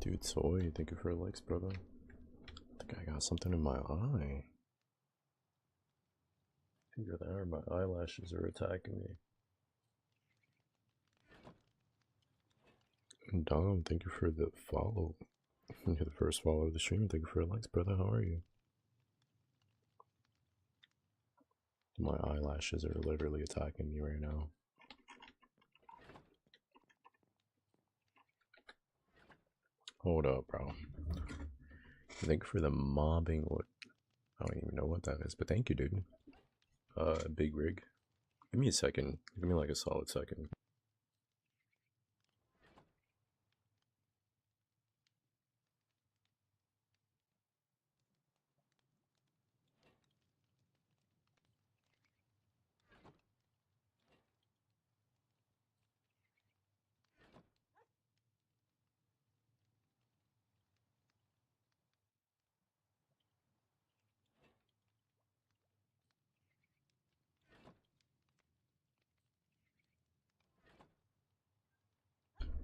Dude, Soy, thank you for the likes, brother. I think I got something in my eye. Either that or my eyelashes are attacking me. And Dom, thank you for the follow. You're the first follower of the stream. Thank you for the likes, brother. How are you? My eyelashes are literally attacking me right now. Hold up, bro. Thank you for the mobbing. What? I don't even know what that is, but thank you, dude. Big rig. Give me a second. Give me like a solid second.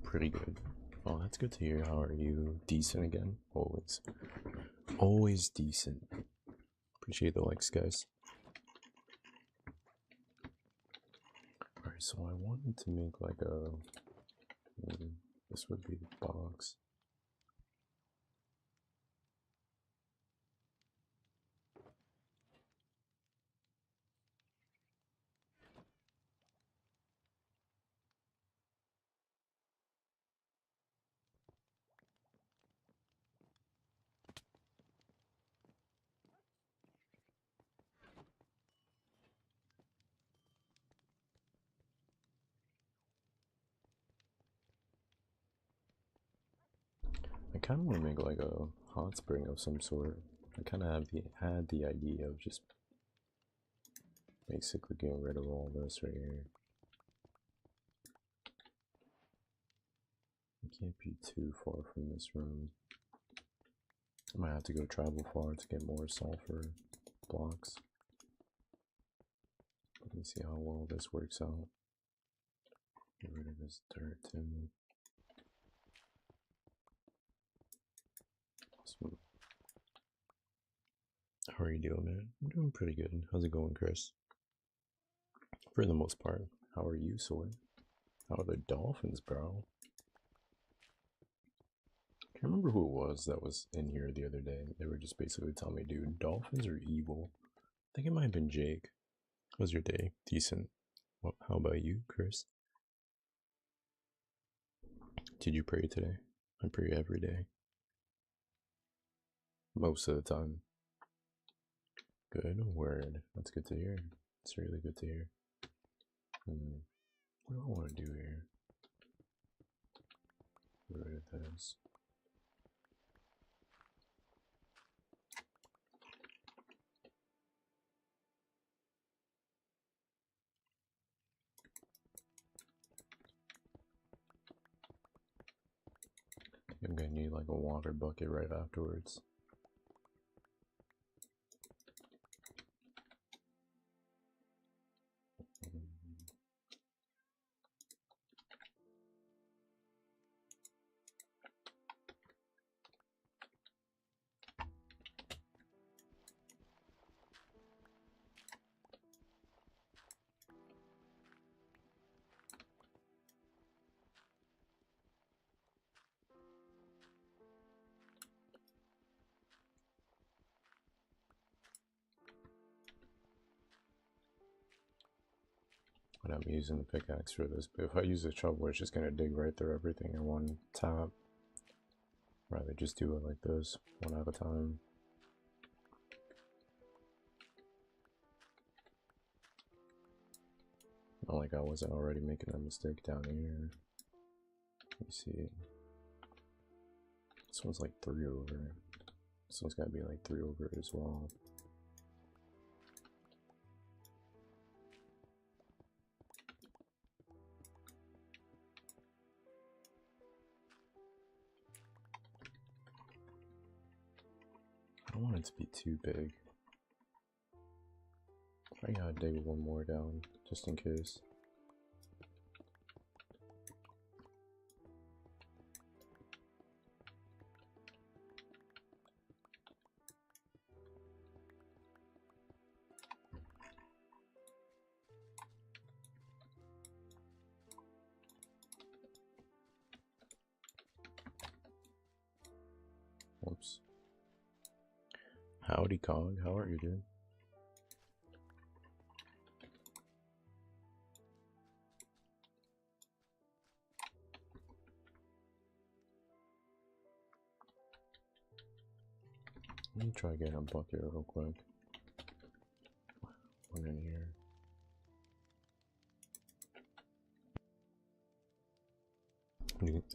Pretty good. Oh, that's good to hear. How are you? Decent again? Always. Always decent. Appreciate the likes, guys. Alright, so I wanted to make like a... this would be the box. I kind of want to make like a hot spring of some sort. I kind of had the idea of just basically getting rid of all this right here. I can't be too far from this room. I might have to go travel far to get more sulfur blocks. Let me see how well this works out. Get rid of this dirt too. Awesome. How are you doing, man? I'm doing pretty good. How's it going, Chris? For the most part. How are you, Soy? How are the Dolphins, bro? I can't remember who it was that was in here the other day. They were just basically telling me, dude, Dolphins are evil. I think it might have been Jake. How was your day? Decent. Well, how about you, Chris? Did you pray today? I pray every day. Most of the time. Good word. That's good to hear. It's really good to hear. What do I want to do here? Get rid of this. I'm gonna need like a water bucket right afterwards. But I'm using the pickaxe for this, but if I use the shovel, it's just gonna dig right through everything in one tap. Rather just do it like this, one at a time. Not like I wasn't already making that mistake down here. Let me see. This one's like 3 over. This one's gotta be like 3 over as well. I don't want it to be too big. I gotta dig one more down, just in case. hops. Howdy, Cog. How are you, dude? Let me try getting a bucket real quick. One in here.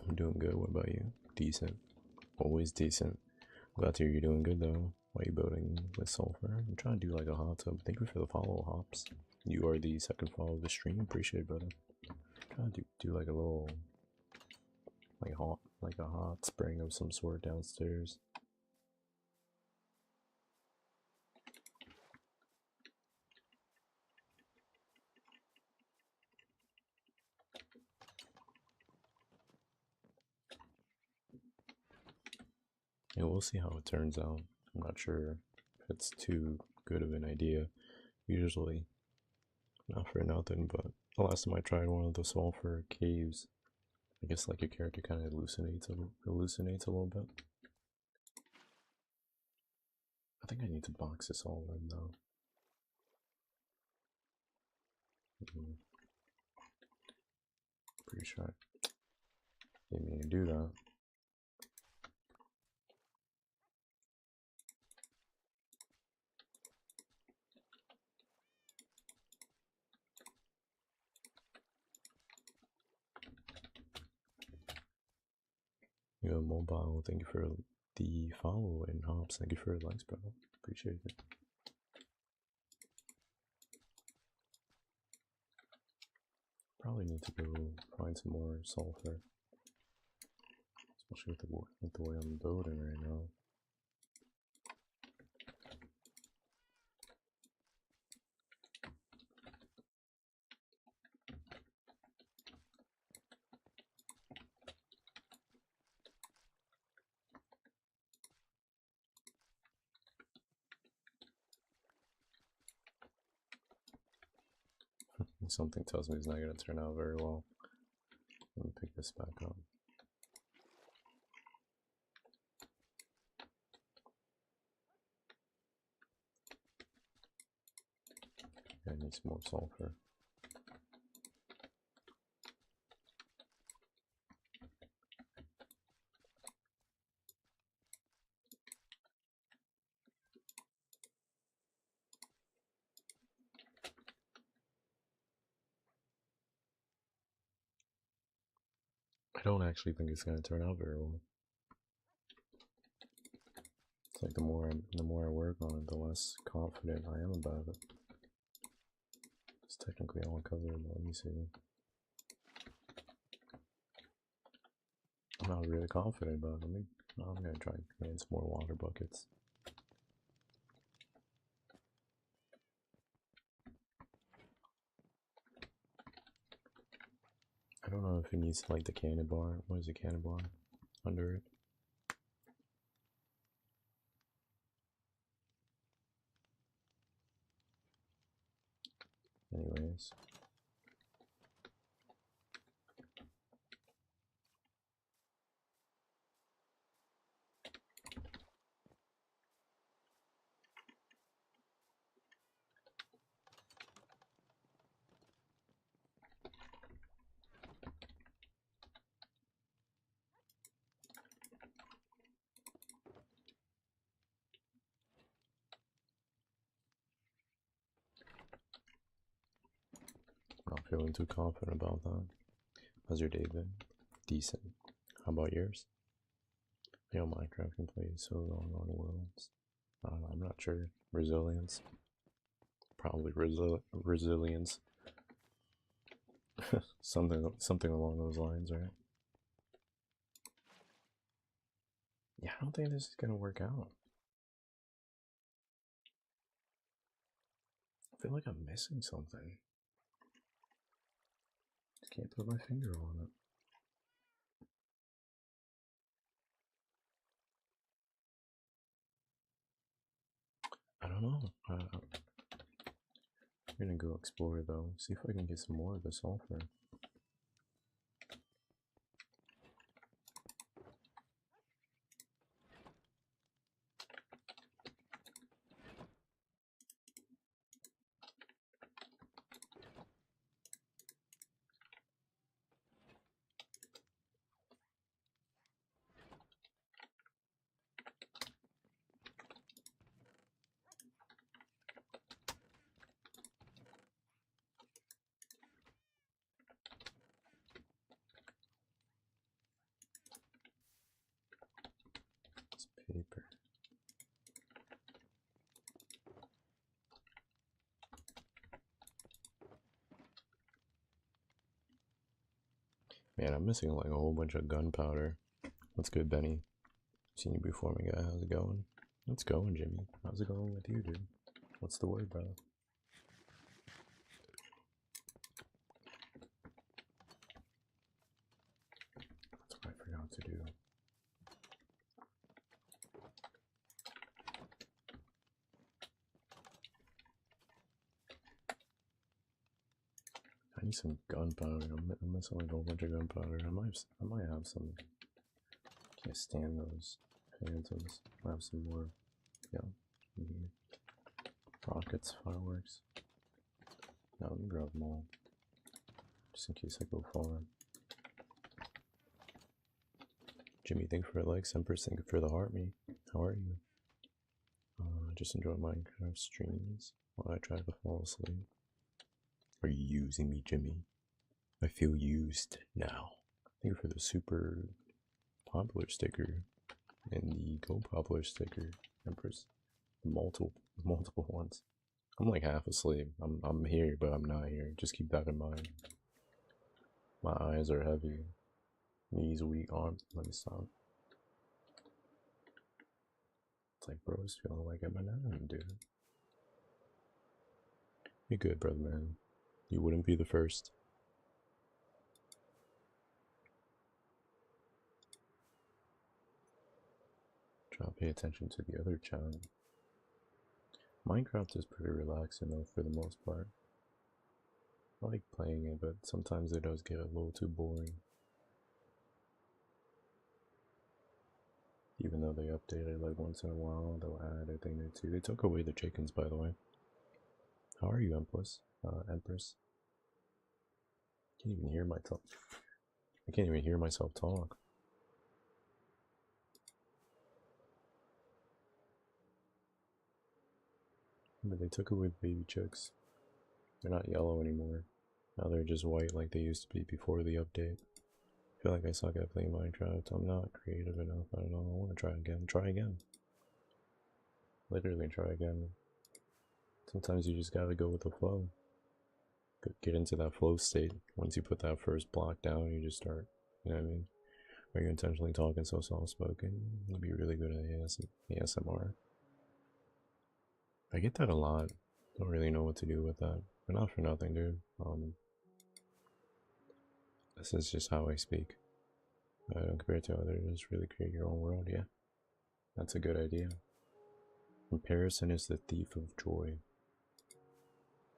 I'm doing good. What about you? Decent. Always decent. Glad to hear you're doing good though. Why are you building with sulfur? I'm trying to do like a hot tub. Thank you for the follow, Hops. You are the second follow of the stream. Appreciate it, brother. Trying to do like a little like a hot spring of some sort downstairs. Yeah, we'll see how it turns out. I'm not sure if it's too good of an idea. Usually, not for nothing, but the last time I tried one of the sulfur caves, I guess like your character kind of hallucinates a little bit. I think I need to box this all in though. Pretty sure I didn't mean to do that. Yo, Mobile, thank you for the follow, and Hops, thank you for the likes, bro. Appreciate it. Probably need to go find some more sulfur, especially with the way I'm building right now. Something tells me it's not going to turn out very well. Let me pick this back up. I need some more sulfur. I don't actually think it's going to turn out very well. It's like the more I work on it, the less confident I am about it. It's technically all covered, but let me see. I'm not really confident about it. I'm gonna try getting some more water buckets. I don't know if it needs like the cannon bar. What is the cannon bar under it? Anyways. Not feeling too confident about that. How's your day been? Decent. How about yours? You know, Minecraft can play so long on worlds. I don't know, I'm not sure. Resilience. Probably resilience. something along those lines, right? Yeah, I don't think this is gonna work out. I feel like I'm missing something. Just can't put my finger on it. I don't know. I'm gonna go explore though. See if I can get some more of the sulfur. paper. Man, I'm missing like a whole bunch of gunpowder. What's good, Benny? Seen you before, my guy. How's it going? What's going, Jimmy? How's it going with you, dude? What's the word, bro? That's what I forgot to do. I need some gunpowder. I'm missing like a whole bunch of gunpowder. I might have some. Can't stand those phantoms. I have some more. Yeah. Rockets, fireworks. No, let me grab them all. Just in case I go far. Jimmy, thank you for the likes. Empress, thank you for the heart me. How are you? Just enjoy Minecraft streams while I try to fall asleep. Are you using me, Jimmy? I feel used now. Thank you for the super popular sticker and the go popular sticker, Empress. Multiple ones. I'm like half asleep. I'm here, but I'm not here. Just keep that in mind. My eyes are heavy. Knees weak. Arms. Let me stop. It's like, bro, it's feeling like Eminem, dude. You're good, brother, man. You wouldn't be the first. Try to pay attention to the other channel. Minecraft is pretty relaxing though, for the most part. I like playing it, but sometimes it does get a little too boring. Even though they update it like once in a while, they'll add a thing or two. They took away the chickens, by the way. How are you, Empress? Empress? I can't even hear my talk. I can't even hear myself talk. But they took away the baby chicks. They're not yellow anymore. Now they're just white like they used to be before the update. I feel like I suck at playing Minecraft. I'm not creative enough. I don't know. I want to try again. Try again. Literally try again. Sometimes you just gotta go with the flow. Get into that flow state. Once you put that first block down, you just start. You know what I mean? Are you intentionally talking so soft-spoken? You'd be really good at ASMR. I get that a lot. Don't really know what to do with that. But not for nothing, dude. This is just how I speak. Compared to others, really create your own world, yeah. That's a good idea. Comparison is the thief of joy.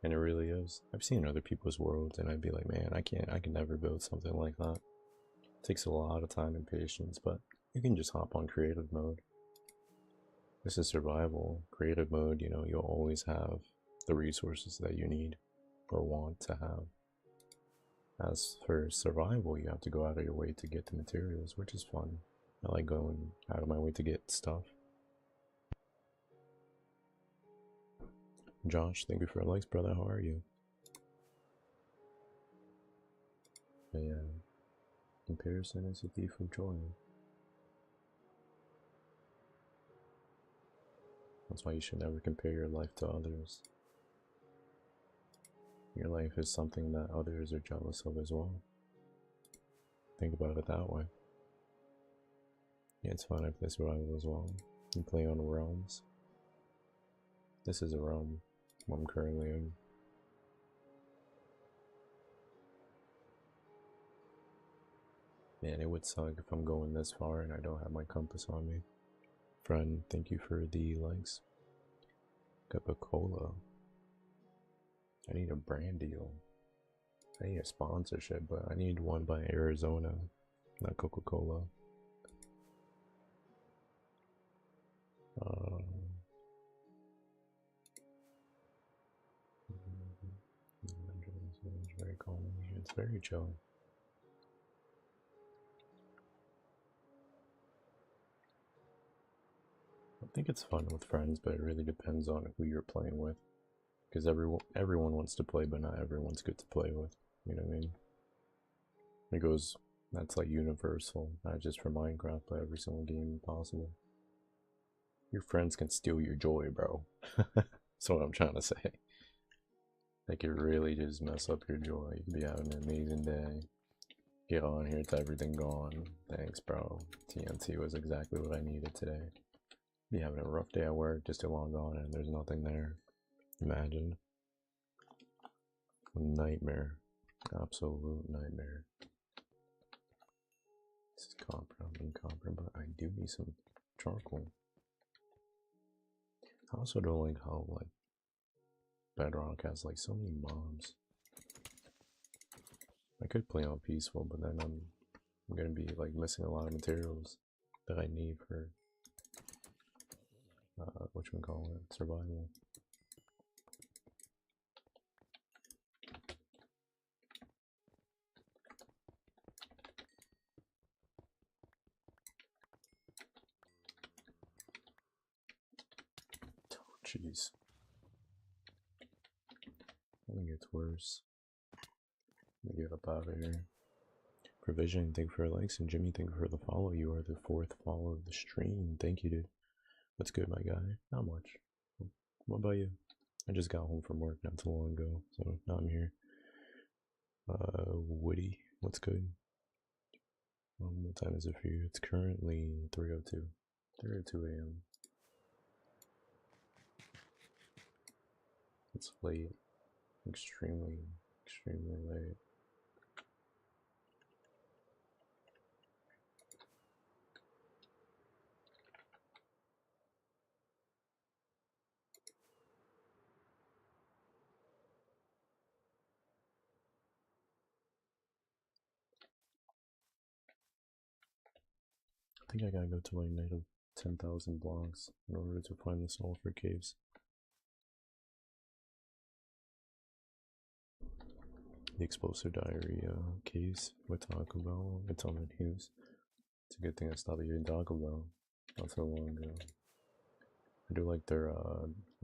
And it really is. I've seen other people's worlds and I'd be like, man, I can never build something like that. It takes a lot of time and patience, but you can just hop on creative mode. This is survival. Creative mode, you know, you'll always have the resources that you need or want to have. As for survival, you have to go out of your way to get the materials, which is fun. I like going out of my way to get stuff. Josh, thank you for the likes, brother. How are you? Yeah. Comparison is a thief of joy. That's why you should never compare your life to others. Your life is something that others are jealous of as well. Think about it that way. Yeah, it's fun. I play survival as well. You play on realms. This is a realm I'm currently in. Man, it would suck if I'm going this far and I don't have my compass on me. Friend, thank you for the likes. Cup of cola. I need a brand deal. I need a sponsorship, but I need one by Arizona, not Coca-Cola. It's very calming. It's very chill. I think it's fun with friends, but it really depends on who you're playing with. Because everyone wants to play, but not everyone's good to play with. You know what I mean? It goes, that's like universal, not just for Minecraft, but every single game possible. Your friends can steal your joy, bro. That's what I'm trying to say. They could really just mess up your joy. You could be having an amazing day. Get on here, it's everything gone. Thanks, bro. TNT was exactly what I needed today. Be having a rough day at work, just too long gone, and there's nothing there. Imagine. Nightmare. Absolute nightmare. This is copper, but I do need some charcoal. I also don't like how, like, Bedrock has, like, so many mobs. I could play on peaceful, but then I'm gonna be, like, missing a lot of materials that I need for, whatchamacallit, survival. Oh, jeez. I think it's worse. Let me get up out of here. Provision, thank you for your likes, and Jimmy, thank you for the follow. You are the 4th follower of the stream. Thank you, dude. What's good, my guy? Not much. What about you? I just got home from work not too long ago, so now I'm here. Woody, what's good? What time is it for you? It's currently 3:02. 3:02 a.m. It's late. Extremely late. I think I gotta go to like night of 10,000 blocks in order to find the sulfur caves. The explosive diarrhea case with Taco Bell. It's on the news. It's a good thing I stopped eating Taco Bell not so long ago. I do like their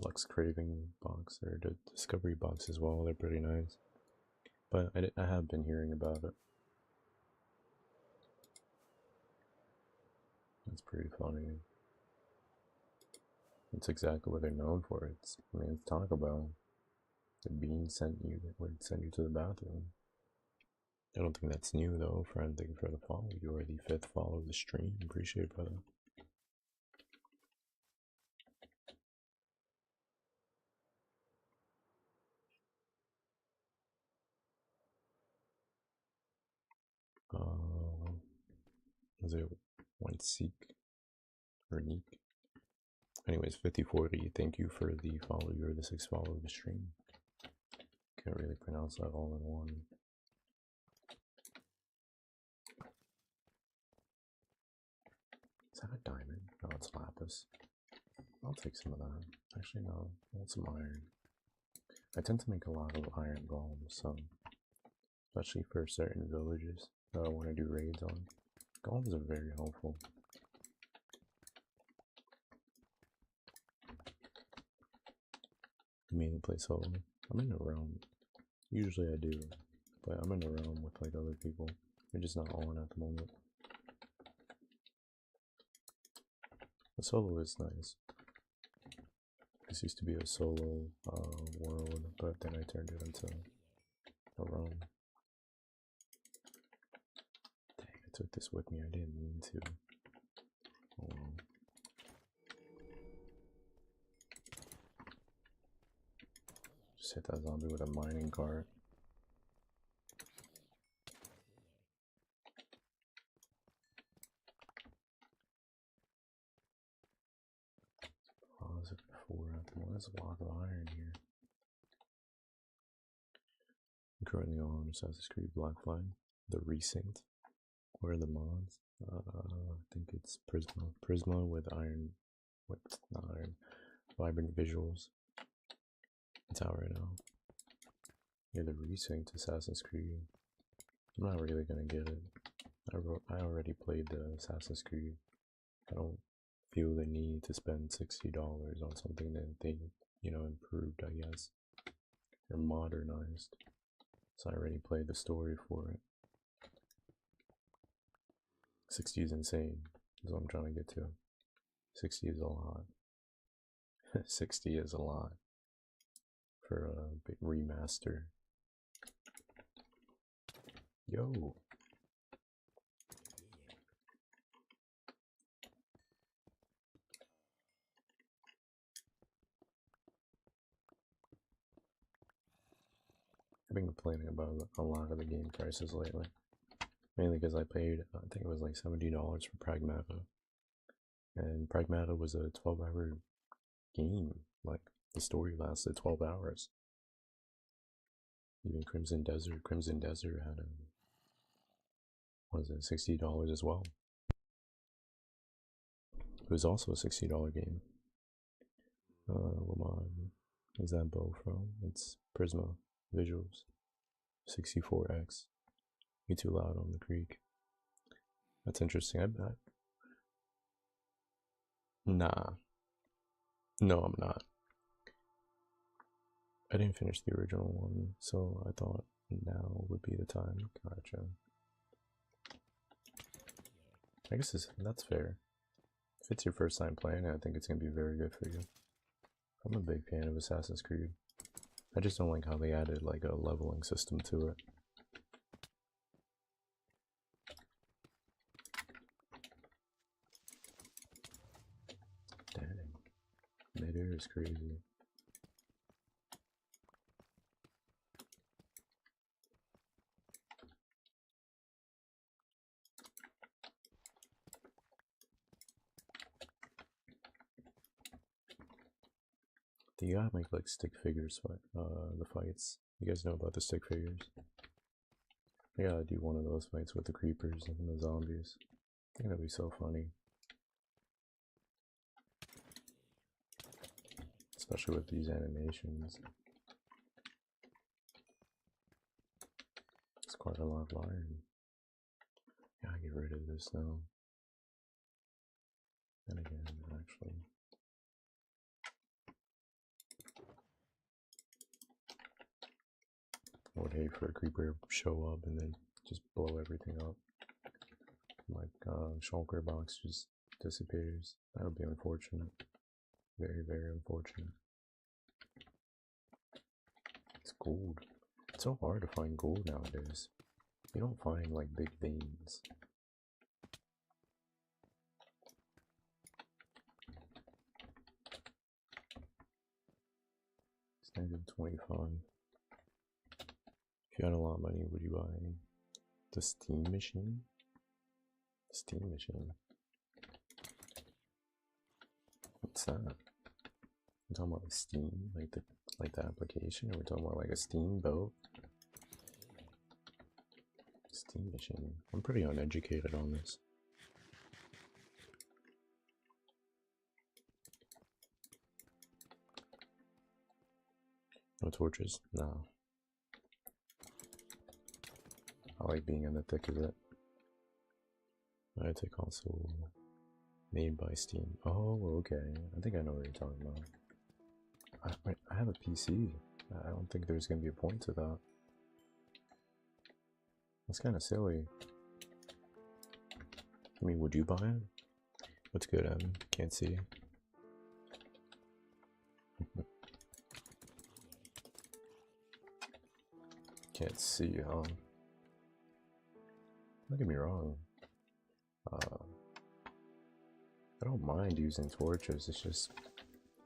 Lux Craving box, or the Discovery box as well. They're pretty nice. But I have been hearing about it. It's pretty funny. It's exactly what they're known for. It's Taco Bell. The bean would send you to the bathroom. I don't think that's new though, friend. Thank you for the follow. You are the 5th follower of the stream. Appreciate it, brother. Is it White Seek or Neek? Anyways, 5040, thank you for the follow. You're the 6th follower of the stream. Can't really pronounce that all in one. Is that a diamond? No, it's lapis. I'll take some of that. Actually, no, I want some iron. I tend to make a lot of iron golems, so especially for certain villages that I want to do raids on. Golems are very helpful. You mainly play solo? I'm in a realm. Usually I do, but I'm in a realm with like other people. They're just not on at the moment. The solo is nice. This used to be a solo world, but then I turned it into a realm. Dang, I took this with me. I didn't mean to. Oh well. Just hit that zombie with a mining cart. Pause it before. There's a lot of iron here. I'm currently on Assassin's Creed Black Flag, the Recent. What are the mods? I think it's Prisma with iron. What? Not iron. Vibrant visuals. It's out right now. Yeah, the Resynced Assassin's Creed. I'm not really gonna get it. I already played the Assassin's Creed. I don't feel the need to spend $60 on something that they, improved, I guess, or modernized. So I already played the story for it. 60 is insane, is what I'm trying to get to. 60 is a lot. 60 is a lot for a big remaster. Yo. I've been complaining about a lot of the game prices lately. Mainly because I paid, I think it was like $70 for Pragmata. And Pragmata was a 12-hour game. Like, the story lasted 12 hours. Even Crimson Desert had a, what is it, $60 as well. It was also a $60 game. What is that bow from? It's Prisma Visuals. 64X. Me Too Loud on the Creek. That's interesting. I bet. Nah. No, I'm not. I didn't finish the original one, so I thought now would be the time. Gotcha. I guess that's fair. If it's your first time playing it, I think it's going to be very good for you. I'm a big fan of Assassin's Creed. I just don't like how they added like a leveling system to it. Dang. Mid-air is crazy. You gotta make like stick figures fight, the fights. You guys know about the stick figures? I gotta do one of those fights with the creepers and the zombies. I think that'd be so funny. Especially with these animations. It's quite a lot of iron. Yeah, I get rid of this now. And again, actually. I would hate for a creeper to show up and then just blow everything up. Like, shulker box just disappears. That would be unfortunate. Very, very unfortunate. It's gold. It's so hard to find gold nowadays. You don't find like big veins. Standard 25. If you had a lot of money, would you buy the steam machine? Steam machine. What's that? We're talking about the steam, like the application, or we're talking about like a steamboat? Steam machine. I'm pretty uneducated on this. No torches? No. I like being in the thick of it. IDK console made by Steam. Oh, okay. I think I know what you're talking about. I have a PC. I don't think there's gonna be a point to that. That's kind of silly. I mean, would you buy it? What's good, Evan? Can't see. Can't see, huh? Don't get me wrong. I don't mind using torches, it's just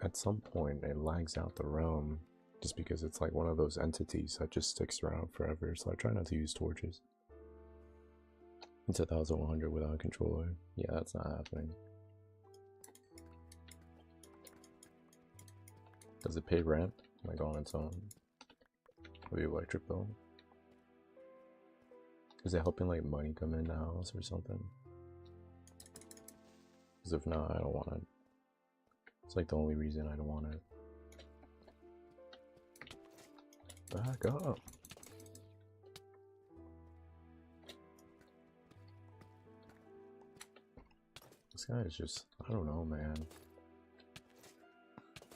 at some point it lags out the realm just because it's like one of those entities that just sticks around forever, so I try not to use torches. It's 1100 without a controller. Yeah, that's not happening. Does it pay rent? Like on its own? Or the electric bill? Is it helping like money come in the house or something? Because if not, I don't want it. It's like the only reason I don't want it. Back up! This guy is just, I don't know, man.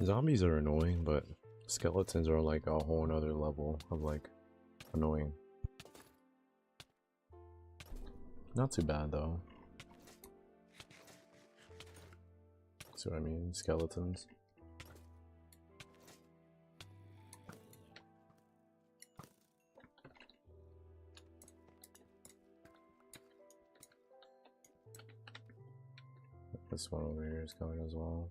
Zombies are annoying, but skeletons are like a whole nother level of like annoying. Not too bad though. See what I mean? Skeletons. This one over here is coming as well.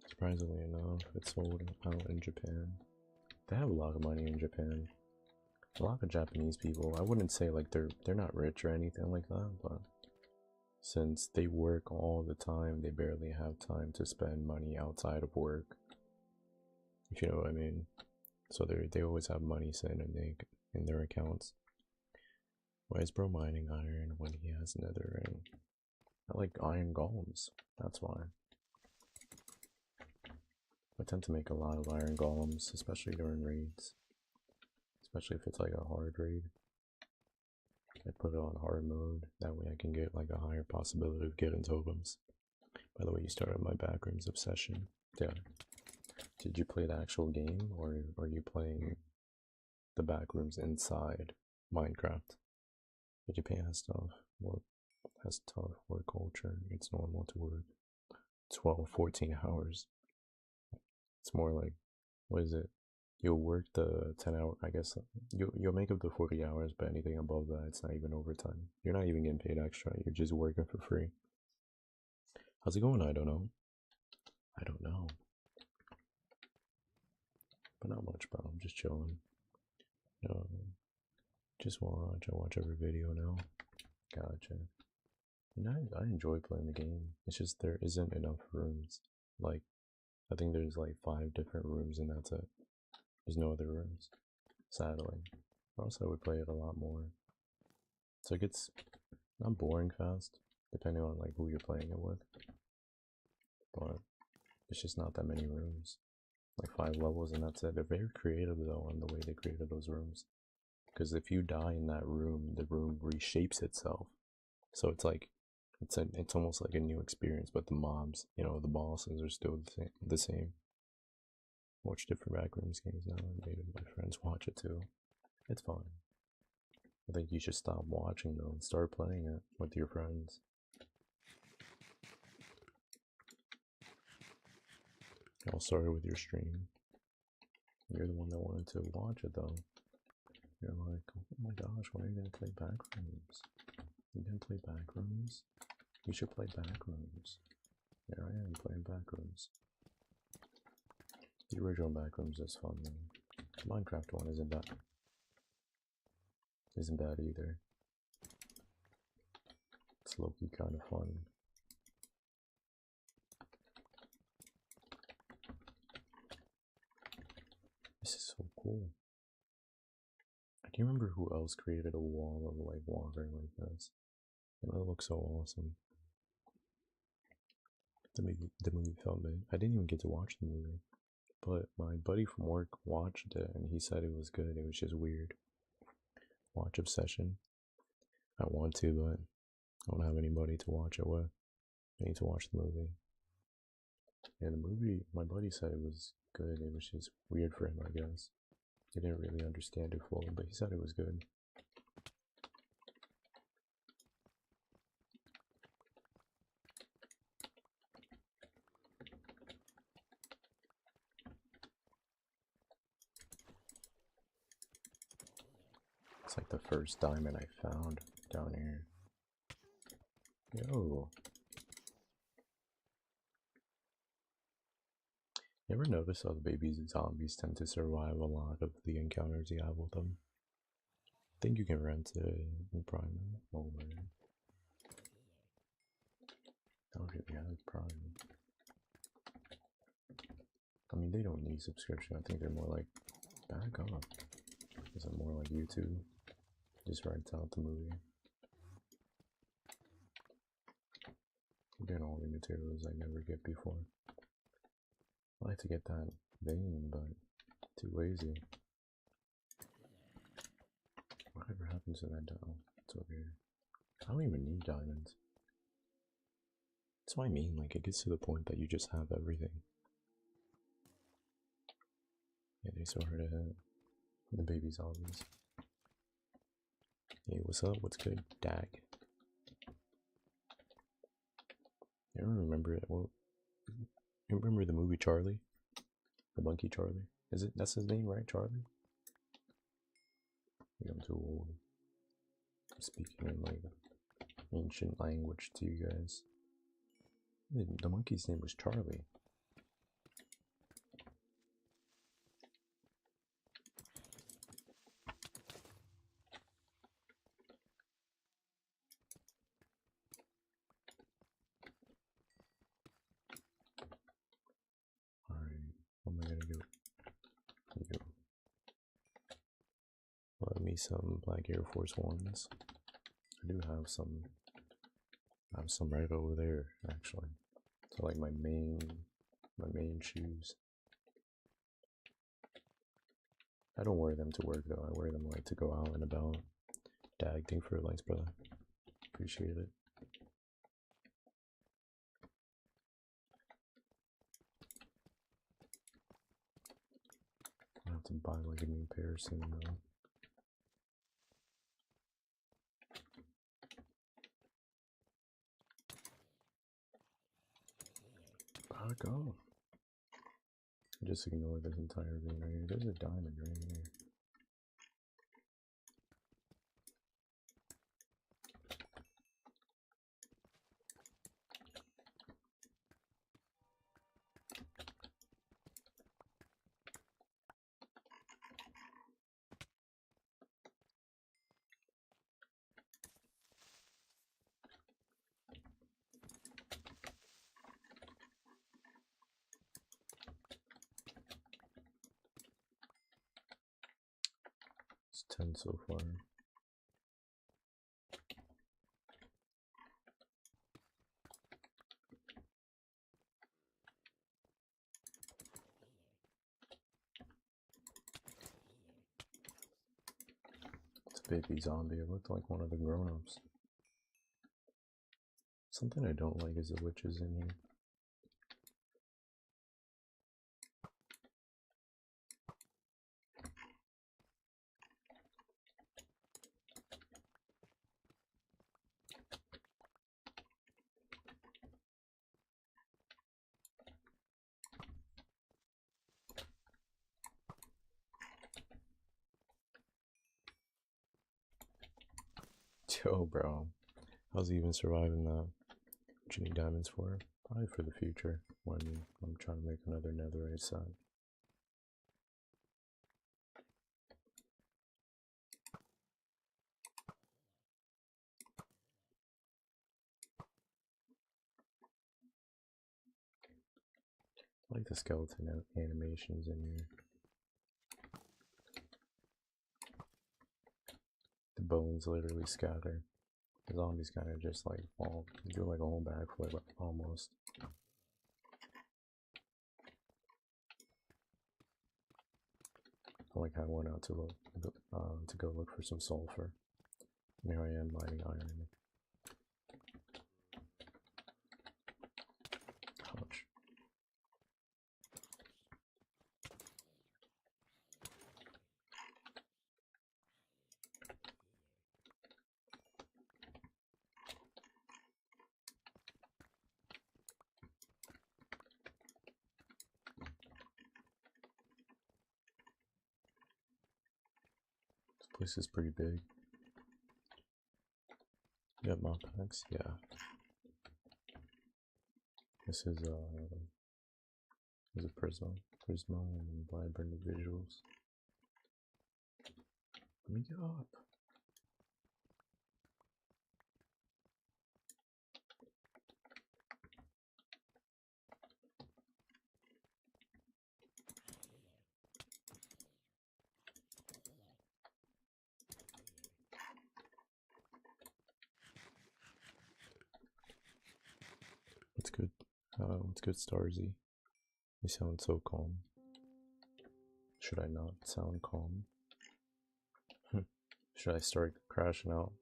Surprisingly enough, it's sold out in Japan. They have a lot of money in Japan. A lot of Japanese people, I wouldn't say like they're not rich or anything like that, but since they work all the time, they barely have time to spend money outside of work. If you know what I mean. So they always have money sitting in their accounts. Why is bro mining iron when he has netherite? I like iron golems. That's why. I tend to make a lot of iron golems, especially during raids. Especially if it's like a hard raid. I put it on hard mode, that way I can get like a higher possibility of getting totems. By the way, you started my backrooms obsession. Yeah. Did you play the actual game, or are you playing the backrooms inside Minecraft? Japan has tough work culture. It's normal to work 12, 14 hours. It's more like, what is it? You'll work the 10 hour, I guess, you'll make up the 40 hours, but anything above that, it's not even overtime. You're not even getting paid extra, you're just working for free. How's it going? I don't know. I don't know. But not much, bro. I'm just chilling. Just watch. I watch every video now. Gotcha. And I enjoy playing the game. It's just there isn't enough rooms. Like, I think there's like 5 different rooms and that's it. There's no other rooms. Sadly. Or else I would play it a lot more. So it gets not boring fast, depending on like who you're playing it with. But it's just not that many rooms. Like 5 levels and that's it. They're very creative though on the way they created those rooms. Because if you die in that room, the room reshapes itself. So it's like, it's almost like a new experience, but the mobs, you know, the bosses are still the same. Watch different backrooms games now, and maybe my friends watch it too. It's fun. I think you should stop watching though and start playing it with your friends. I'll start with your stream. You're the one that wanted to watch it though. You're like, oh my gosh, when are you gonna play backrooms? You gonna play backrooms? You should play backrooms. There I am playing backrooms. The original backrooms is fun though. The Minecraft one isn't bad. Isn't bad either. It's low-key kind of fun. This is so cool. I can't remember who else created a wall of like water like this. And it looks so awesome. The movie felt good. I didn't even get to watch the movie. But my buddy from work watched it and he said it was good. It was just weird. Watch obsession. I want to, but I don't have anybody to watch it with. I need to watch the movie. Yeah, the movie, my buddy said it was good. It was just weird for him, I guess. He didn't really understand it fully, but he said it was good. It's like the first diamond I found down here. Yo. You ever notice how the babies and zombies tend to survive a lot of the encounters you have with them? I think you can rent it in Prime. Oh man. I don't really have Prime. I mean, they don't need subscription. I think they're more like, back up. Is it more like YouTube? Just rent out the movie. I'm getting all the materials I never get before. I like to get that vein, but too lazy. Whatever happens to that doll? It's over here. I don't even need diamonds. That's what I mean, like it gets to the point that you just have everything. Yeah, they so hard to hit. The baby zombies. Hey, what's up? What's good? Dag. You ever remember it? Well, you remember the movie Charlie? The monkey Charlie? Is it? That's his name, right? Charlie? I'm too old. I'm speaking in like ancient language to you guys. The monkey's name was Charlie. Alright, what am I gonna do? Let me some black Air Force Ones. I do have some. I have some right over there, actually. So like my main shoes. I don't wear them to work though. I wear them like to go out and about. Dag, thank for the likes, brother. Appreciate it. I have to buy like a new pair soon though. Back off. Just ignore this entire thing right here. There's a diamond right here. It's 10 so far. It's a baby zombie. It looked like one of the grown-ups. Something I don't like is the witches in here. Yo, bro. How's he even surviving that? What you need diamonds for? Probably for the future, when I'm trying to make another netherite set. I like the skeleton animations in here. The bones literally scatter. The zombies kind of just like fall, do like a whole backflip almost. I like I went out to go look for some sulfur. And here I am mining iron. Ouch. This place is pretty big. You got mod packs? Yeah. This is Prisma and vibrant visuals. Let me get up. What's good? What's good, Starzy? You sound so calm. Should I not sound calm? Should I start crashing out?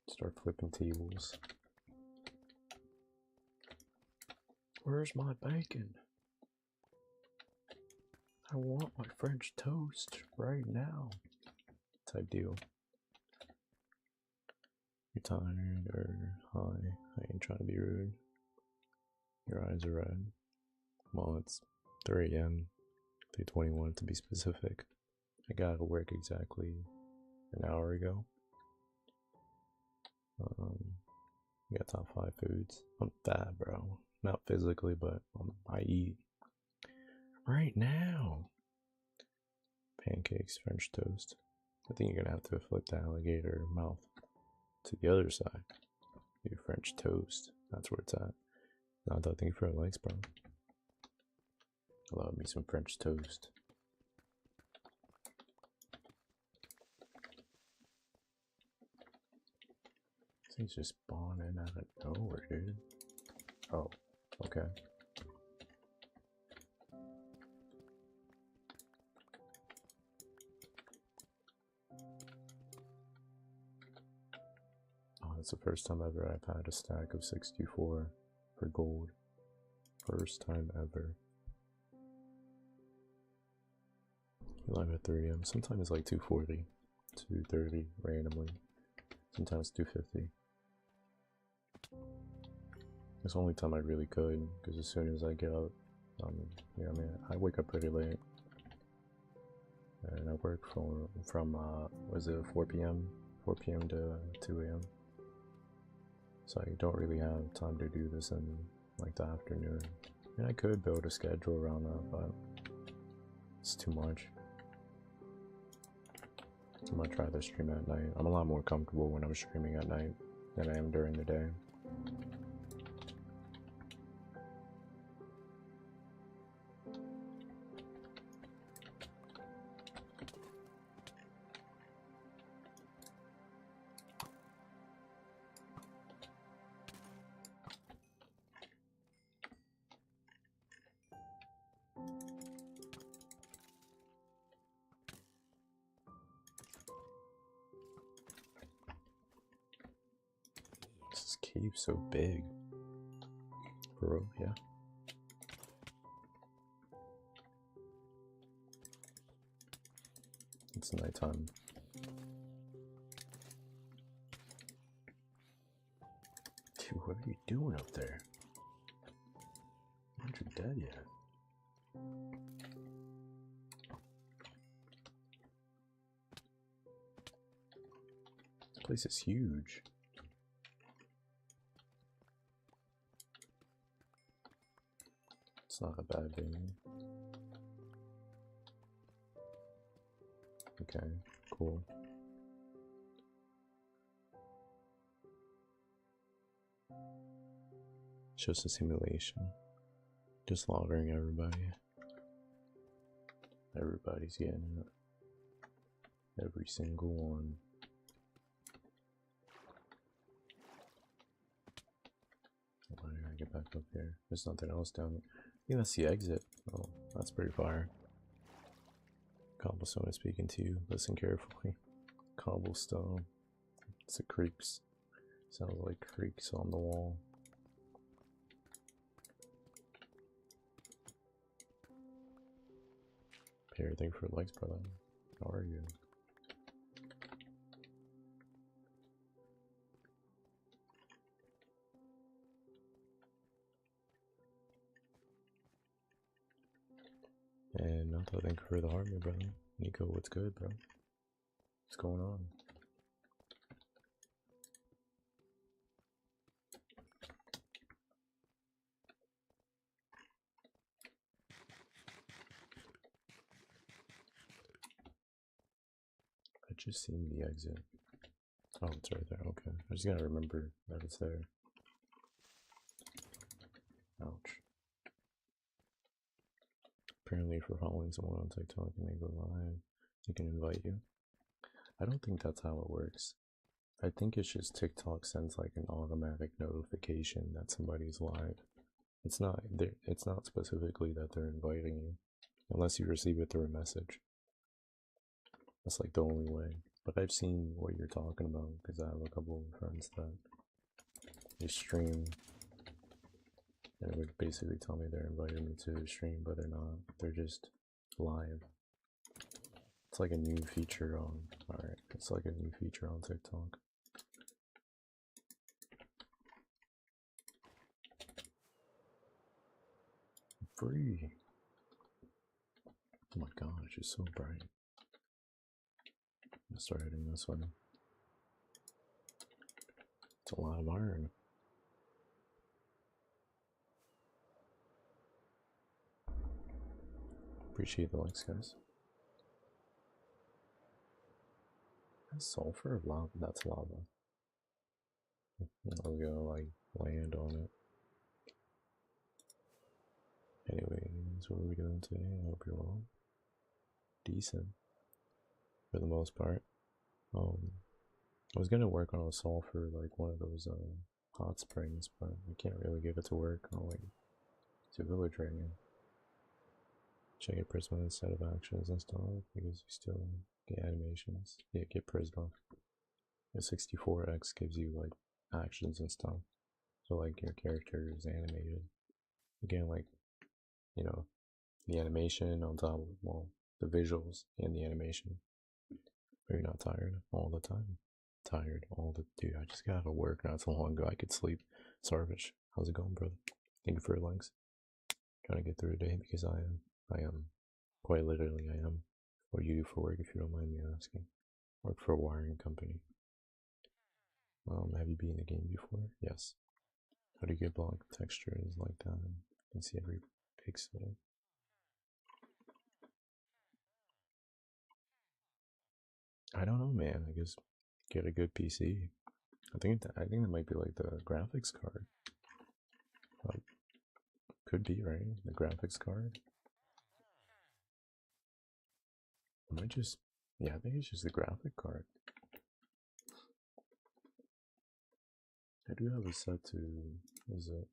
Start flipping tables? Where's my bacon? I want my French toast right now. Type deal. You're tired or hi? I ain't trying to be rude. Your eyes are red. Well, it's 3 AM. 3:21 to be specific. I got out of work exactly an hour ago. We got top 5 foods. I'm fat, bro. Not physically, but I eat right now. Pancakes, French toast. I think you're gonna have to flip the alligator mouth to the other side. Do French toast. That's where it's at. Not that thing for likes, bro. I love me some French toast. He's just spawning out of nowhere, dude. Oh, okay. Oh, it's the first time ever I've had a stack of 64 for gold. First time ever. Live at 3 AM. Sometimes it's like 240, 230 randomly. Sometimes 250. It's the only time I really could, because as soon as I get up, yeah, I mean, I wake up pretty late. And I work from was it 4 p.m.? 4 p.m. to 2 a.m. So I don't really have time to do this in like the afternoon. And I could build a schedule around that, but it's too much. I'm gonna try to stream at night. I'm a lot more comfortable when I'm streaming at night than I am during the day. This cave's so big. For real, yeah. It's nighttime. Dude, what are you doing up there? Aren't you dead yet? This place is huge. It's not a bad thing. Okay, cool. It's just a simulation. Just laundering everybody. Everybody's getting it. Every single one. Why did I get back up here? There's nothing else down there. I think that's the exit. Oh, that's pretty fire. Cobblestone is speaking to you. Listen carefully. Cobblestone. It's the creaks. Sounds like creaks on the wall. Here, thank you for the likes, brother. How are you? And Nanta, thank you for the heart, my brother. Nico, what's good, bro? What's going on? I just seen the exit. Oh, it's right there. Okay. I just gotta remember that it's there. Ouch. Apparently, if you're following someone on TikTok and they go live, they can invite you. I don't think that's how it works. I think it's just TikTok sends like an automatic notification that somebody's live. It's not specifically that they're inviting you, unless you receive it through a message. That's like the only way. But I've seen what you're talking about because I have a couple of friends that they stream, and it would basically tell me they're inviting me to the stream, but they're not. They're just live. It's like a new feature on. Alright, it's like a new feature on TikTok. Free. Oh my gosh, it's so bright. Let's start hitting this one. It's a lot of iron. Appreciate the likes, guys. That's sulfur? Lava? That's lava. I'll go like land on it. Anyways, what are we doing today? I hope you're well. Decent. For the most part. I was gonna work on a sulfur, like one of those hot springs, but I can't really get it to work. I'll like do village right now. Check it Prisma instead of actions and stuff because you still get animations. Yeah, get Prisma. The 64x gives you like actions and stuff. So like your character is animated. Again, like, you know, the animation on top of, well, the visuals and the animation. Are you not tired all the time? Tired all the dude, I just got out of work not so long ago. I could sleep. Sarvish, how's it going, brother? Thank you for your likes. Trying to get through the day because I am quite literally I am. What do you do for work if you don't mind me asking? Work for a wiring company. Have you been in the game before? Yes. How do you get block textures like that? You can see every pixel. I don't know, man. I guess get a good PC. I think that might be like the graphics card. Like, could be, right? The graphics card. I might just, yeah, I think it's just the graphic card. I do have a set to, is it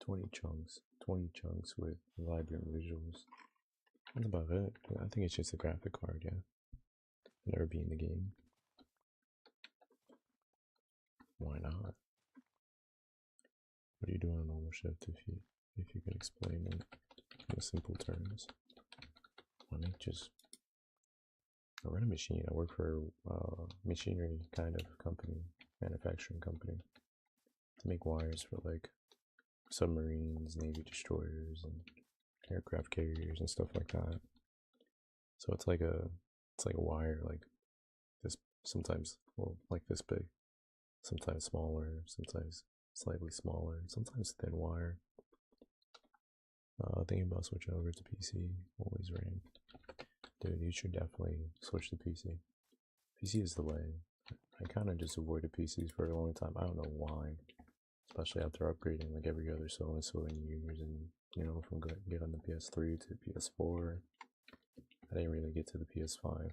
20 chunks? 20 chunks with vibrant visuals. That's about it. I think it's just a graphic card, yeah. Never be in the game. Why not? What do you do on a normal shift if you can explain it in simple terms? I think just I run a machine. I work for a machinery kind of company, manufacturing company, to make wires for like submarines, navy destroyers, and aircraft carriers and stuff like that. So it's like a wire like this, sometimes, well, like this big, sometimes smaller, sometimes slightly smaller, sometimes thin wire. Thinking about switching over to PC, always rain. Dude, you should definitely switch to PC. PC is the way. I kind of just avoided PCs for a long time. I don't know why, especially after upgrading like every other so many years, and you know, from get on the PS3 to PS4. I didn't really get to the PS5.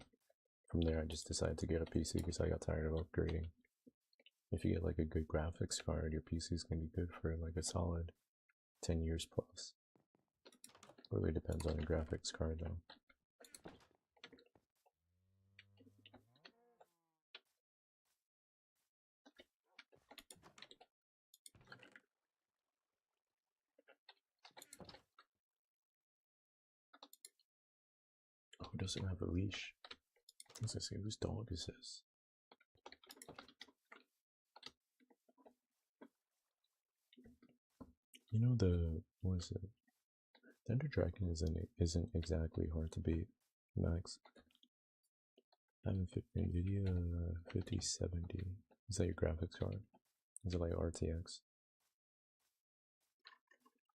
From there, I just decided to get a PC because I got tired of upgrading. If you get like a good graphics card, your PC is gonna be good for like a solid 10 years plus. Really depends on your graphics card though. Oh, it doesn't have a leash. Let's see, whose dog is this? You know what is it? Thunder Dragon isn't exactly hard to beat, Max. I have a NVIDIA 5070. Is that your graphics card? Is it like RTX?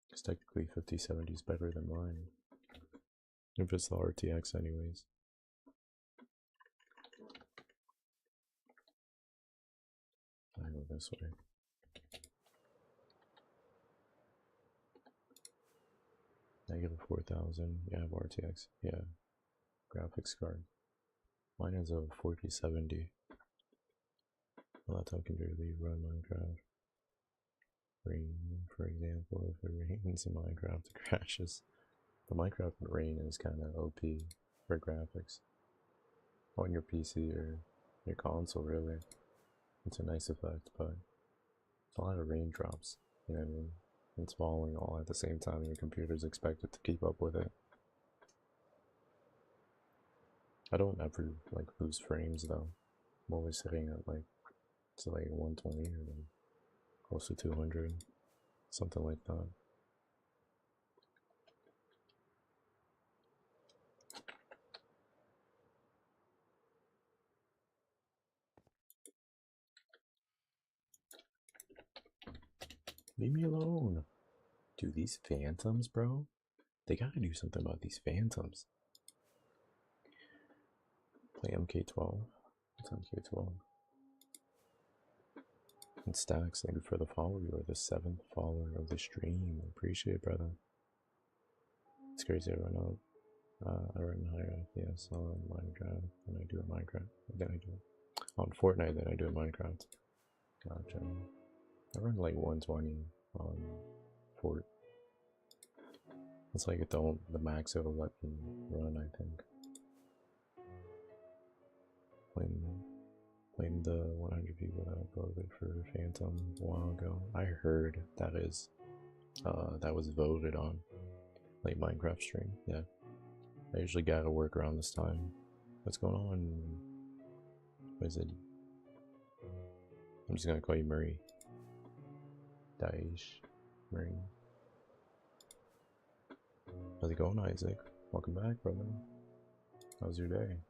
Because technically 5070 is better than mine. If it's the RTX anyways. I go this way. Negative 4000. Yeah, I have RTX. Yeah. Graphics card. Mine is a 4070. My laptop can barely run Minecraft. Rain, for example, if it rains in Minecraft, it crashes. The Minecraft rain is kind of OP for graphics. On your PC or your console, really. It's a nice effect, but it's a lot of raindrops, you know what I mean? It's falling all at the same time, and your computer's expected to keep up with it. I don't ever like lose frames though. I'm always sitting at like, to like 120 or like close to 200, something like that. Leave me alone. Dude, these phantoms, bro. They gotta do something about these phantoms. Play MK12. What's MK12? And Stacks, thank you for the follow. You are the 7th follower of the stream. Appreciate it, brother. It's crazy I run out. I run higher FPS on Minecraft than I do in Minecraft. Then I do it on Fortnite, then I do it in Minecraft. Gotcha. I run like 120 on Fort. It's like the max it'll let me run, I think. Playing the 100 people that voted for Phantom a while ago. I heard that was voted on. Like Minecraft stream, yeah. I usually gotta work around this time. What's going on? What is it? I'm just gonna call you Murray. Daesh. Murray. How's it going, Isaac? Welcome back, brother. How's your day?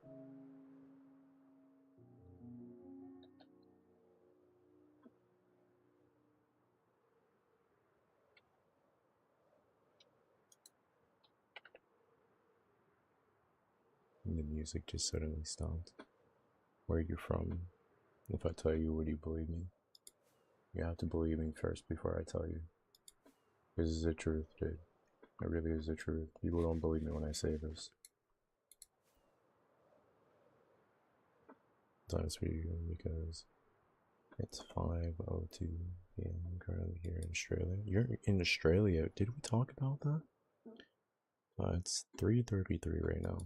And the music just suddenly stopped. Where are you from? If I tell you, would you believe me? You have to believe me first before I tell you. This is the truth, dude. It really is the truth. People don't believe me when I say this. It's honest for you because it's 5:02 p.m. currently here in Australia. You're in Australia. Did we talk about that? It's 3:33 right now.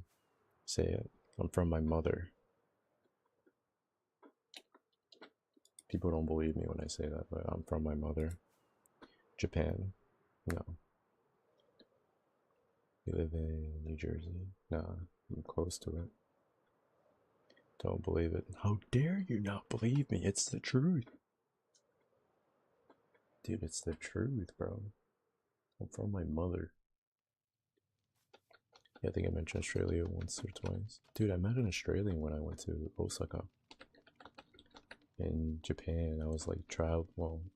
Say it. I'm from my mother. People don't believe me when I say that, but I'm from my mother. Japan. No. You live in New Jersey? Nah, I'm close to it. Don't believe it. How dare you not believe me? It's the truth. Dude, it's the truth, bro. I'm from my mother. Yeah, I think I mentioned Australia once or twice. Dude, I met an Australian when I went to Osaka. In Japan, I was like I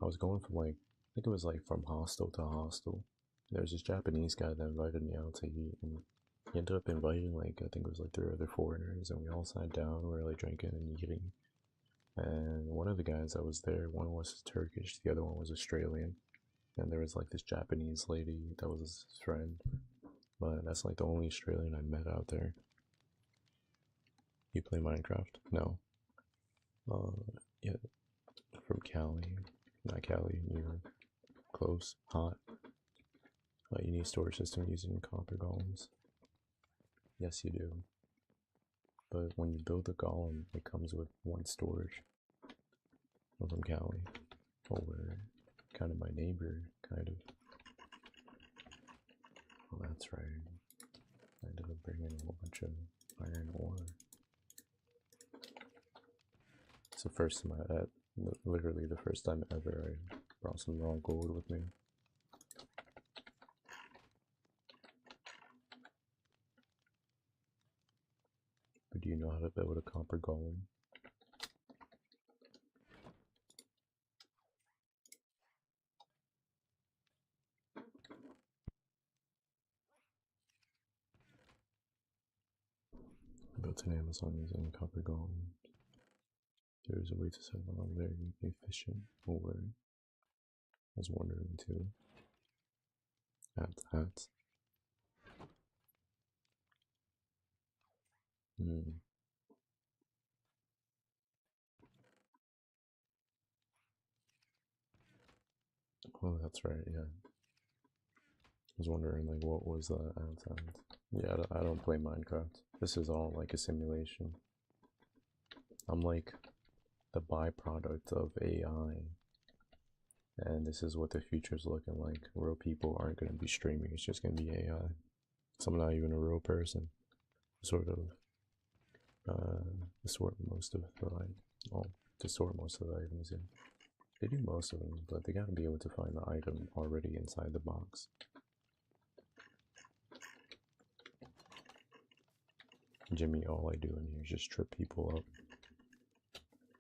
was going from like, I think it was like from hostel to hostel. There's this Japanese guy that invited me out to eat, and he ended up inviting like, I think it was like 3 other foreigners, and we all sat down, we were like drinking and eating. And one of the guys that was there, one was Turkish, the other one was Australian. And there was like this Japanese lady that was his friend. But that's like the only Australian I met out there. You play Minecraft? No. Yeah, from Cali. Not Cali, New York. Close. Hot. You need storage system using copper golems. Yes, you do. But when you build a golem, it comes with 1 storage. I'm from Cali. Or kind of my neighbor, kind of. Oh, that's right. I ended up bringing a whole bunch of iron ore. It's the first time literally the first time ever I brought some raw gold with me. But do you know how to build a copper golem? I built an Amazon using a copper golem. There's a way to set them on very efficient. Or I was wondering too. Hats. Oh, that's right, yeah. I was wondering, like, what was the outside? Yeah, I don't play Minecraft. This is all like a simulation. I'm like the byproduct of AI. And this is what the future's looking like. Real people aren't going to be streaming, it's just going to be AI. So I'm not even a real person. Sort of. Distort most of the items in. They do most of them, but they gotta be able to find the item already inside the box. Jimmy, all I do in here is just trip people up.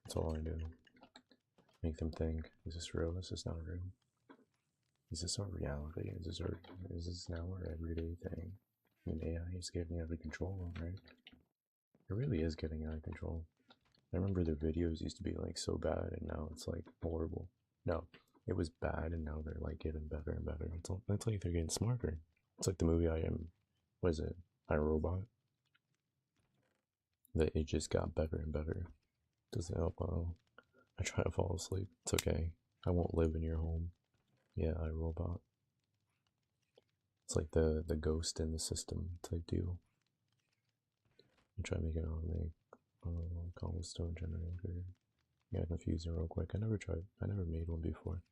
That's all I do. Make them think, is this real? This is not real. Is this our reality? Is this now our everyday thing? I mean, AI is getting out of control, right? It really is getting out of control. I remember their videos used to be like so bad, and now it's like horrible. No, it was bad, and now they're like getting better and better. It's like they're getting smarter. It's like the movie I Am. What is it? I Robot. That it just got better and better. Doesn't help. I try to fall asleep. It's okay. I won't live in your home. Yeah, I Robot. It's like the ghost in the system type deal. I try to make it automate. Cobblestone generator. Yeah, I can fuse it real quick. I never made one before.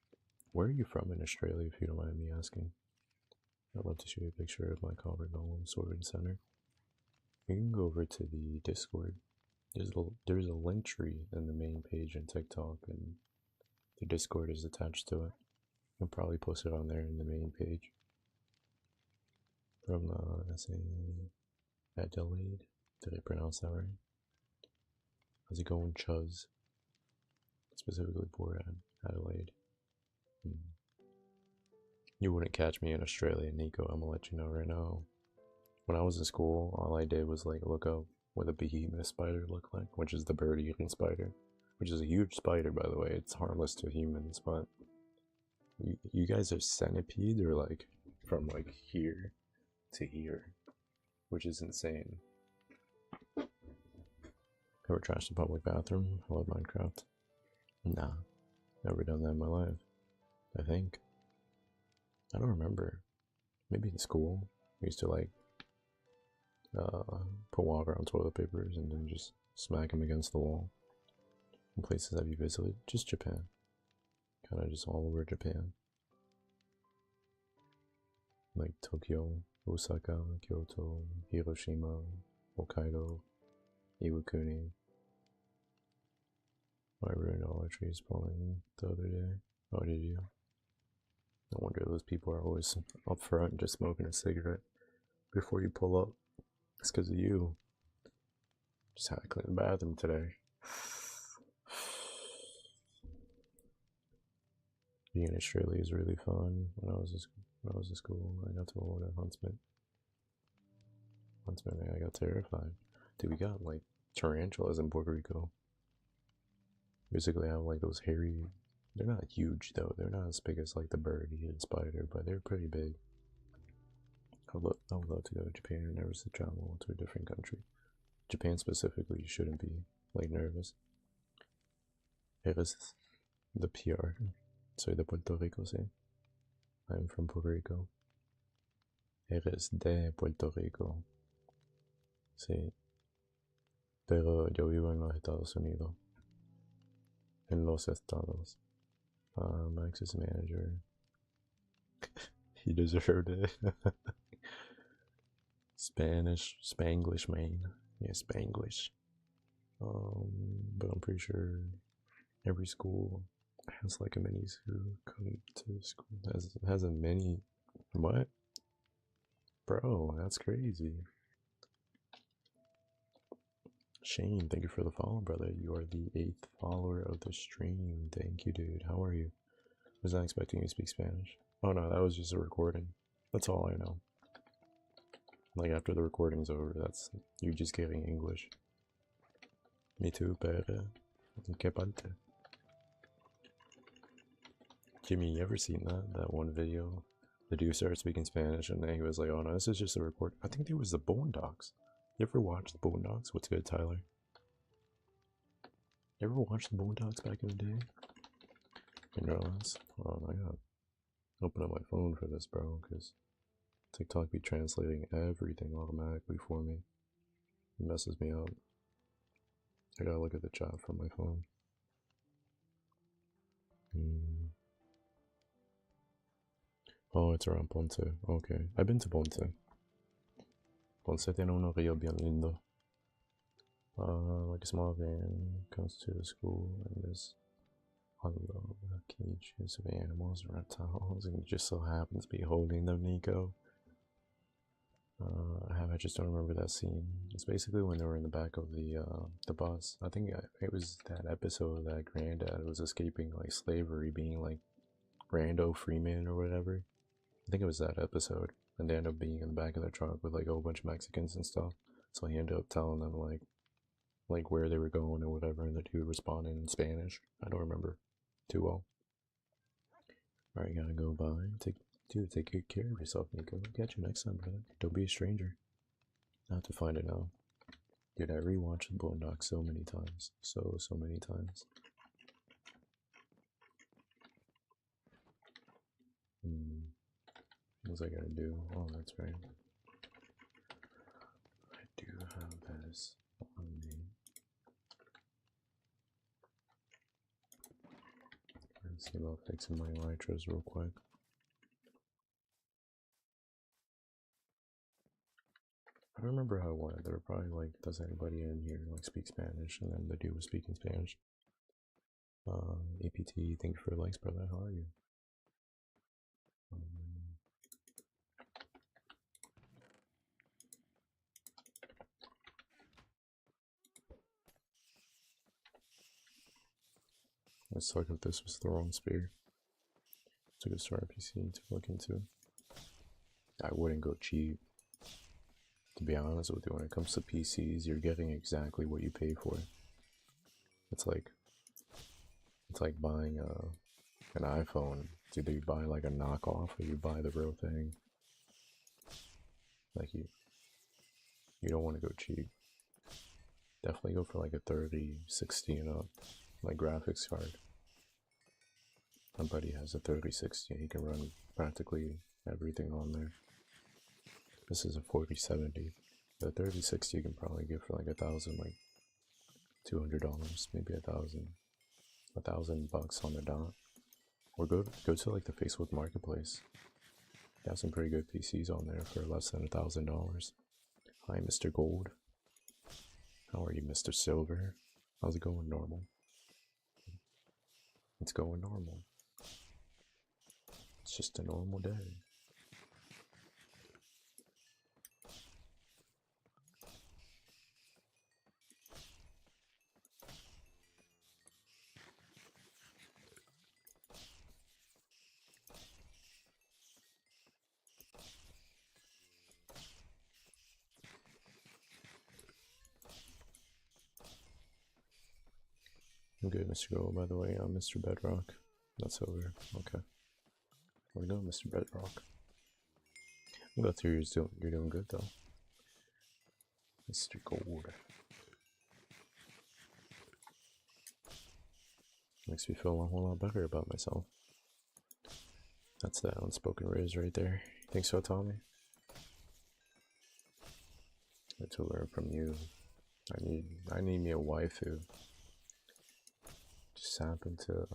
Where are you from in Australia, if you don't mind me asking? I'd love to show you a picture of my copper golem sword and center. You can go over to the Discord. There's a link tree in the main page in TikTok, and the Discord is attached to it. I'll probably post it on there in the main page. From SA Adelaide. Did I pronounce that right? How's it going, Chuz? Specifically for Adelaide. You wouldn't catch me in Australia, Nico. I'm gonna let you know right now. When I was in school, all I did was like look up what a behemoth spider looked like, which is the bird-eating spider, which is a huge spider, by the way. It's harmless to humans, but you guys are centipedes, or like from like here to here, which is insane. Ever trashed a public bathroom? I love Minecraft. Nah, never done that in my life. I think. I don't remember. Maybe in school, we used to like put water on toilet papers and then just smack them against the wall. What places have you visited? Just Japan. Kind of just all over Japan. Like Tokyo, Osaka, Kyoto, Hiroshima, Hokkaido, Iwakuni. I ruined all our trees falling the other day. Oh, did you? No wonder those people are always up front just smoking a cigarette before you pull up. It's because of you. Just had to clean the bathroom today. Being in Australia is really fun. When I was in school, I got to hold a huntsman. I got terrified. Dude, we got like tarantulas in Puerto Rico. Basically, I have like those hairy. They're not huge though. They're not as big as like the bird-eating spider, but they're pretty big. I would love to go to Japan and never to travel to a different country. Japan specifically, you shouldn't be like nervous. Eres the PR. Soy de Puerto Rico, sí. I'm from Puerto Rico. Eres de Puerto Rico. Sí. Pero yo vivo en los Estados Unidos. En los estados. Max's manager. He deserved it. Spanglish, man. Yeah, Spanglish. But I'm pretty sure every school has like a mini who come to school. Has a mini. What? Bro, that's crazy. Shane, thank you for the follow, brother. You are the 8th follower of the stream. Thank you, dude. How are you? Was not expecting you to speak Spanish. Oh no, that was just a recording. That's all I know. Like after the recording's over, that's you just giving English. Me too, pero ¿en qué parte? Jimmy, you ever seen that one video? The dude started speaking Spanish and then he was like, oh no, this is just a record. I think it was the Boondocks. You ever watched the Boondocks? What's good, Tyler? You ever watched the Boondocks back in the day? And realize, oh my god. Open up my phone for this, bro, because TikTok be translating everything automatically for me. It messes me up. I gotta look at the chat from my phone. Oh, it's around Ponce. Okay. I've been to Ponce. Ponce tiene un río bien lindo. Like a small van comes to the school and there's unload cages of animals and reptiles, and it just so happens to be holding them, Nico. I just don't remember that scene. It's basically when they were in the back of the bus. I think it was that episode that Granddad was escaping like slavery, being like Rando Freeman or whatever. I think it was that episode. And they end up being in the back of their truck with like a whole bunch of Mexicans and stuff. So he ended up telling them like where they were going or whatever, and the dude responded in Spanish. I don't remember too well. Alright, gotta go by. Take good care of yourself, Nico. Catch you next time, brother. Don't be a stranger. I have to find it now. Dude, I rewatched the Boondocks so many times. So many times. What was I gonna do? Oh, that's right. I do have this on me. Let's see about fixing my elytras real quick. I don't remember how it went. They were probably like, does anybody in here like speak Spanish? And then the dude was speaking Spanish. APT, thank you for your likes, brother. How are you? Let's talk if this was the wrong spear. It's a good start PC to look into. I wouldn't go cheap. To be honest with you, when it comes to PCs, you're getting exactly what you pay for. It's like buying an iPhone. It's either you buy like a knockoff or you buy the real thing. Like you don't want to go cheap. Definitely go for like a 3060 and up, like graphics card. My buddy has a 3060 and he can run practically everything on there. This is a 4070. The 3060 you can probably get for like $1,000, like $200, maybe $1,000 on the dot. Or go to like the Facebook Marketplace. They have some pretty good PCs on there for less than $1,000. Hi, Mr. Gold. How are you, Mr. Silver? How's it going, normal? It's going normal. It's just a normal day. I'm good, Mr. Gold, by the way. I'm Mr. Bedrock. That's over. Okay. There we go, Mr. Bedrock. I'm glad to hear you're doing good, though. Mr. Gold. Makes me feel a whole lot better about myself. That's that unspoken raise right there. Think so, Tommy? I to learn from you. I need me a waifu. Just happen to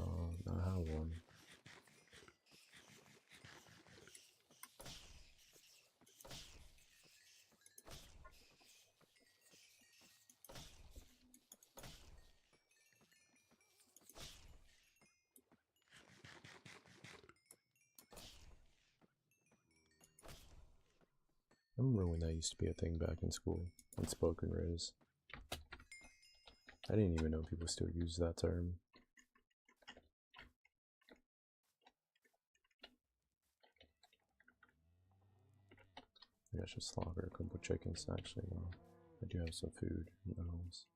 not have one. I remember when that used to be a thing back in school, unspoken raise. I didn't even know people still use that term. Maybe I should slaughter a couple chickens. Actually, no. I do have some food in the house.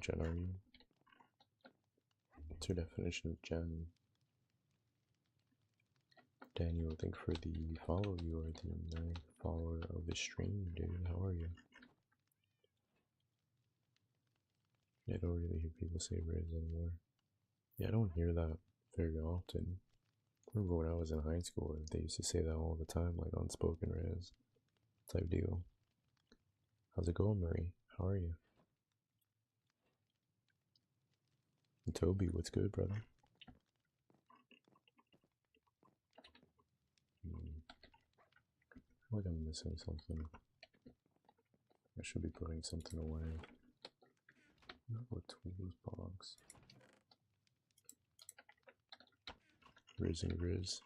Gen, are you? What's your definition of gen? Daniel, thank for the follow. You are the 9th follower of the stream, dude. How are you? I don't really hear people say Riz anymore. Yeah, I don't hear that very often. I remember when I was in high school, they used to say that all the time, like unspoken Riz type deal. How's it going, Marie? How are you? And Toby, what's good, brother? I feel like I'm missing something. I should be putting something away. Not a tools box. Riz.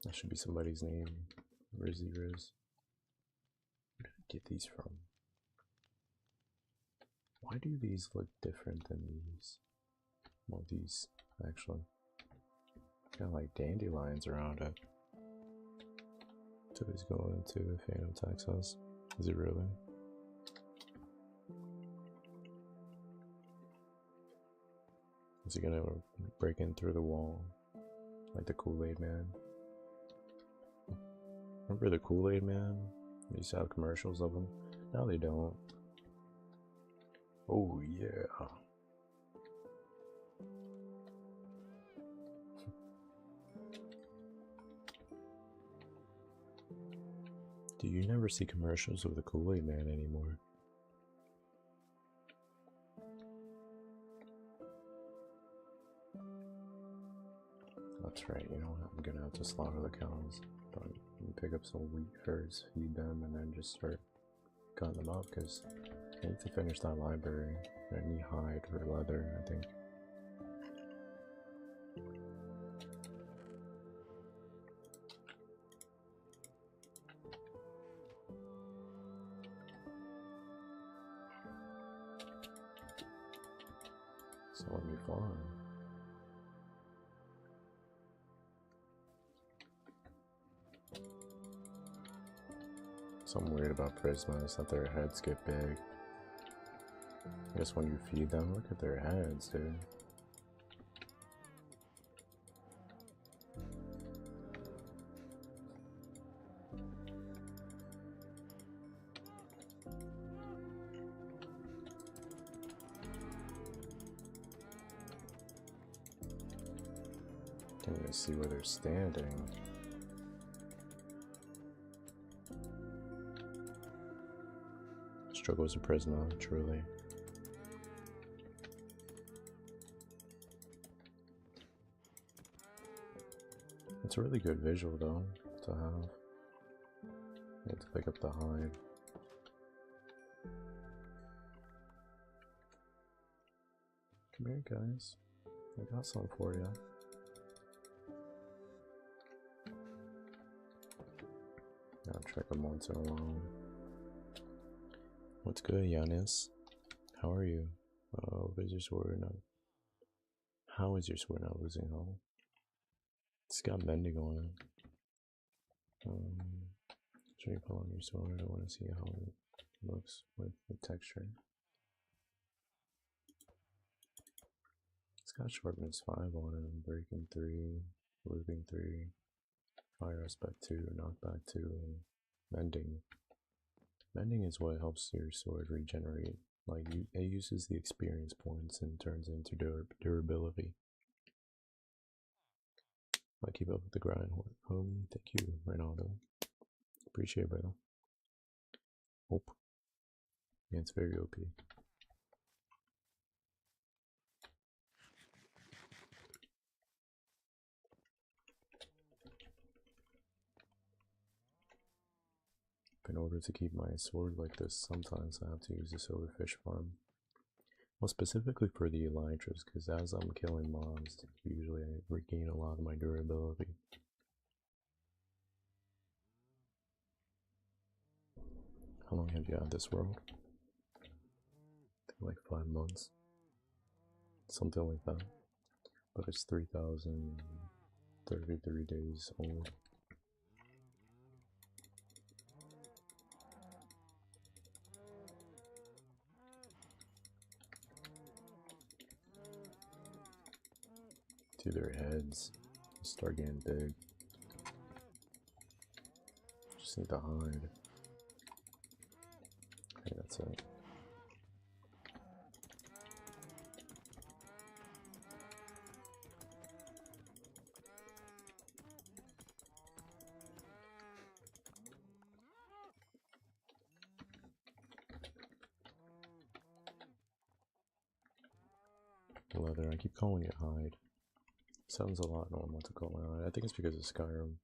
That should be somebody's name. Rizzy Riz. Where did I get these from? Why do these look different than these? Well, these actually. Kind of like dandelions around it. So he's going to Phantom Texas. Is it really? Is he gonna break in through the wall? Like the Kool-Aid Man? Remember the Kool-Aid Man? They used to have commercials of him. Now they don't. Oh yeah. Do you never see commercials of the Kool-Aid Man anymore? That's right, you know what? I'm gonna have to slaughter the cows. But pick up some wheat first, feed them, and then just start cutting them up, because I need to finish that library. I need hide or leather, I think. So let me fly. So I'm worried about prismas, that their heads get big. I guess when you feed them, look at their heads, dude. Can't even see where they're standing. Struggles of Prisma, truly. It's a really good visual though, to have. I need to pick up the hide. Come here guys, I got some for you. I'll check them once in a while. What's good, Yanis? How are you? Is your sword not? How is your sword not losing hull? It's got mending on it. Should you pull on your sword? I want to see how it looks with the texture. It's got sharpness 5 on it, breaking 3, looping 3, fire aspect 2, knockback 2, and mending. Mending is what helps your sword regenerate. Like, it uses the experience points and turns into durability. I keep up with the grind, homie. Thank you, Ronaldo. Appreciate it, brother. Hope. Yeah, it's very OP. In order to keep my sword like this, sometimes I have to use the silverfish farm. Well, specifically for the elytras, because as I'm killing mobs, usually I regain a lot of my durability. How long have you had this world? I think like 5 months. Something like that. But it's 3,033 days old. To their heads, start getting big. Just need to hide. Okay, that's it. Leather, I keep calling it hide. Sounds a lot normal to call it hide. I think it's because of Skyrim.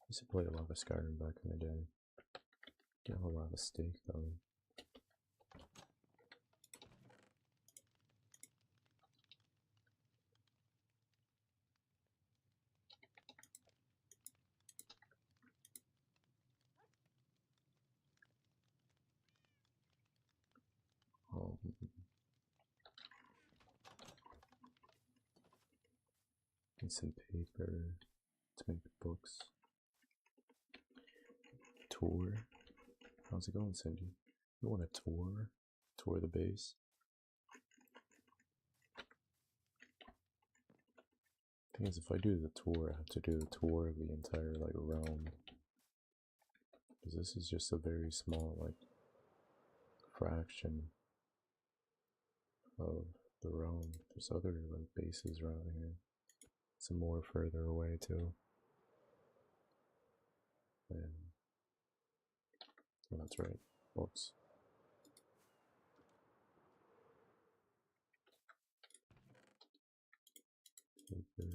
I used to play a lot of Skyrim back in the day. Get a lot of steak though. Need some paper to make books. Tour. How's it going, Cindy? You want a tour? Tour the base? Thing is, if I do the tour, I have to do the tour of the entire like realm. Because this is just a very small like fraction of the realm. There's other like bases around here. Some more further away too. And oh, that's right. Books. Paper.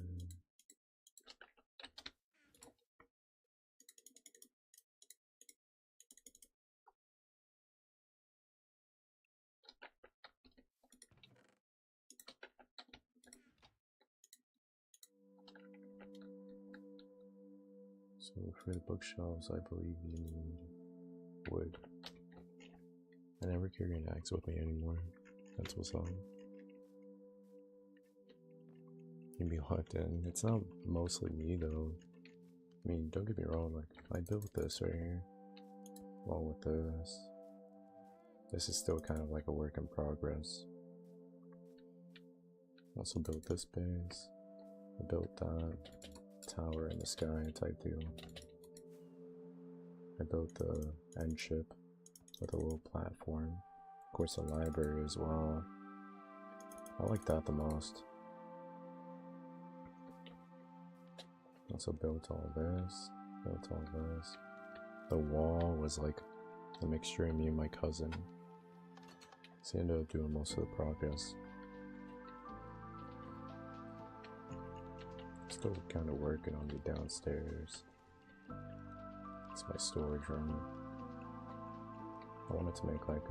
So for the bookshelves, I believe you need wood. I never carry an axe with me anymore. That's what's on. You'd be locked in. It's not mostly me though. I mean, don't get me wrong, like, I built this right here. Along with this. This is still kind of like a work in progress. Also built this base. I built that tower in the sky type deal. I built the end ship with a little platform. Of course, a library as well. I like that the most. Also built all this. Built all this. The wall was like a mixture of me and my cousin. So I ended up doing most of the progress. Still kind of working on the downstairs. It's my storage room. I wanted to make like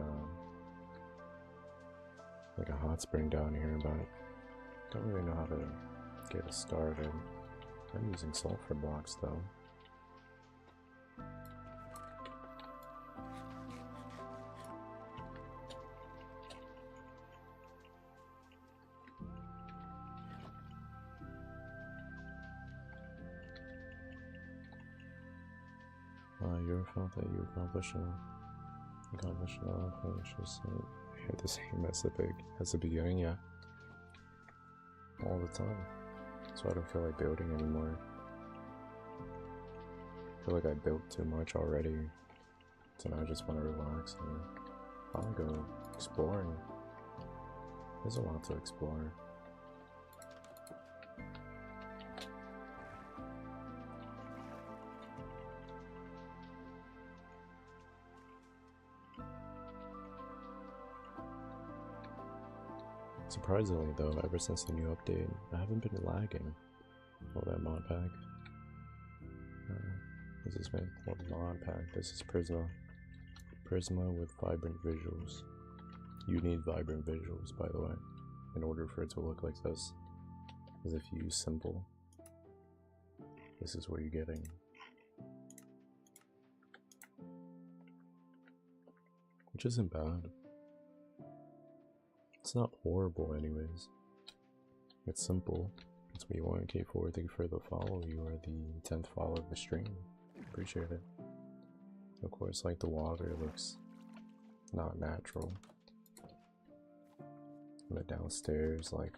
a hot spring down here, but don't really know how to get it started. I'm using sulfur blocks though. You ever felt that you accomplished enough and it's just hit the same as the beginning? Yeah. All the time. So I don't feel like building anymore. I feel like I built too much already. So now I just want to relax and I'll go exploring. There's a lot to explore. Surprisingly though, ever since the new update, I haven't been lagging. Oh, that mod pack. This is my mod pack. This is Prisma. Prisma with vibrant visuals. You need vibrant visuals, by the way, in order for it to look like this. Because if you use simple, this is what you're getting. Which isn't bad. It's not horrible anyways. It's simple. It's me1k4. Thank you for the follow. You are the 10th follower of the stream. Appreciate it. Of course, like the water looks not natural. And the downstairs, like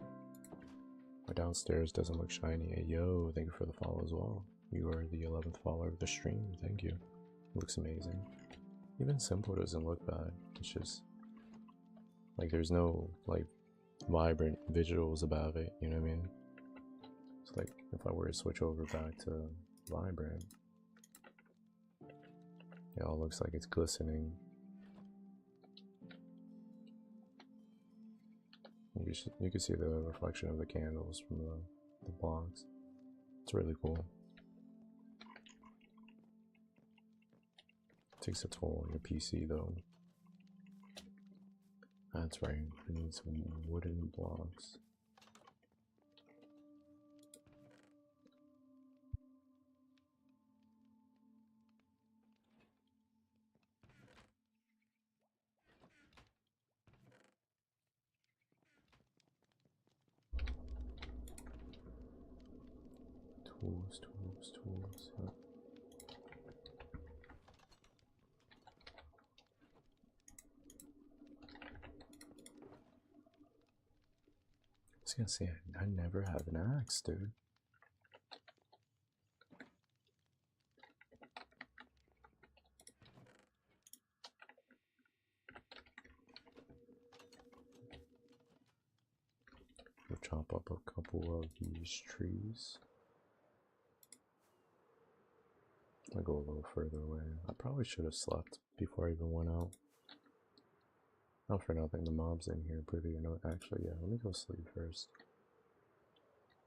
my downstairs doesn't look shiny. Hey, yo, thank you for the follow as well. You are the 11th follower of the stream. Thank you. It looks amazing. Even simple doesn't look bad. It's just like there's no like vibrant visuals about it, you know what I mean? It's like if I were to switch over back to vibrant, it all looks like it's glistening. You can see the reflection of the candles from the blocks. It's really cool. It takes a toll on your PC though. That's right, I need some wooden blocks. Tools. Huh. I was gonna say, I never have an axe, dude. We'll chop up a couple of these trees. I'll go a little further away. I probably should have slept before I even went out. Not for nothing, the mob's in here, believe it or not. Actually, yeah, let me go sleep first.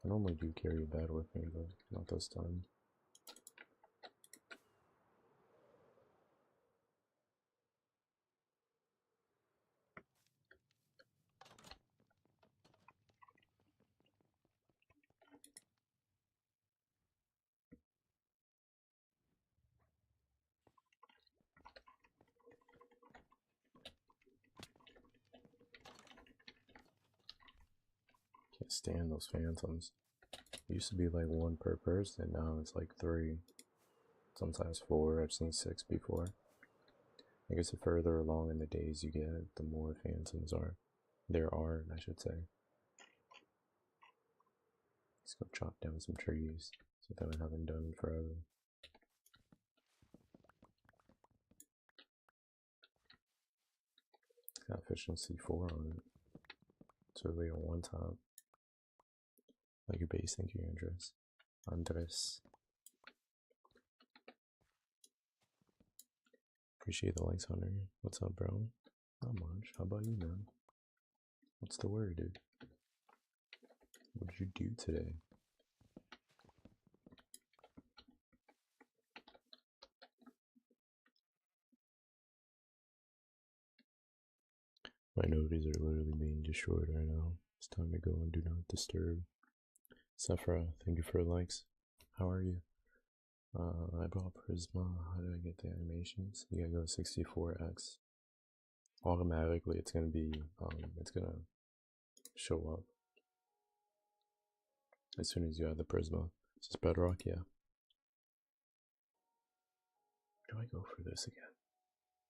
I normally do carry a bed with me, but not this time. Can't stand those phantoms. It used to be like one per person, now it's like 3. Sometimes 4, I've seen 6 before. I guess the further along in the days you get, the more phantoms there are, I should say. Let's go chop down some trees, something I haven't done in forever. Got efficiency 4 on it. So we got 1 top. Like your base, thank you, Andres. Appreciate the likes, Hunter. What's up, bro? Not much. How about you, man? What's the word, dude? What did you do today? My notices are literally being destroyed right now. It's time to go and do not disturb. Sephra, thank you for the likes. How are you? I brought Prisma. How do I get the animations? You gotta go 64x. Automatically, it's gonna be, it's gonna show up as soon as you have the Prisma. Is this Bedrock? Yeah. Where do I go for this again?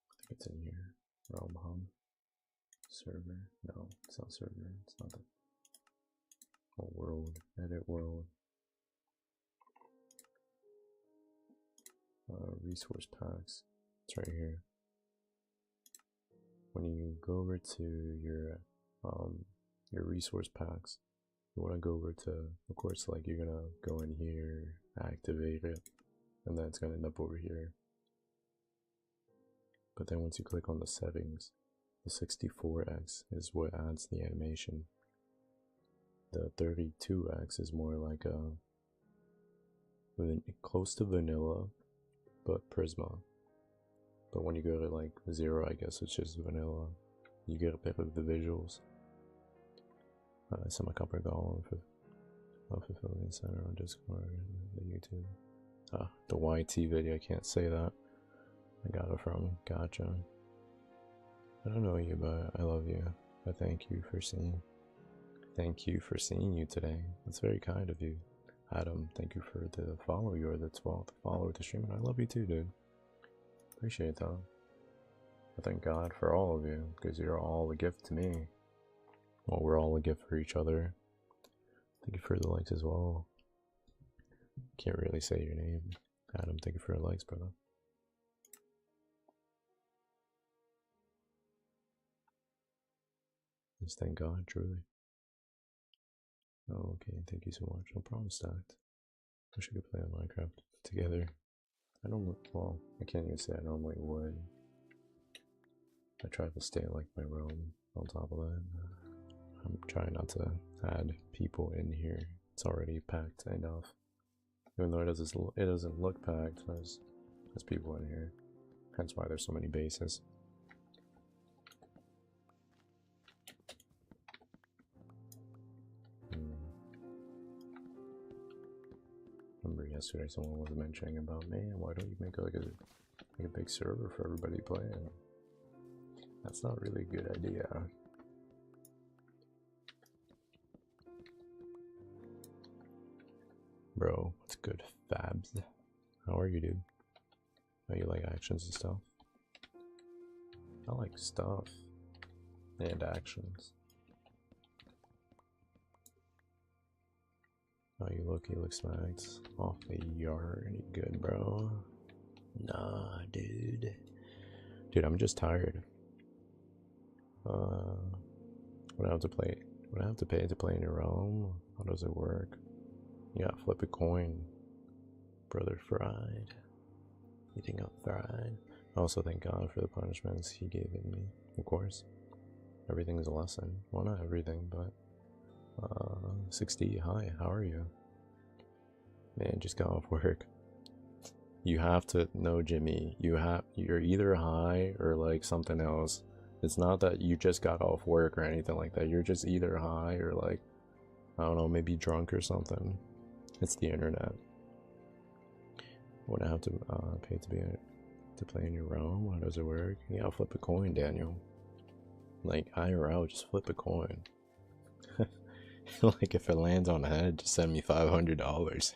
I think it's in here. Realm Hum. Server. No, it's not server. It's not the world. Edit world. Resource packs. It's right here. When you go over to your resource packs, you want to go over to, of course, like you're gonna go in here, activate it, and then it's gonna end up over here. But then once you click on the settings, the 64x is what adds the animation. The 32x is more like a close to vanilla, but Prisma. But when you go to like 0, I guess it's just vanilla. You get a bit of the visuals. Semi-copper golem for Fulfillment Center on Discord and the YouTube. The YT video, I can't say that. I got it from Gotcha. I don't know you, but I love you. But thank you for seeing you today. That's very kind of you. Adam, thank you for the follow. You're the 12th follower to stream, and I love you too, dude. Appreciate that. I thank God for all of you, because you're all a gift to me. Well, we're all a gift for each other. Thank you for the likes as well. Can't really say your name. Adam, thank you for the likes, brother. Just thank God, truly. Oh, okay, thank you so much. No problem, Stacked. Wish we could play on Minecraft together. I don't, well, I can't even say I normally would. I try to stay like my room on top of that. I'm trying not to add people in here. It's already packed enough. Even though it doesn't look packed, there's people in here. Hence why there's so many bases. Remember yesterday someone was mentioning about, man, why don't you make like a big server for everybody playing? That's not really a good idea. Bro, what's good, Fabs? How are you, dude? Oh, you like actions and stuff? I like stuff and actions. Oh, you look smacked off the yard. You good, bro? Nah, dude. Dude, I'm just tired. What I have to play? What I have to pay to play in your realm? How does it work? You gotta flip a coin. Brother fried. You think I'm fried? I also thank God for the punishments he gave me. Of course. Everything is a lesson. Well, not everything, but 60, hi, how are you? Man, just got off work. You have to know, Jimmy, you're either high or like something else. It's not that you just got off work or anything like that. You're just either high or like, I don't know, maybe drunk or something. It's the internet. What I have to pay to play in your realm? How does it work? Yeah, I'll flip a coin, Daniel. Like IRL, just flip a coin. Like if it lands on head, just send me $500.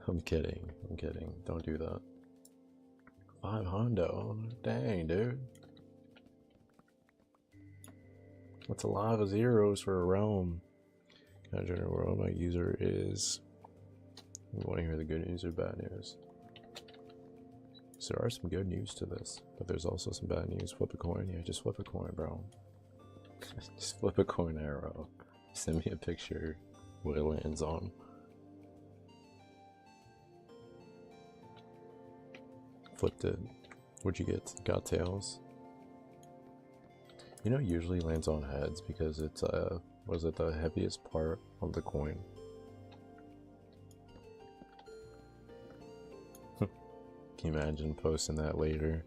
I'm kidding. I'm kidding. Don't do that. 500. Dang, dude. That's a lot of zeros for a realm. Can I generate world? My user is. You want to hear the good news or bad news? So there are some good news to this, but there's also some bad news. Flip a coin. Yeah, just flip a coin, bro. Just flip a coin, arrow. Send me a picture what it lands on. Flipped it. What'd you get? Got tails. You know, it usually lands on heads because it's was it the heaviest part of the coin? Can you imagine posting that later?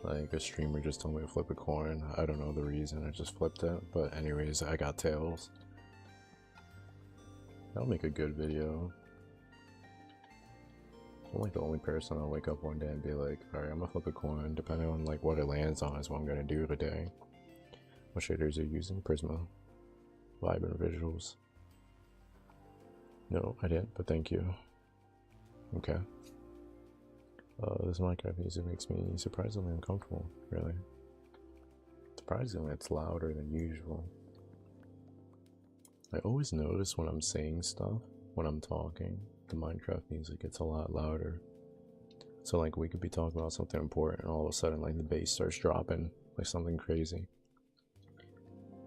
Like a streamer just told me to flip a coin. I don't know the reason, I just flipped it. But anyways, I got tails. That'll make a good video. I'm like the only person I'll wake up one day and be like, alright, I'm gonna flip a coin. Depending on like what it lands on is what I'm gonna do today. What shaders are you using? Prisma. Vibrant visuals. No, I didn't, but thank you. Okay. This Minecraft music makes me surprisingly uncomfortable, really. Surprisingly, it's louder than usual. I always notice when I'm saying stuff, when I'm talking, the Minecraft music gets a lot louder. So like we could be talking about something important and all of a sudden like the bass starts dropping, like something crazy.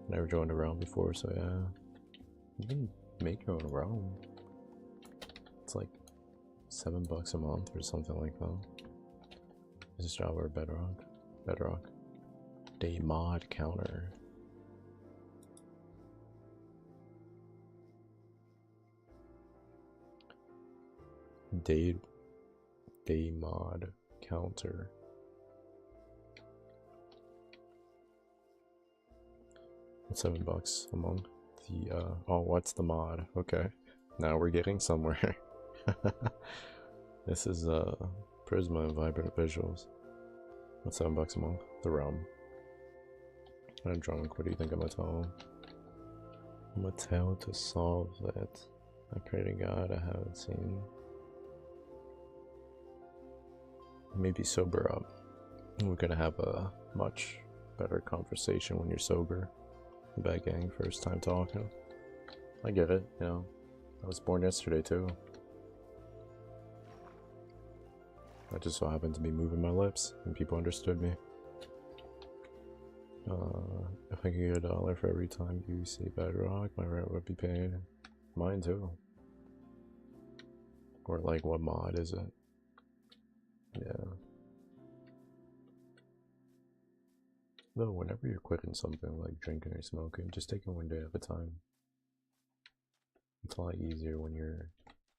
Never joined a realm before, so yeah. You can make your own realm. It's like $7 a month or something like that. Is this Java or Bedrock? Bedrock. Day mod counter. Day mod counter. $7 a month. The oh, what's the mod? Okay, now we're getting somewhere. This is Prisma and Vibrant Visuals. What's $7 a month? The Realm. I'm drunk. What do you think I'm gonna tell him? I'm gonna tell to solve it. I pray to God I haven't seen. Maybe sober up. We're gonna have a much better conversation when you're sober. Bad gang, first time talking. I get it, you know. I was born yesterday too. I just so happened to be moving my lips and people understood me. If I could get $1 for every time you say Bedrock, my rent would be paid. Mine too. Or like, what mod is it? Yeah. Though, whenever you're quitting something like drinking or smoking, just take it one day at a time. It's a lot easier when you're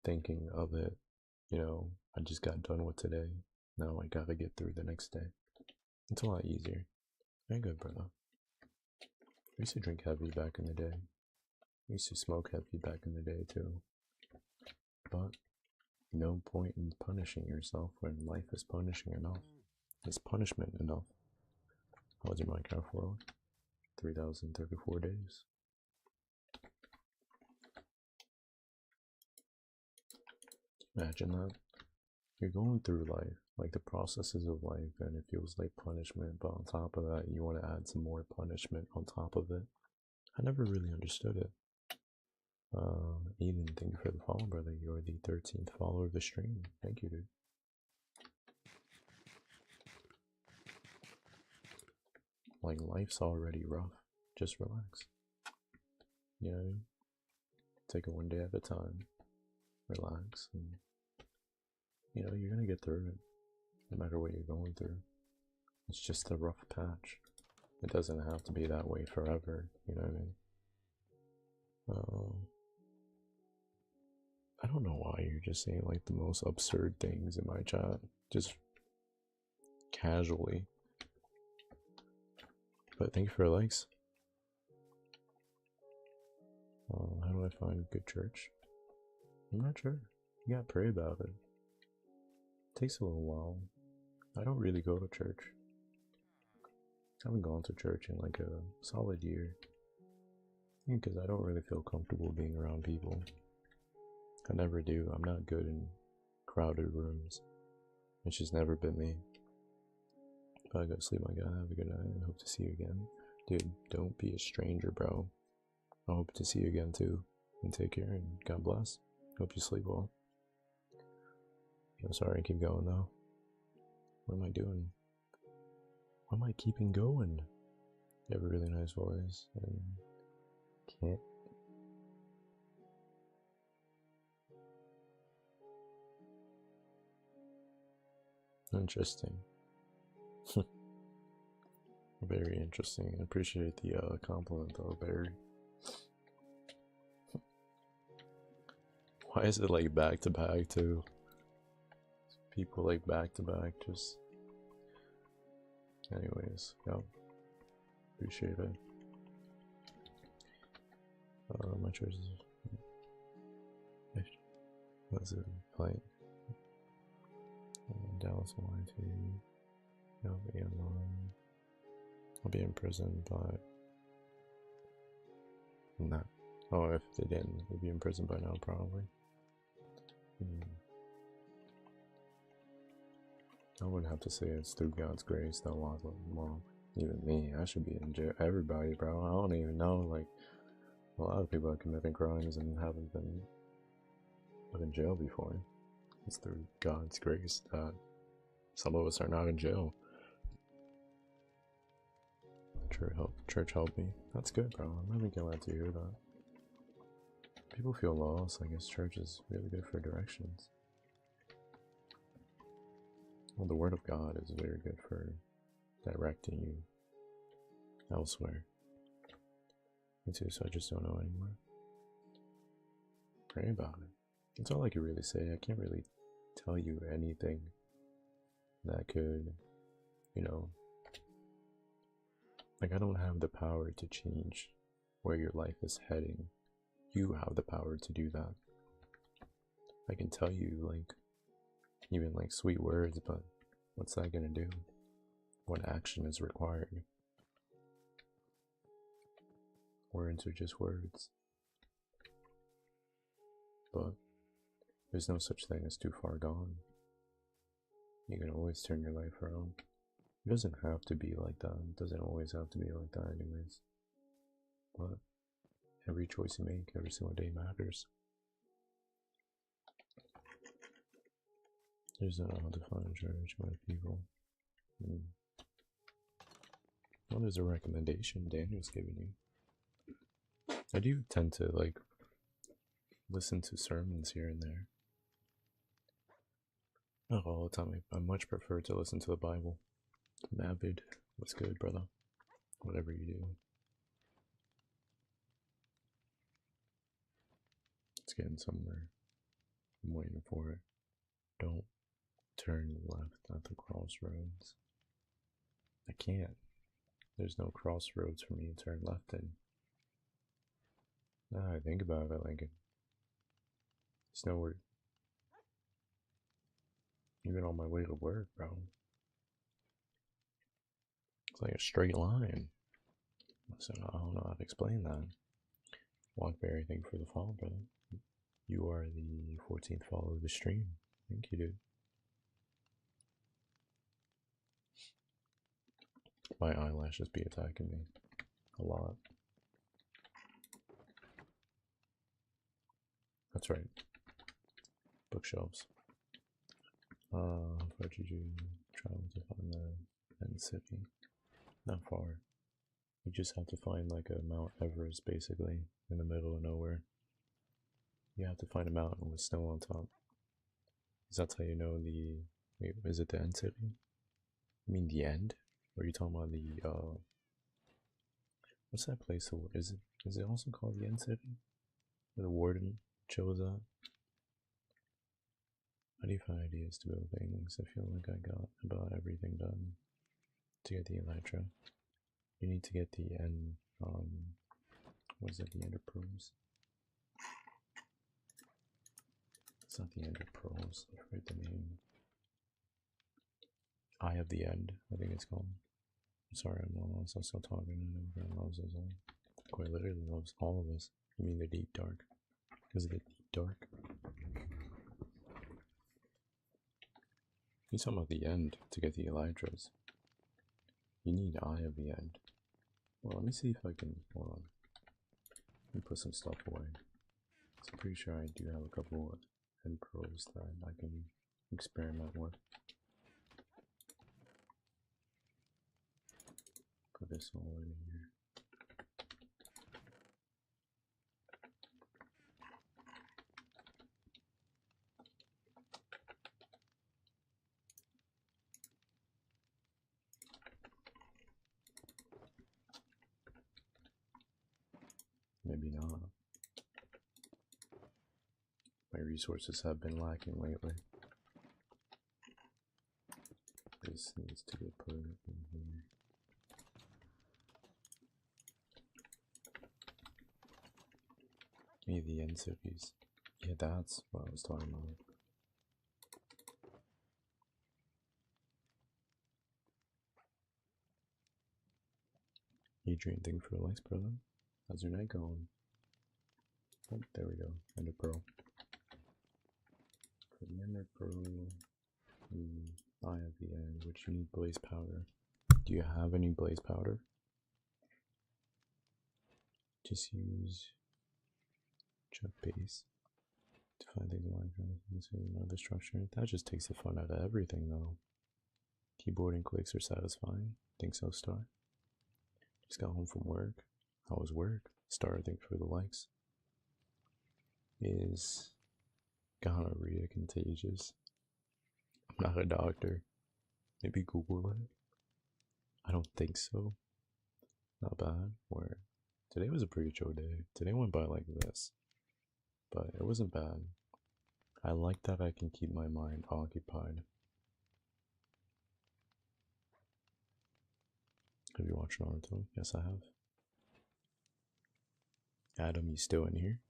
thinking of it, you know, I just got done with today, now I gotta get through the next day. It's a lot easier. Very good, brother. I used to drink heavy back in the day. I used to smoke heavy back in the day too. But no point in punishing yourself when life is punishing enough. Is punishment enough? How was your Minecraft world? 3,034 days. Imagine that. You're going through life, like the processes of life, and it feels like punishment, but on top of that, you want to add some more punishment on top of it. I never really understood it. Eden, thank you for the follow, brother. You're the 13th follower of the stream. Thank you, dude. Like, life's already rough. Just relax. You know what I mean? Take it one day at a time. Relax. And, you know, you're gonna get through it. No matter what you're going through. It's just a rough patch. It doesn't have to be that way forever. You know what I mean? I don't know why you're just saying like the most absurd things in my chat. Just casually. But thank you for your likes. How do I find a good church? I'm not sure. You gotta pray about it. Takes a little while. I don't really go to church. I haven't gone to church in like a solid year. Because I don't really feel comfortable being around people. I never do. I'm not good in crowded rooms. It's just never been me. But I gotta sleep, my guy. Have a good night and hope to see you again. Dude, don't be a stranger, bro. I hope to see you again too. And take care and God bless. Hope you sleep well. I'm sorry, I keep going though. What am I doing? Why am I keeping going? You have a really nice voice and can't. Interesting. Very interesting. I appreciate the compliment though, very. Why is it like back to back too? People like back to back just. Anyways, yeah. Appreciate it. My church is. What's it playing? Dallas YT. I'll be alone. I'll be in prison, but not. Oh, if they didn't, we'd be in prison by now, probably. I wouldn't have to say it's through God's grace that a lot of them, well, even me, I should be in jail. Everybody, bro. I don't even know. Like, a lot of people are committing crimes and haven't been put in jail before. It's through God's grace that some of us are not in jail. Church helped me. That's good, bro. I'm really glad to hear that. People feel lost. I guess church is really good for directions. Well, the Word of God is very good for directing you elsewhere. Me too, so I just don't know anymore. Pray about it. That's all I can really say. I can't really tell you anything that could, you know, like I don't have the power to change where your life is heading. You have the power to do that. I can tell you like, even like sweet words, but what's that gonna do? What action is required? Words are just words. But there's no such thing as too far gone. You can always turn your life around. It doesn't have to be like that. It doesn't always have to be like that anyways. But every choice you make, every single day matters. There's not how to find church, my people. Well, there's a recommendation Daniel's giving you. I do tend to like listen to sermons here and there. Not all the time. I much prefer to listen to the Bible. Mavid, what's good, brother? Whatever you do. It's getting somewhere. I'm waiting for it. Don't turn left at the crossroads. I can't. There's no crossroads for me to turn left in. Now I think about it, like, there's nowhere. Even on my way to work, bro. It's like a straight line. So I don't know how to explain that. Walkberry, thank you for the follow, brother. You are the 14th follower of the stream. Thank you, dude. My eyelashes be attacking me a lot. That's right. Bookshelves. Where did you travel to find the end city? Not far. You just have to find like a Mount Everest basically in the middle of nowhere. You have to find a mountain with snow on top. Because that's how you know the... Wait, is it the end city? You mean the end? Or are you talking about the, what's that place? Is it also called the end city? Where the warden shows up? How do you find ideas to build things? I feel like I got about everything done to get the Elytra. You need to get the end, what is that, the Ender Pearls? It's not the Ender Pearls, I forget the name. Eye of the End, I think it's called. I'm sorry, I'm also still talking, and everyone loves us all. Quite literally loves all of us. You mean the deep dark? Is it the deep dark? You're talking about the end to get the Elytras. You need Eye of the End. Well, let me see if I can, hold on. Let me put some stuff away. So I'm pretty sure I do have a couple of end pearls that I can experiment with. Put this all in here. Maybe not. My resources have been lacking lately. This needs to get put in here. Maybe the end cities. Yeah, that's what I was talking about. Adrian, thank you for the likes, brother. How's your night going? Oh, there we go. Ender Pearl. For the Ender Pearl, the Eye of the End, which you need blaze powder. Do you have any blaze powder? Just use chuck base to find things like another structure. That just takes the fun out of everything, though. Keyboard and clicks are satisfying. Think so, Star? Just got home from work. How was work? Star, thank you for the likes. Is gonorrhea contagious? I'm not a doctor. Maybe Google it. I don't think so. Not bad. Where today was a pretty chill day. Today went by like this, but it wasn't bad. I like that I can keep my mind occupied. Have you watched Naruto? Yes, I have. Adam, you still in here?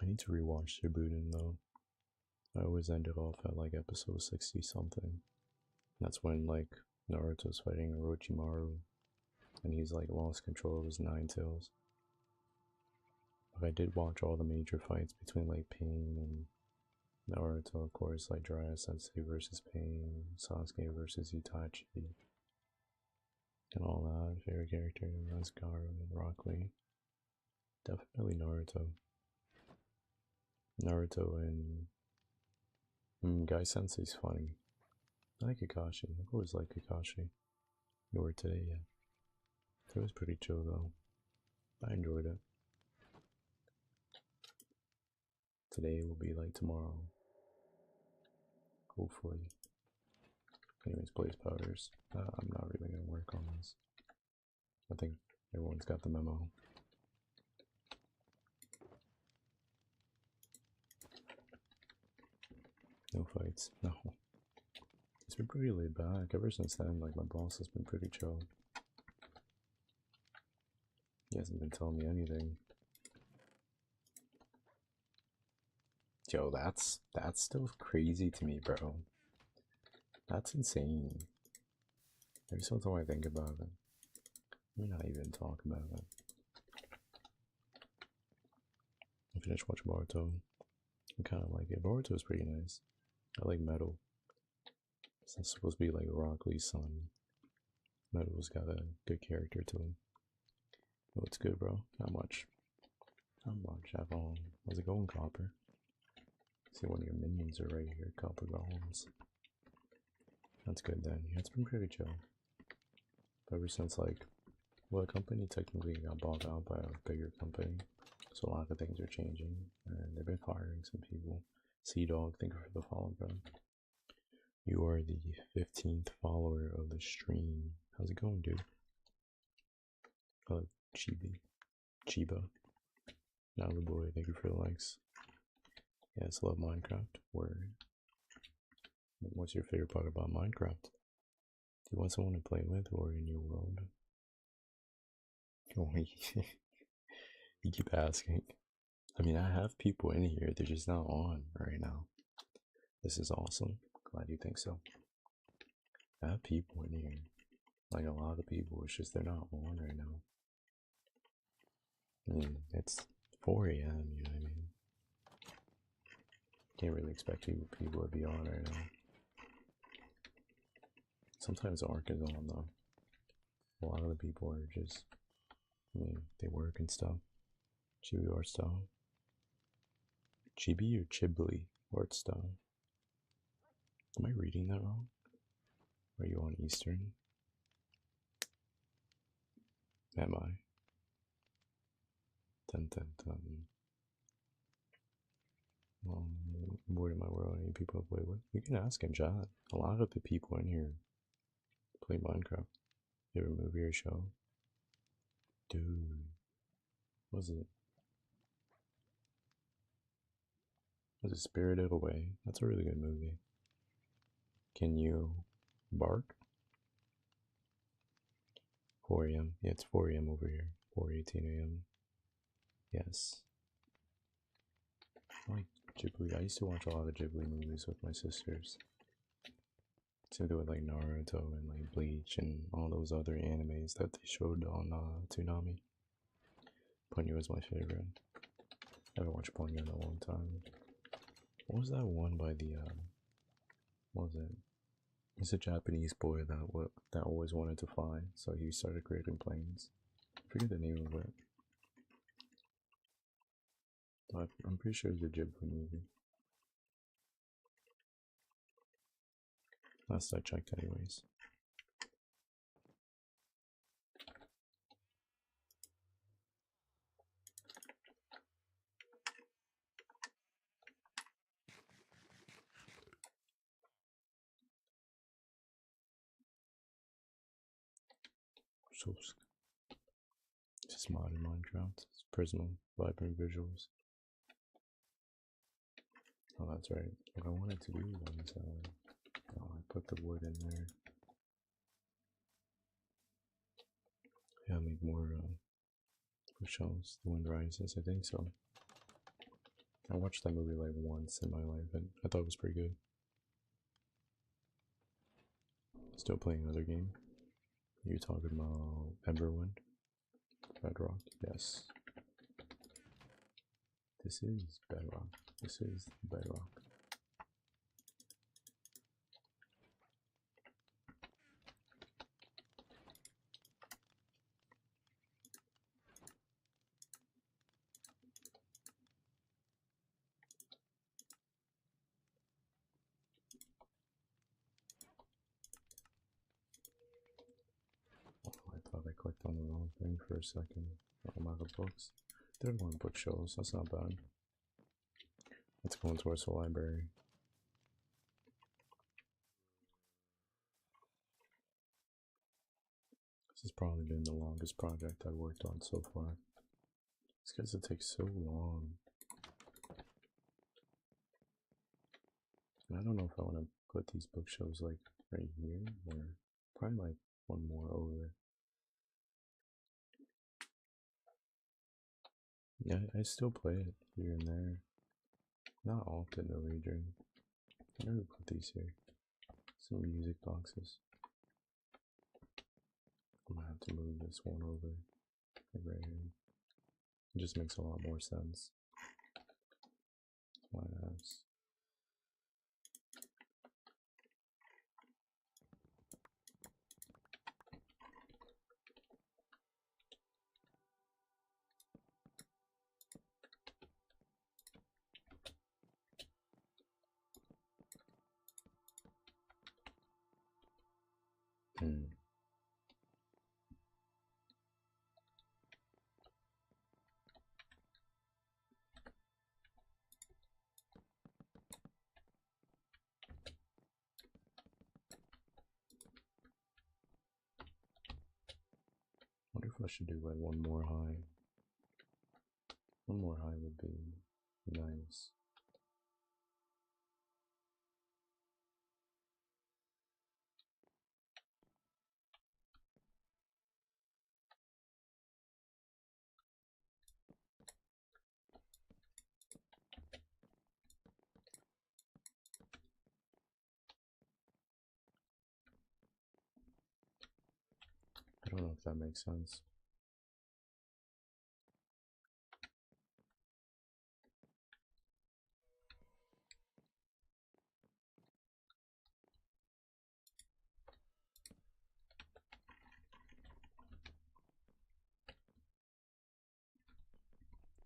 I need to rewatch Shippuden though. I always end it off at like episode 60 something. That's when like Naruto's fighting Orochimaru and he's like lost control of his 9 tails. But I did watch all the major fights between like Pain and Naruto, of course, like Jiraiya Sensei versus Pain, Sasuke versus Itachi, and all that. Favorite character was Gaara and Rock Lee. Definitely Naruto. Naruto and Guy Sensei's funny. I like Kakashi. I've always liked Kakashi. Nor today yet. It was pretty chill though. I enjoyed it. Today will be like tomorrow. Hopefully. Anyways, blaze powders. I'm not really gonna work on this. I think everyone's got the memo. No fights. No. It's been pretty laid back. Ever since then, like my boss has been pretty chill. He hasn't been telling me anything. Yo, that's still crazy to me, bro. That's insane. Every single time I think about it. me not even talk about it. I finished watching Boruto. I kind of like it. Boruto's pretty nice. I like Metal. It's supposed to be like Rock Lee's son. Metal's got a good character to him. Oh, it's good, bro. Not much. Not much at all. How's it going, Copper? See, one of your minions are right here, Copper Golems. That's good then. Yeah, it's been pretty chill. Ever since, like, well, the company technically got bought out by a bigger company, so a lot of things are changing, and they've been firing some people. Sea Dog, thank you for the follow, bro. You are the 15th follower of the stream. How's it going, dude? Chiba. Now the boy, thank you for the likes. Yes, love Minecraft. Word. What's your favorite part about Minecraft? Do you want someone to play with or in your world? Oh, you keep asking. I mean, I have people in here, they're just not on right now. This is awesome. Glad you think so. I have people in here. Like a lot of people, it's just they're not on right now. I mean, it's 4 a.m., you know what I mean? Can't really expect people to be on right now. Sometimes Ark is on though. A lot of the people are just, I mean, they work and stuff. Chibi art style. Chibi or Chibli art style? Am I reading that wrong? Are you on Eastern? Am I? Dun dun dun. Bored in my world, any people to play with? You can ask in chat. A lot of the people in here play Minecraft. Favorite movie or show? Dude. What was it? Was it Spirited Away? That's a really good movie. Can you bark? 4 a.m. Yeah, it's 4 a.m. over here. 4:18 a.m. Yes. I like Ghibli. I used to watch a lot of Ghibli movies with my sisters. Same thing with like Naruto and like Bleach and all those other animes that they showed on Toonami. Ponyo is my favorite. I haven't watched Ponyo in a long time. What was that one by the what was it? It's a Japanese boy that always wanted to fly, so he started creating planes. I forget the name of it. But I'm pretty sure it's a Ghibli movie. Last I checked, anyways. So just modern Minecraft. It's personal, vibrant visuals. Oh, that's right. What I wanted to do was, I put the wood in there. Yeah, make more shows. The Wind Rises, I think so. I watched that movie like once in my life, and I thought it was pretty good. Still playing another game. You're talking about Everwind? Bedrock? Yes. This is Bedrock. This is Bedrock. I thought I clicked on the wrong thing for a second. I'm out of books. Third one book shows, that's not bad. Let's go towards the library. This has probably been the longest project I've worked on so far. It's because it takes so long. And I don't know if I want to put these bookshelves like right here or probably like one more over. Yeah, I still play it here and there. Not often though, Adrian. I never put these here. Some music boxes. I'm gonna have to move this one over, like right here. It just makes a lot more sense. My ass. Wonder if I should do like one more high. One more high would be nice. I don't know if that makes sense.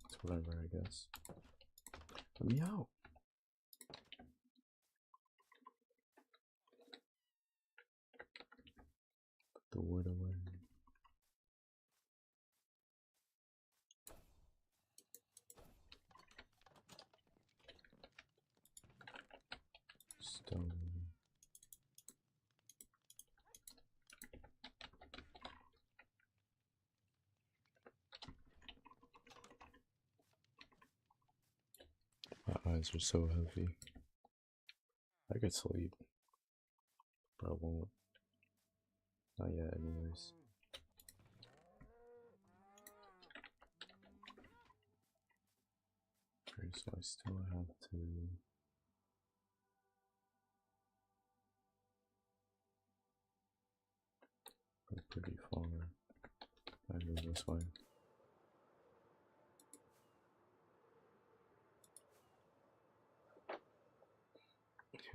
It's whatever, I guess. Let me out. Put the wood away. Stone. My eyes are so heavy. I could sleep, but I won't. Not yet, anyways. Okay, so I still have to go pretty far. I move this way.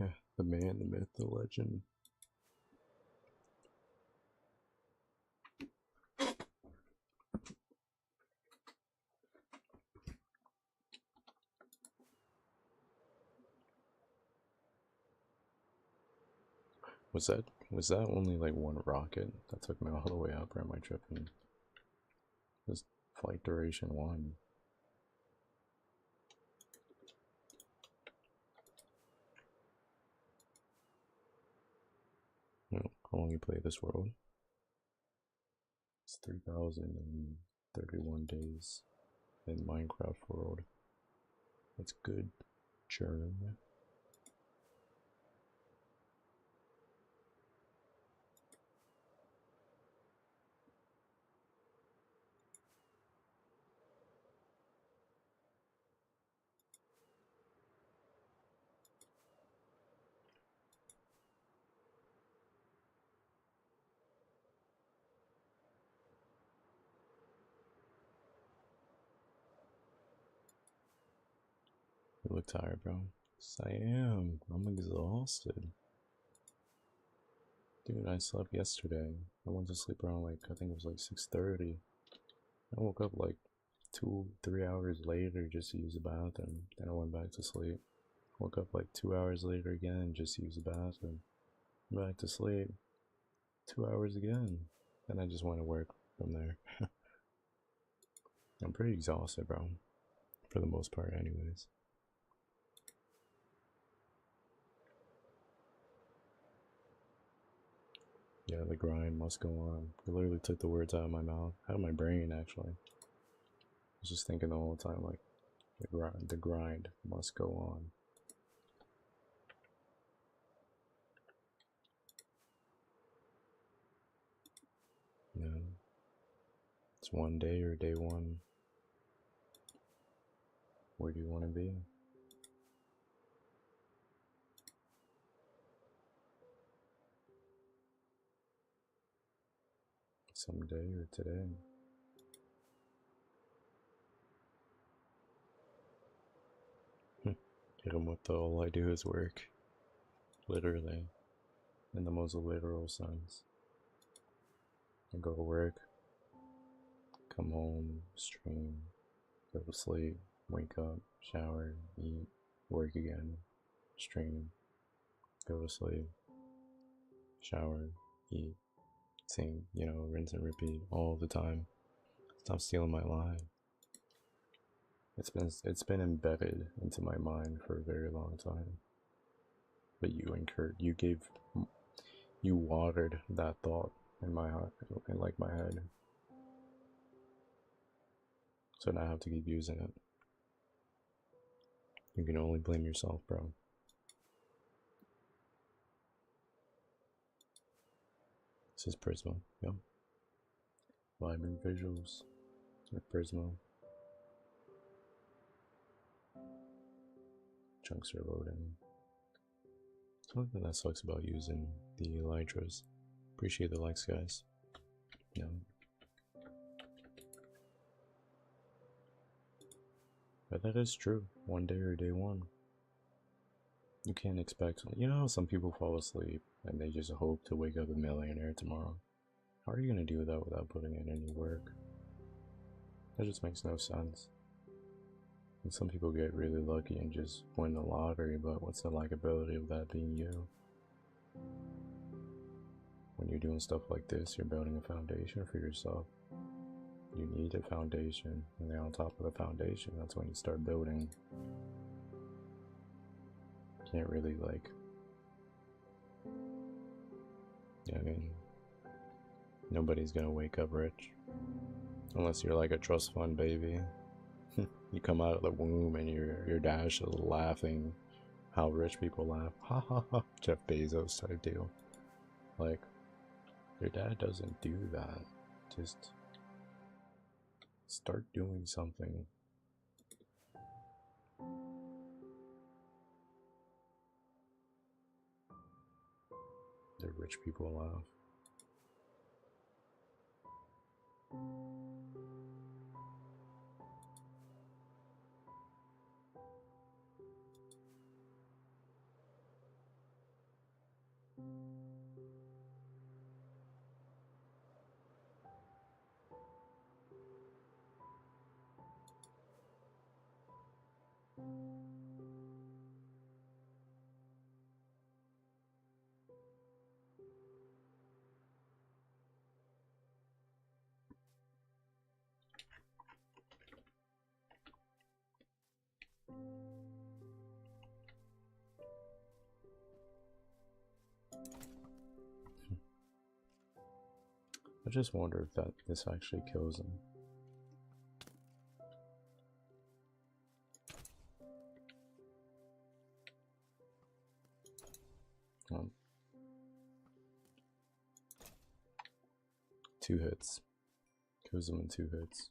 Yeah, the man, the myth, the legend. Was that only like one rocket that took me all the way up, or am I tripping? Just flight duration 1. You know, how long you play this world? It's 3,031 days in Minecraft world. That's good churn. You look tired, bro. Yes, I am. I'm exhausted. Dude, I slept yesterday. I went to sleep around like, I think it was like 6:30. I woke up like 2-3 hours later just to use the bathroom. Then I went back to sleep. Woke up like 2 hours later again just to use the bathroom. Back to sleep. 2 hours again. Then I just went to work from there. I'm pretty exhausted, bro. For the most part, anyways. Yeah, the grind must go on. You literally took the words out of my mouth, out of my brain, actually. I was just thinking the whole time, like, the grind must go on. Yeah. It's one day or day one. Where do you want to be? someday or today. Hit him with the all I do is work. Literally. In the most literal sense. I go to work, come home, stream, go to sleep, wake up, shower, eat, work again, stream, go to sleep, shower, eat, sing, you know, rinse and repeat all the time. Stop stealing my life. It's been embedded into my mind for a very long time. But you watered that thought in my heart, in like my head. So now I have to keep using it. You can only blame yourself, bro. This is Prisma, yep. Vibrant visuals with Prisma. Chunks are loading. Something that sucks about using the Elytras. Appreciate the likes, guys. Yeah. But that is true. One day or day one. You can't expect. You know how some people fall asleep and they just hope to wake up a millionaire tomorrow? How are you gonna do that without putting in any work? That just makes no sense. And some people get really lucky and just win the lottery, but what's the likability of that being you? When you're doing stuff like this, you're building a foundation for yourself. You need a foundation, and then on top of the foundation, that's when you start building. You can't really, like, I mean, nobody's gonna wake up rich. Unless you're like a trust fund baby. You come out of the womb and your dad's just laughing how rich people laugh. Ha ha ha. Jeff Bezos type deal. Like, your dad doesn't do that. Just start doing something. The rich people laugh. I just wonder if this actually kills him. Um, 2 hits. Kills him in 2 hits.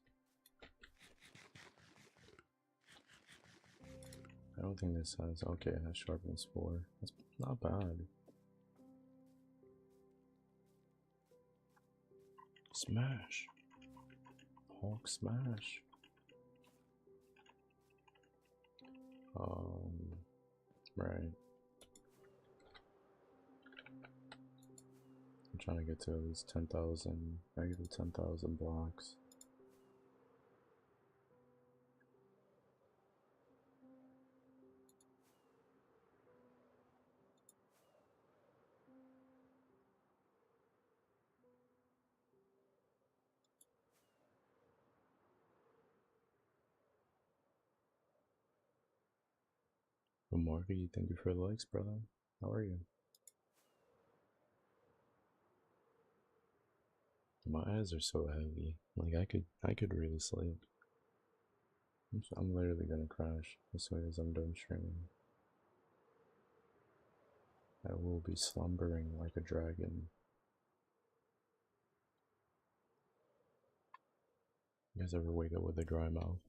I don't think this has. Okay, it has sharpness 4. That's not bad. Smash. Hulk smash. Right. I'm trying to get to at least 10,000, negative 10,000 blocks. Well, Marky, thank you for the likes, brother. How are you? My eyes are so heavy. Like I could really sleep. I'm literally gonna crash as soon as I'm done streaming. I will be slumbering like a dragon. You guys ever wake up with a dry mouth?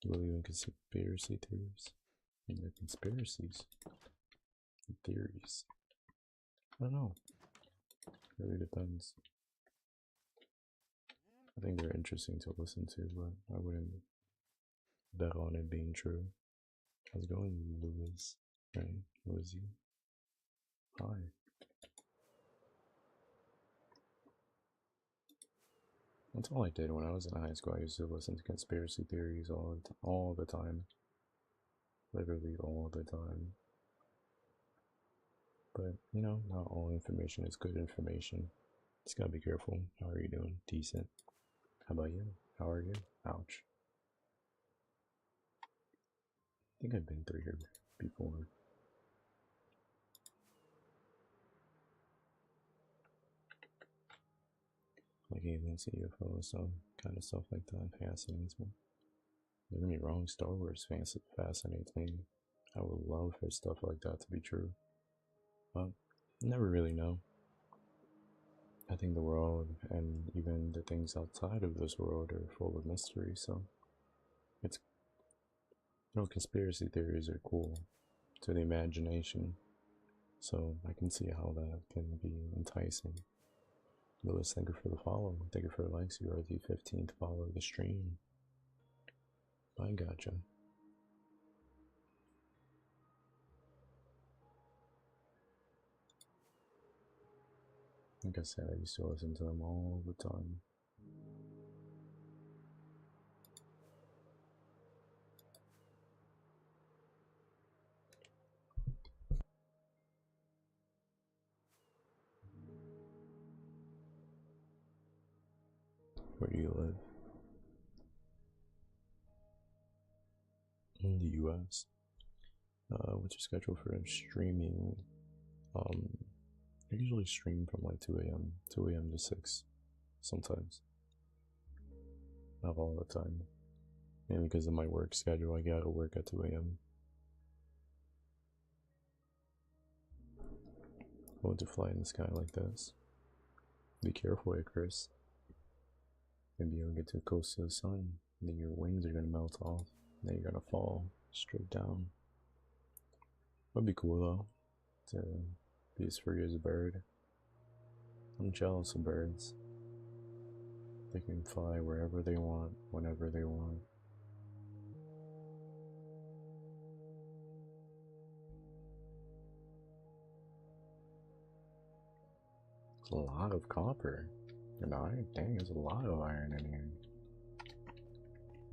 You believe in conspiracy theories? I mean, conspiracies. Theories. I don't know. It really depends. I think they're interesting to listen to, but I wouldn't bet on it being true. How's it going, Lewis? Right? Lewis? Hi. That's all I did when I was in high school. I used to listen to conspiracy theories all the time. Literally all the time. But, you know, not all information is good information. Just gotta be careful. How are you doing? Decent. How about you? How are you? Ouch. I think I've been through here before. Like aliens, UFOs, so kind of stuff like that fascinates me. Don't get me wrong, Star Wars fascinates me. I would love for stuff like that to be true. But I never really know. I think the world and even the things outside of this world are full of mystery, so it's, you know, conspiracy theories are cool to the imagination, so I can see how that can be enticing. Lewis, thank you for the follow. Thank you for the likes. You are the 15th follower of the stream. I gotcha. Like I said, I used to listen to them all the time. Where do you live? In the US. What's your schedule for streaming? I usually stream from like 2 a.m. 2 a.m. to 6 sometimes. Not all the time. Mainly because of my work schedule, I gotta work at 2 a.m. I want to fly in the sky like this. Be careful, Icarus. Maybe you'll get too close to the sun, and then your wings are gonna melt off, and then you're gonna fall straight down. Would be cool though, to be as free as a bird. I'm jealous of birds. They can fly wherever they want, whenever they want. There's a lot of copper and iron. Dang, there's a lot of iron in here.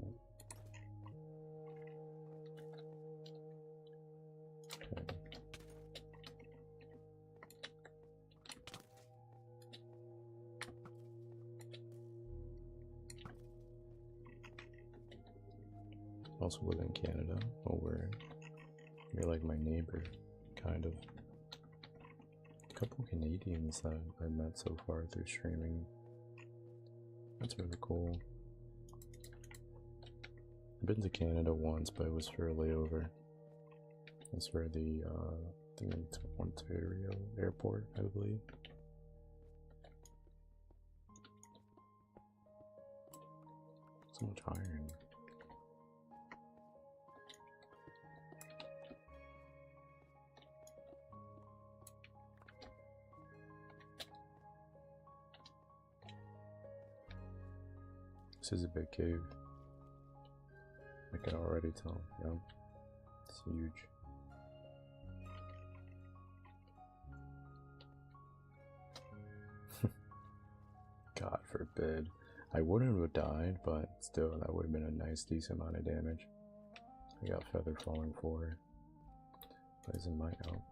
Okay. Also live in Canada. Oh, where you're like my neighbor, kind of. A couple Canadians that I've met so far through streaming. That's really cool. I've been to Canada once, but it was for a layover. That's for the Ontario airport, I believe. So much iron. This is a big cave. I can already tell. Yep. It's huge. God forbid. I wouldn't have died, but still, that would have been a nice, decent amount of damage. I got Feather Falling 4. Poison might help.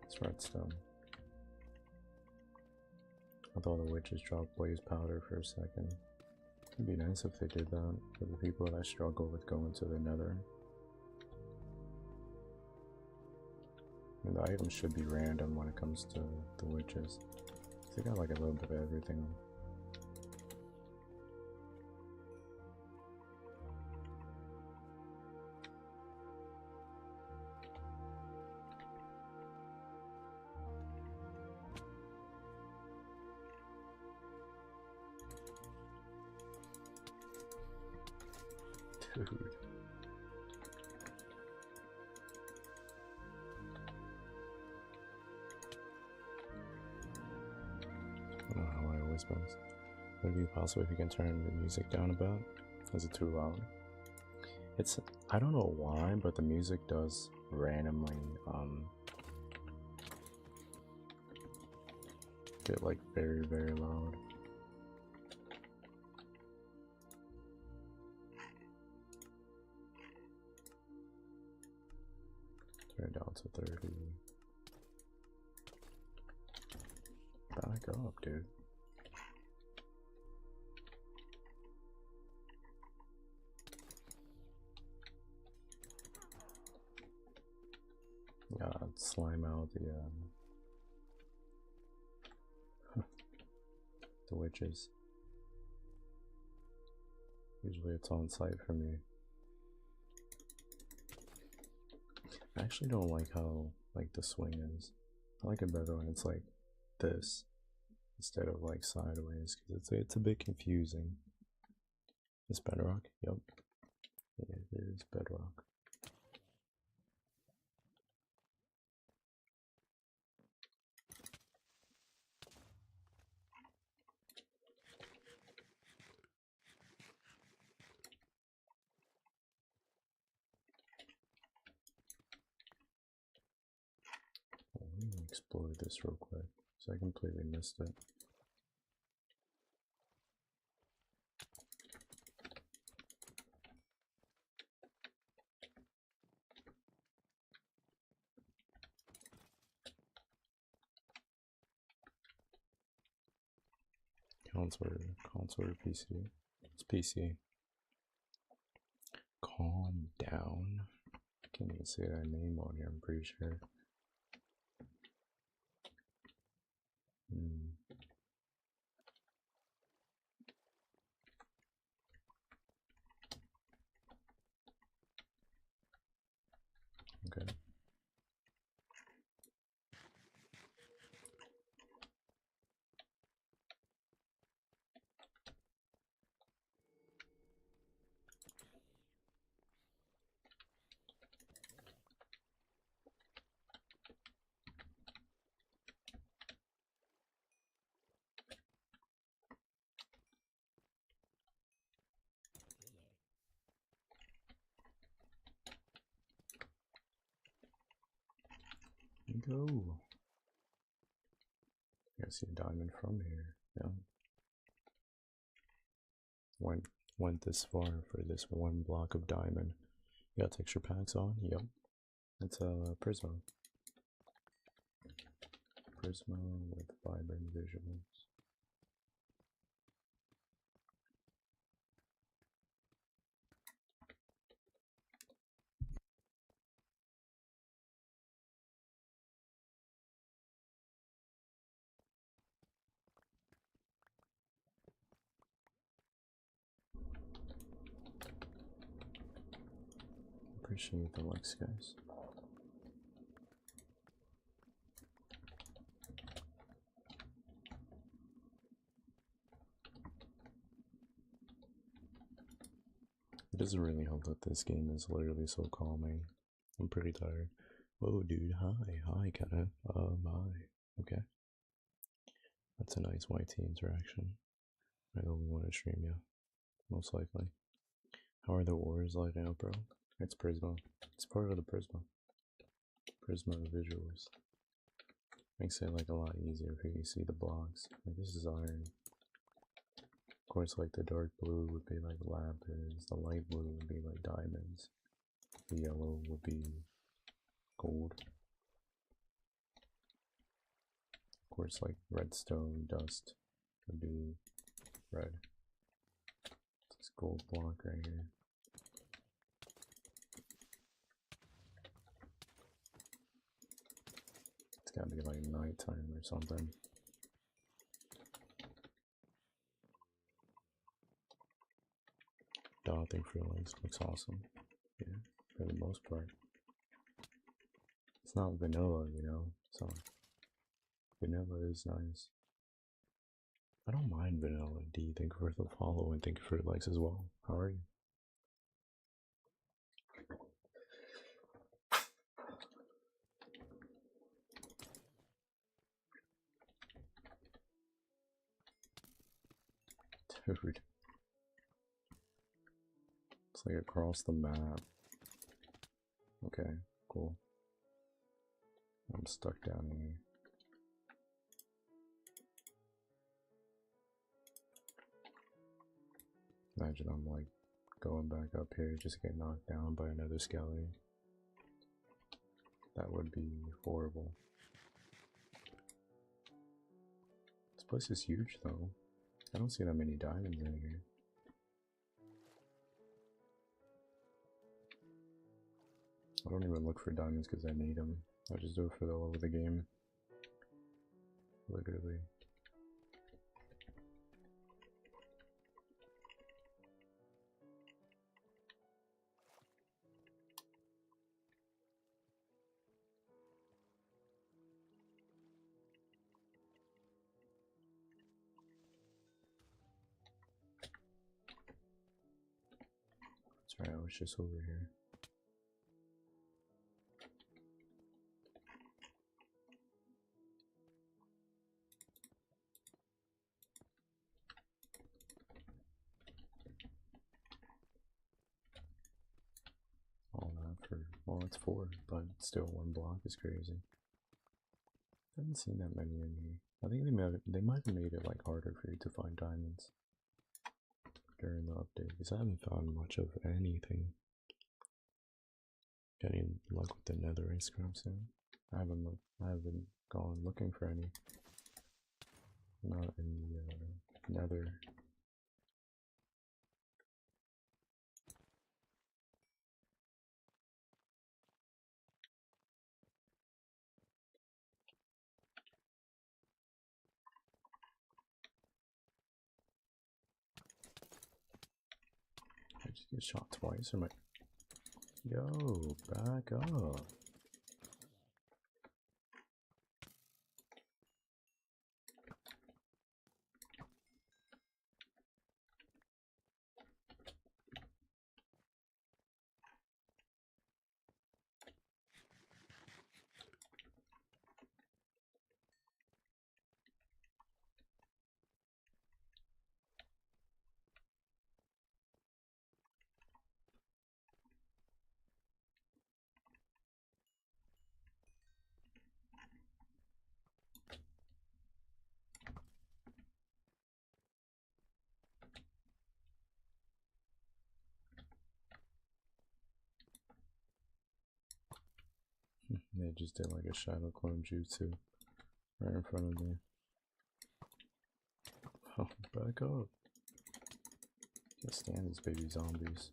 It's redstone. I thought the witches dropped blaze powder for a second. It'd be nice if they did that for the people that struggle with going to the nether. And the items should be random when it comes to the witches. They got like a little bit of everything. Dude. I don't know how I always bounce. Would it be possible if you can turn the music down a bit? Is it too loud? It's, I don't know why, but the music does randomly get like very, very loud. Turn it down to 30. Back up, dude. Yeah, slime out the the witches. Usually it's on site for me. I actually don't like how like the swing is. I like it better when it's like this instead of like sideways, because it's a bit confusing. It's bedrock? Yep. Yeah, it is bedrock. Let me explore this real quick, because I completely missed it. Console or PC? It's PC. Calm down. Can't even say that name on here, I'm pretty sure. Okay. Go. I see a diamond from here. Yeah. Went this far for this one block of diamond. You got texture packs on? Yep. It's a Prisma. Prisma with vibrant visuals. Appreciate the likes, guys. It doesn't really help that this game is literally so calming. I'm pretty tired. Whoa, dude. Hi, Kenneth. Hi. Okay. That's a nice YT interaction. I don't want to stream you, most likely. How are the wars lighting up, bro? It's Prisma. It's part of the Prisma. Prisma visuals. Makes it like a lot easier if you can see the blocks. Like this is iron. Of course, like the dark blue would be like lapis, the light blue would be like diamonds, the yellow would be gold. Of course, like redstone dust would be red. This gold block right here. It's gotta be like nighttime or something. Thing for legs looks awesome. Yeah, for the most part. It's not vanilla, you know, so vanilla is nice. I don't mind vanilla. D, thank you for the follow and thank you for the likes as well. How are you? Dude. It's like across the map. Okay, cool. I'm stuck down here. Imagine I'm like going back up here, just get knocked down by another skelly. That would be horrible. This place is huge though. I don't see that many diamonds in here. I don't even look for diamonds because I need them. I just do it for the love of the game. Literally. Sorry, I was just over here. All that for, well, it's 4, but still 1 block is crazy. I haven't seen that many in here. I think they might have made it like harder for you to find diamonds during the update, because I haven't found much of anything. Any luck with the netherite scraps soon? I haven't gone looking for any. Not in the nether. I just get shot twice, or my... Yo, back up. They just did like a shadow clone jutsu right in front of me. Oh, back up. Can't stand these baby zombies.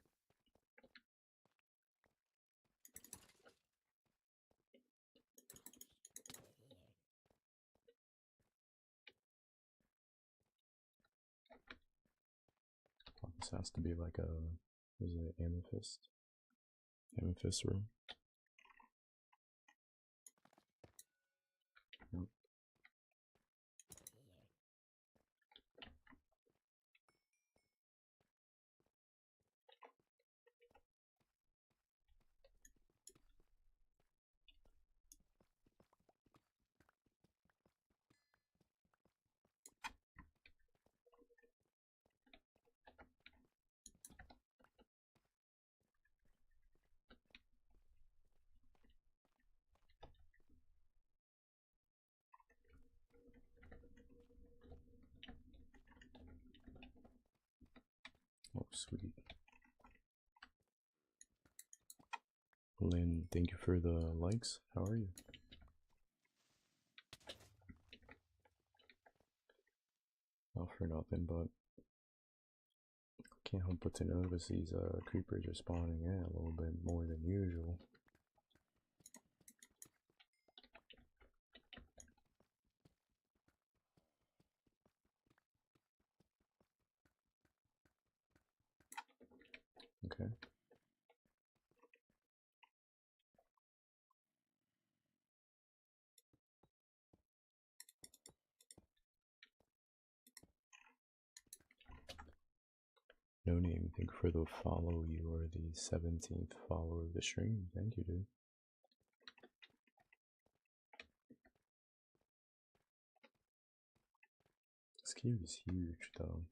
Oh, this has to be like a, is it amethyst? Amethyst room? Yep. Oh, sweet. Lynn, thank you for the likes. How are you? Not for nothing, but can't help but to notice these creepers are spawning in a little bit more than usual. Okay. No name, thank you for the follow. You are the 17th follower of the stream. Thank you, dude. This cave is huge, though.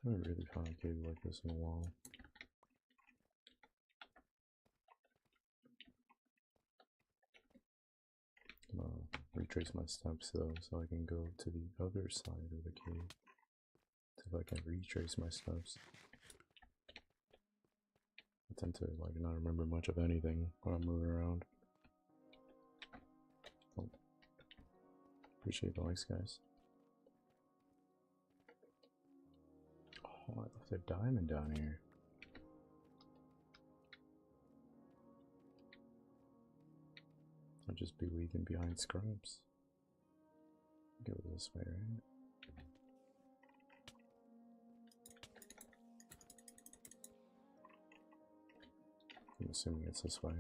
I haven't really found a cave like this in a while. I'm gonna retrace my steps though, so I can go to the other side of the cave. See if I can retrace my steps. I tend to like not remember much of anything when I'm moving around. Oh. Appreciate the likes, guys. Oh, I left a diamond down here. I'll just be leaving behind scrubs. Go this way, right? I'm assuming it's this way.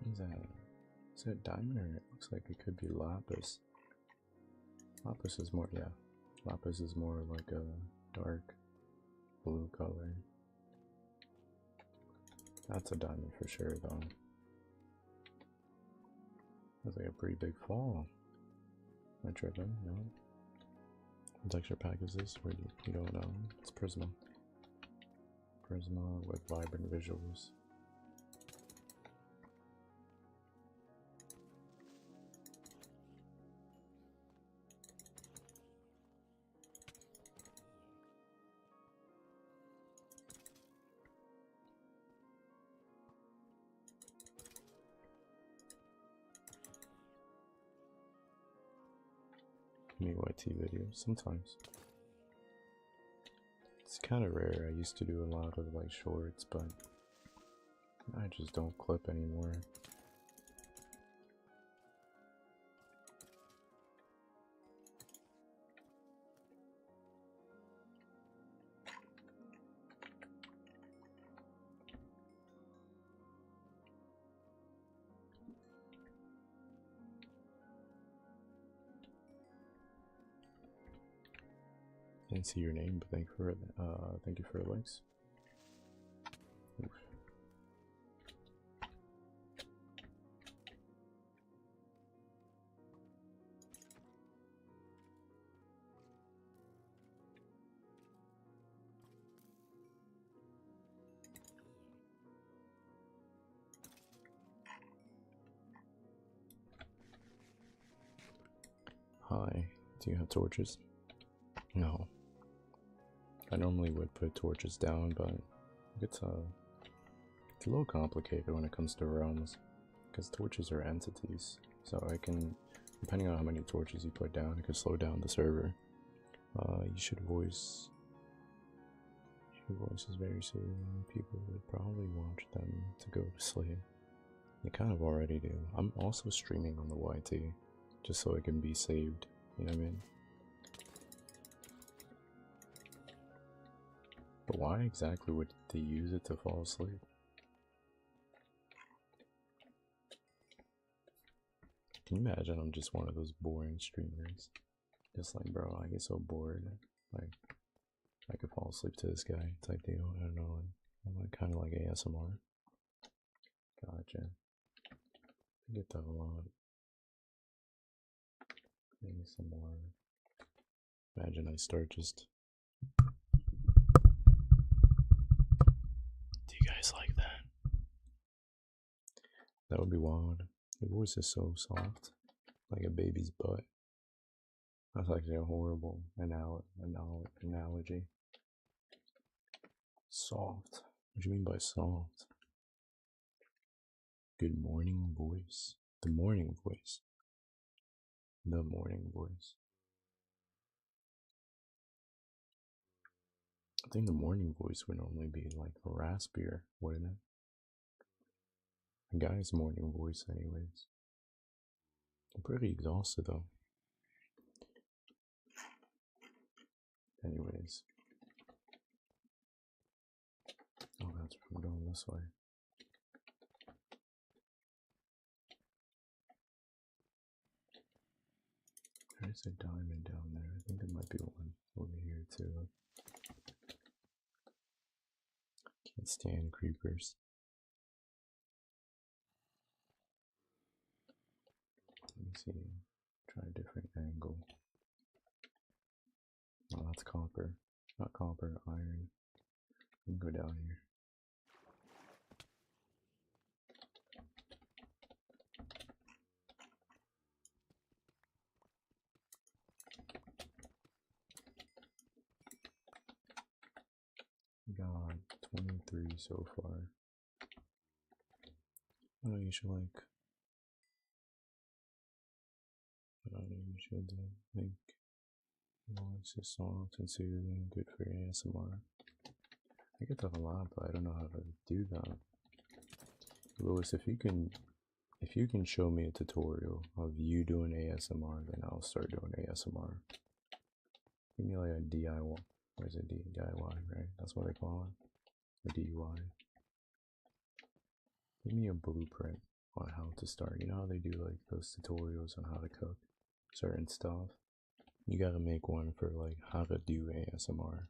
What is that? Is that diamond or it looks like it could be lapis? Lapis is more, yeah. Lapis is more like a dark blue color. That's a diamond for sure though. That's like a pretty big fall. Am I tripping? No. What texture pack is this? Where do you don't know? It's Prisma. Prisma with vibrant visuals. Me YT videos sometimes. It's kind of rare. I used to do a lot of like shorts, but I just don't clip anymore. Didn't see your name, but thank you for the links. Oof. Hi, do you have torches? No. I normally would put torches down, but it's a little complicated when it comes to realms, because torches are entities. So I can, depending on how many torches you put down, it could slow down the server. You should voice. Your voice is very soothing. People would probably watch them to go to sleep. They kind of already do. I'm also streaming on the YT, just so it can be saved. You know what I mean? But why exactly would they use it to fall asleep? Can you imagine I'm just one of those boring streamers? Just like, bro, I get so bored. Like, I could fall asleep to this guy type deal. I don't know. I'm like, kind of like ASMR. Gotcha. I get that a lot. Maybe some more. Imagine I start just. Do you guys like that? That would be wild. Your voice is so soft, like a baby's butt. That's actually a horrible analogy. Soft. What do you mean by soft? Good morning voice. The morning voice. The morning voice. I think the morning voice would normally be like raspier, wouldn't it? A guy's morning voice, anyways. I'm pretty exhausted though. Anyways. Oh, that's from going this way. There's a diamond down there. I think there might be one. too. Can't stand creepers. Let me see. Try a different angle. Oh, that's copper. Not copper, iron. We can go down here. We got 23 so far. Oh, you should like. You should make voices soft and soothing, good for ASMR. I get that a lot, but I don't know how to do that. Lewis, if you can show me a tutorial of you doing ASMR, then I'll start doing ASMR. Give me like a DIY. What is it? DIY, right? That's what they call it. A DUI. Give me a blueprint on how to start. You know how they do like those tutorials on how to cook certain stuff? You gotta make one for like how to do ASMR.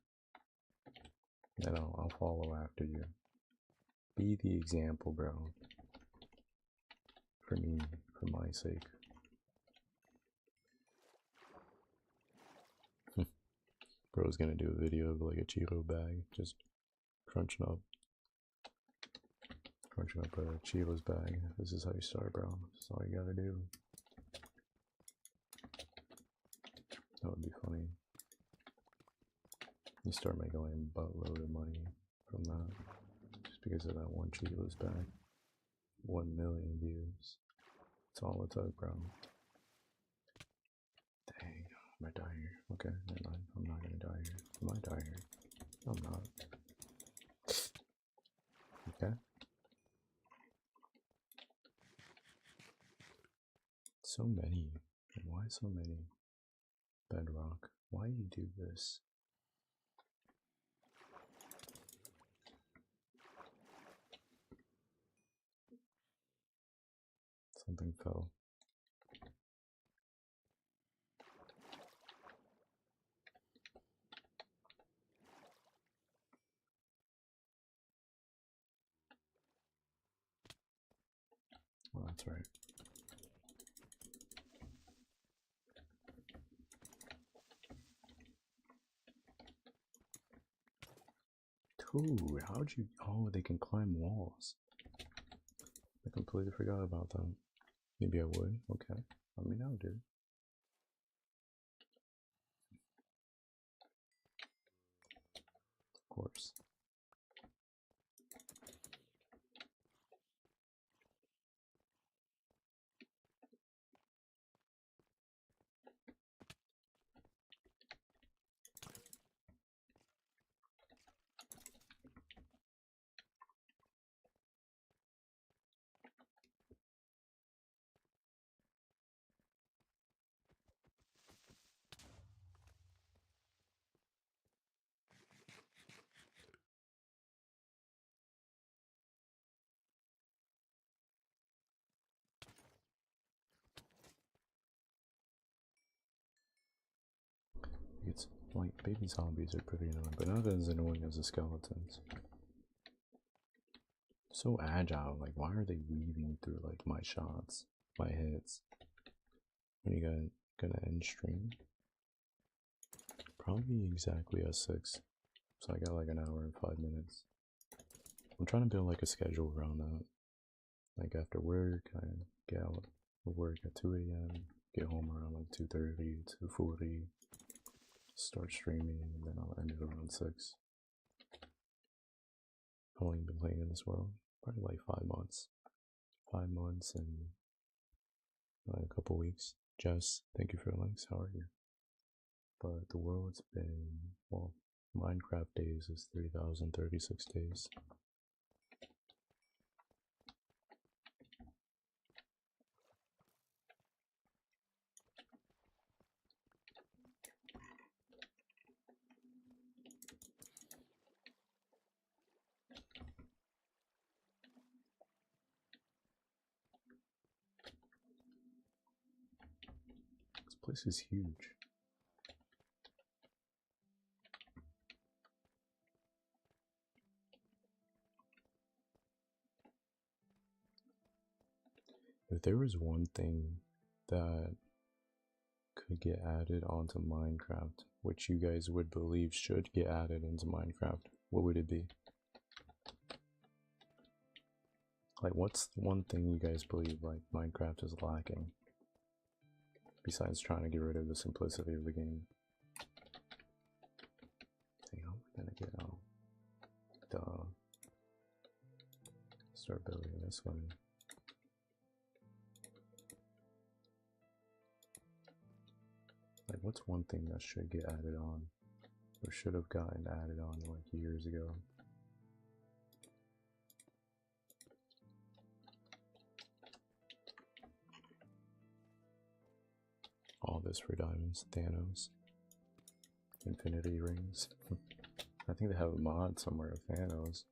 Then I'll follow after you. Be the example, bro. For me, for my sake. Bro's gonna do a video of like a Cheeto bag, just crunching up a Cheetos bag. This is how you start, bro. That's all you gotta do. That would be funny. You start making like a buttload of money from that, just because of that one Cheetos bag. 1 million views. That's all it took, bro. Dang, I might die here. Okay, never mind. I'm not gonna die here. I might die here. I'm not. Okay. So many. Why so many? Bedrock. Why you do this? Something fell. Oh, that's right. Dude, how'd you... Oh, they can climb walls. I completely forgot about that. Maybe I would. Okay. Let me know, dude. Of course. It's like baby zombies are pretty annoying, but not as annoying as the skeletons. So agile, like why are they weaving through like my shots, my hits? When you gonna end stream? Probably exactly at 6. So I got like an hour and 5 minutes. I'm trying to build like a schedule around that. Like after work, I get out of work at 2 a.m., get home around like 2:30, 2:40, start streaming, and then I'll end it around 6. How long have you been playing in this world? Probably like 5 months. 5 months and like a couple weeks. Jess, thank you for the links. How are you? But the world's been, well, Minecraft days is 3,036 days. This place is huge. If there was one thing that could get added onto Minecraft, which you guys would believe should get added into Minecraft, what would it be? Like, what's one thing you guys believe like Minecraft is lacking? Besides trying to get rid of the simplicity of the game. Dang, how am I gonna get out? Duh. Start building this one. Like, what's one thing that should get added on? Or should have gotten added on like years ago? All this for diamonds, Thanos, Infinity Rings. I think they have a mod somewhere of Thanos.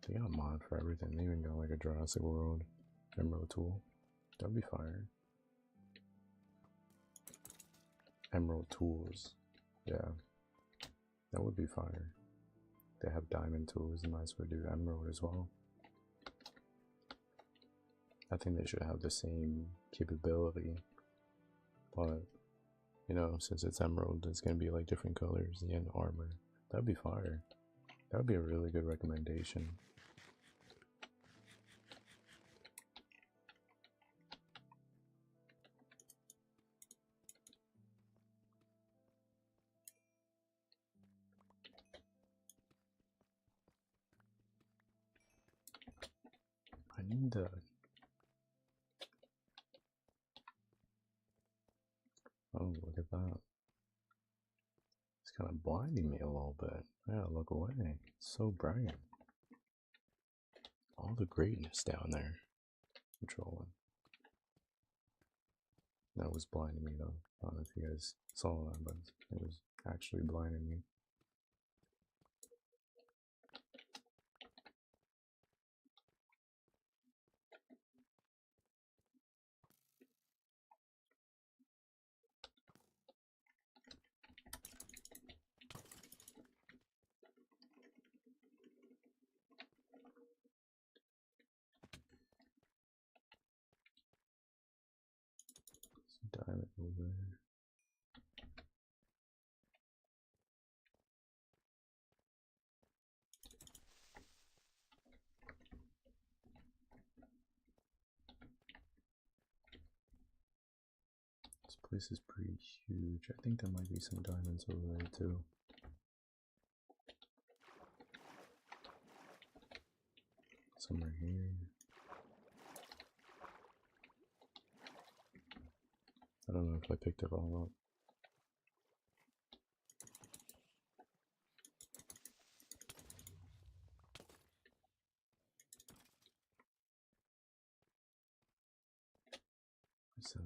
They got a mod for everything. They even got like a Jurassic World Emerald tool. That'd be fire. Emerald tools. Yeah. That would be fire. They have diamond tools, and might as well do emerald as well. I think they should have the same capability, but you know, since it's emerald, it's gonna be like different colors and armor. That'd be fire. That would be a really good recommendation. I need to. Oh, look at that. It's kind of blinding me a little bit. I gotta look away. It's so bright. All the greatness down there. Controlling. That was blinding me though. I don't know if you guys saw that, but it was actually blinding me. Diamond over there. This place is pretty huge. I think there might be some diamonds over there too. Somewhere here. I don't know if I picked it all up. It's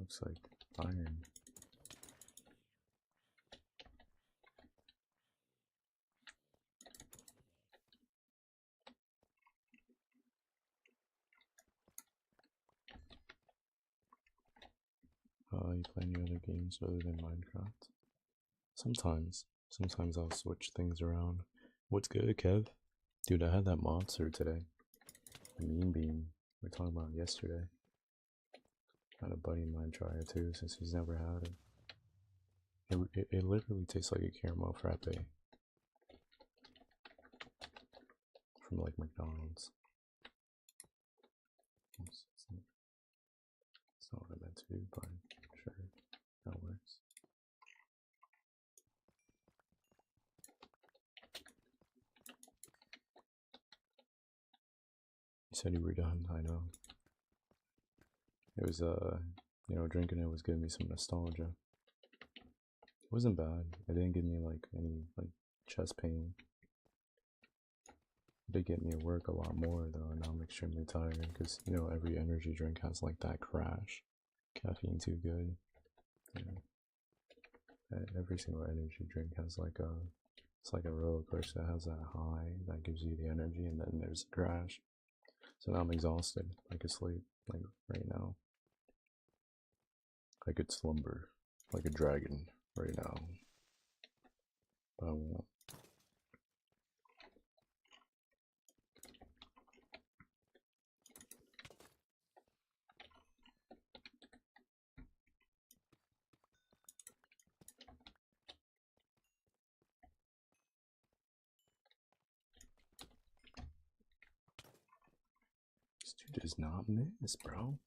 looks like iron. You play any other games other than Minecraft? Sometimes. Sometimes I'll switch things around. What's good, Kev? Dude, I had that monster today. The mean bean we were talking about yesterday. Had a buddy of mine try it too, since he's never had it. It literally tastes like a caramel frappe from like McDonald's. Oops, it's not what I meant to do, but sure, that works. You said you were done, I know. It was, you know, drinking it was giving me some nostalgia. It wasn't bad. It didn't give me, like, any, like, chest pain. It did get me to work a lot more, though, and now I'm extremely tired, because, you know, every energy drink has, like, that crash. Caffeine too good. Yeah. Every single energy drink has, like, it's like a roller coaster. It has that high that gives you the energy, and then there's a crash. So now I'm exhausted. I could sleep, like, right now. I could slumber like a dragon right now. but I won't. This dude does not miss, bro.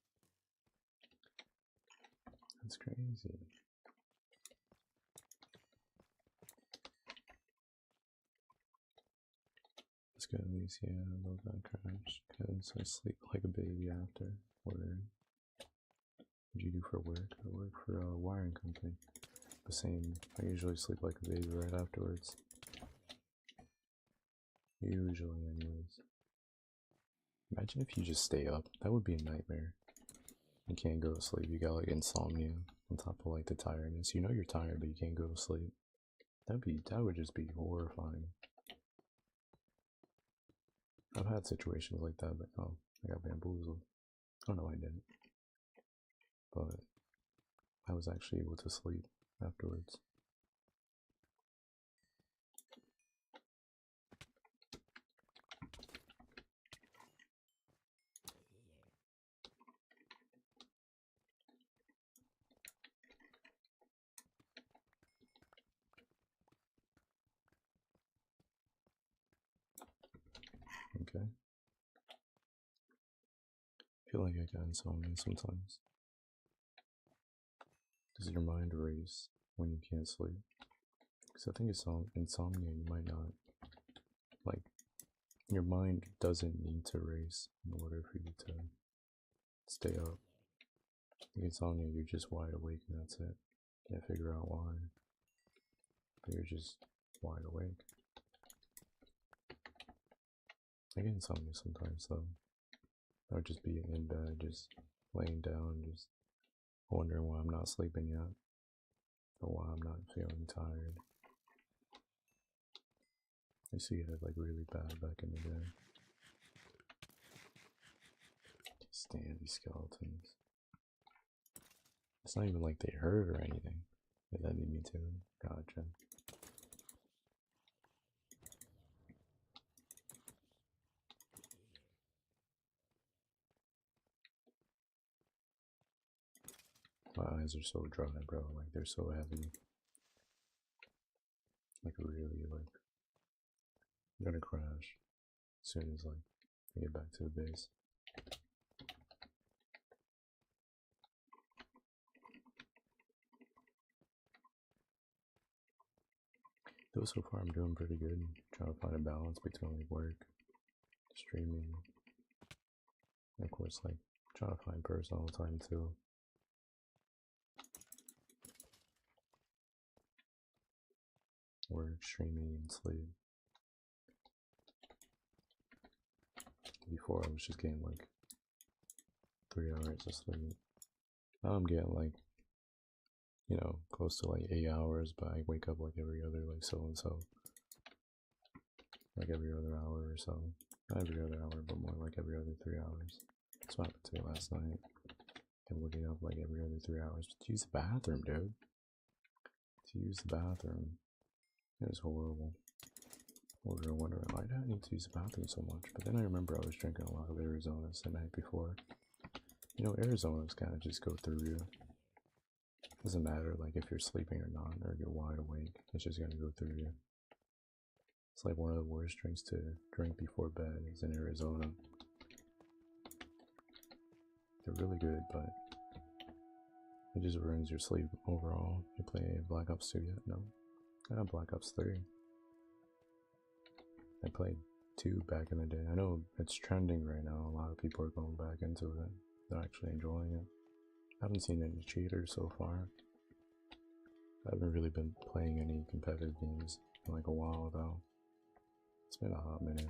That's crazy. It's good at least, yeah, I love that crash, because I sleep like a baby after. Word. What do you do for work? I work for a wiring company. The same, I usually sleep like a baby right afterwards. Usually, anyways. Imagine if you just stay up. That would be a nightmare. You can't go to sleep. You got like insomnia on top of like the tiredness. You know you're tired, but you can't go to sleep. That would just be horrifying. I've had situations like that, but oh, I got bamboozled. Oh no, I didn't. But I was actually able to sleep afterwards. Okay. I feel like I got insomnia sometimes. Does your mind race when you can't sleep? Because I think it's insomnia, you might not. Like, your mind doesn't need to race in order for you to stay up. Like insomnia, you're just wide awake and that's it. Can't figure out why. But you're just wide awake. I get insomnia sometimes though. I would just be in bed, just laying down, just wondering why I'm not sleeping yet. Or why I'm not feeling tired. I used to get it like really bad back in the day. Can't stand these skeletons. It's not even like they hurt or anything. But that need me too. Gotcha. My eyes are so dry, bro. Like they're so heavy. Like really, like I'm gonna crash as soon as like I get back to the base. Though so far I'm doing pretty good. Trying to find a balance between like work, streaming, and of course like trying to find personal time too. Work, streaming, and sleep. Before I was just getting like 3 hours of sleep. Now I'm getting like, you know, close to like 8 hours, but I wake up like every other like so and so. Like every other hour or so. Not every other hour, but more like every other 3 hours. That's what happened to me last night. Kept waking up like every other 3 hours to use the bathroom, dude. To use the bathroom. It was horrible. I was wondering, why did I need to use the bathroom so much? But then I remember I was drinking a lot of Arizonas the night before. You know, Arizonas kind of just go through you. Doesn't matter like if you're sleeping or not, or you're wide awake. It's just gonna go through you. It's like one of the worst drinks to drink before bed is in Arizona. They're really good, but it just ruins your sleep overall. You play Black Ops 2 yet? No. I got Black Ops 3. I played 2 back in the day. I know it's trending right now. A lot of people are going back into it. They're actually enjoying it. I haven't seen any cheaters so far. I haven't really been playing any competitive games in like a while though. It's been a hot minute.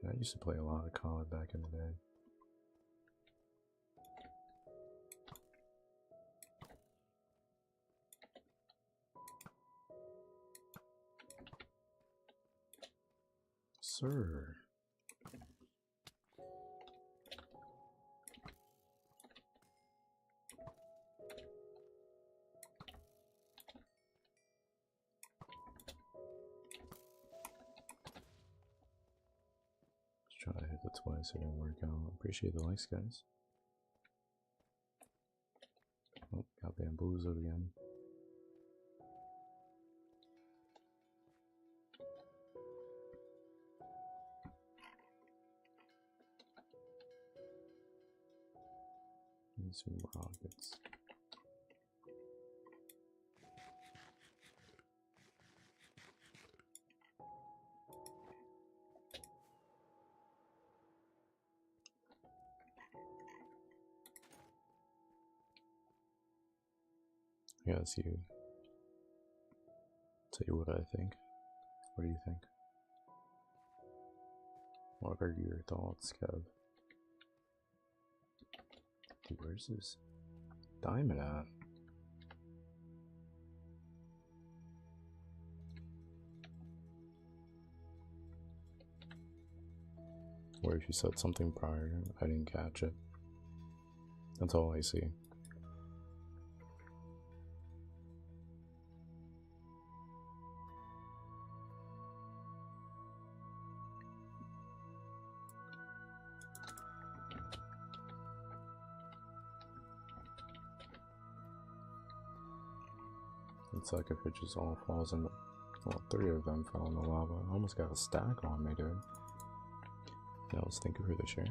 And I used to play a lot of COD back in the day. Sir. realize it didn't work out. Appreciate the likes, guys. Oh, got bamboozled again. Need some rockets. Yeah, that's you. Tell you what I think. What do you think? What are your thoughts, Kev? Dude, where's this diamond at? Or if you said something prior, I didn't catch it. That's all I see. It's like if it just all falls in the... Well, 3 of them fell in the lava. I almost got a stack on me, dude. Yeah, let's thank you for the share.